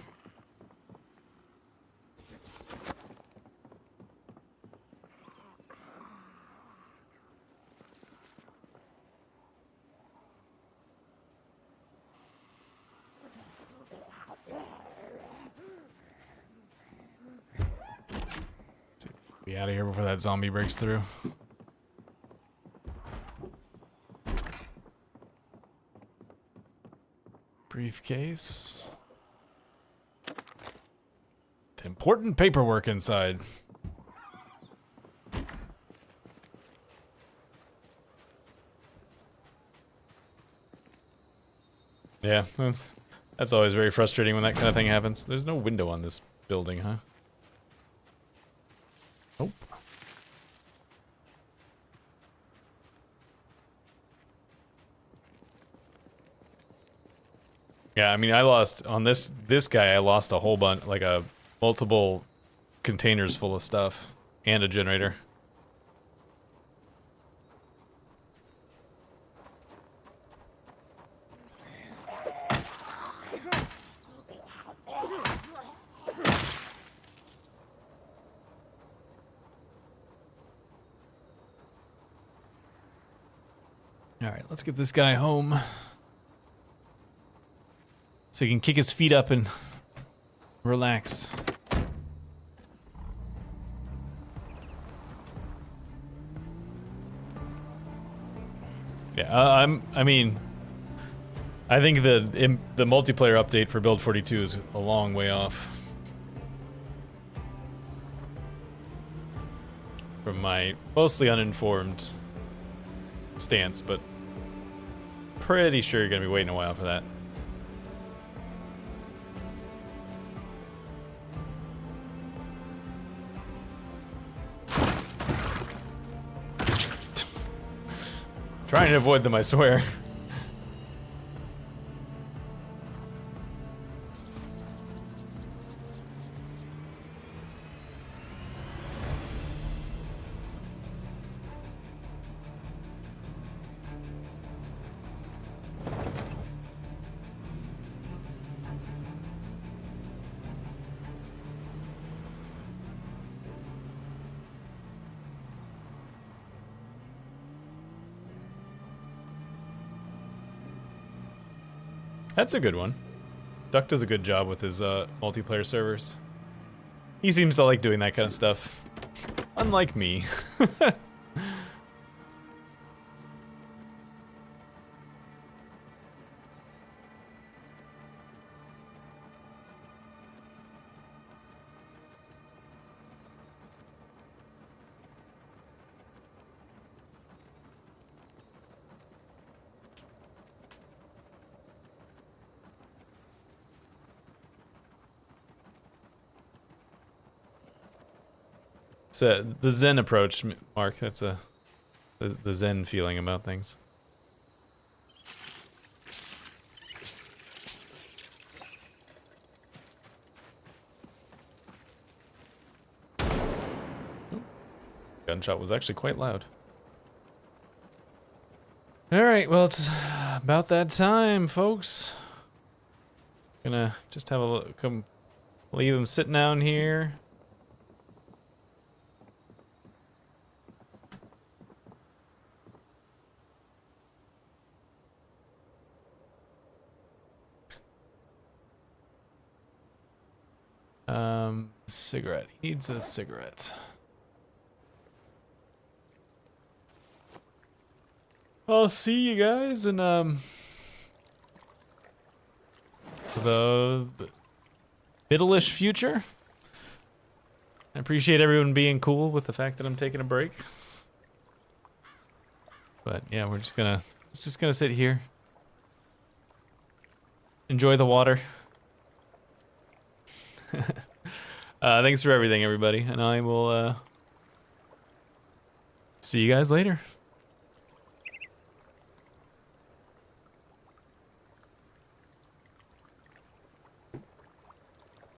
Be out of here before that zombie breaks through. Briefcase. Important paperwork inside. Yeah, that's always very frustrating when that kind of thing happens. There's no window on this building, huh? Nope. Yeah, I mean, I lost on this guy. I lost a whole bunch, like multiple containers full of stuff and a generator. All right, let's get this guy home. So he can kick his feet up and relax. Yeah, I mean, I think the multiplayer update for Build 42 is a long way off from my mostly uninformed stance, but pretty sure you're gonna be waiting a while for that. Trying to avoid them, I swear. That's a good one. Duck does a good job with his multiplayer servers. He seems to like doing that kind of stuff. Unlike me. So the Zen approach, Mark. That's the Zen feeling about things. Oh, gunshot was actually quite loud. All right, well, it's about that time, folks. Gonna just have a look, come leave him sitting down here. Cigarette. He needs a cigarette. I'll see you guys in the middle-ish future. I appreciate everyone being cool with the fact that I'm taking a break. But yeah, it's just gonna sit here. Enjoy the water. Thanks for everything, everybody, and I will see you guys later.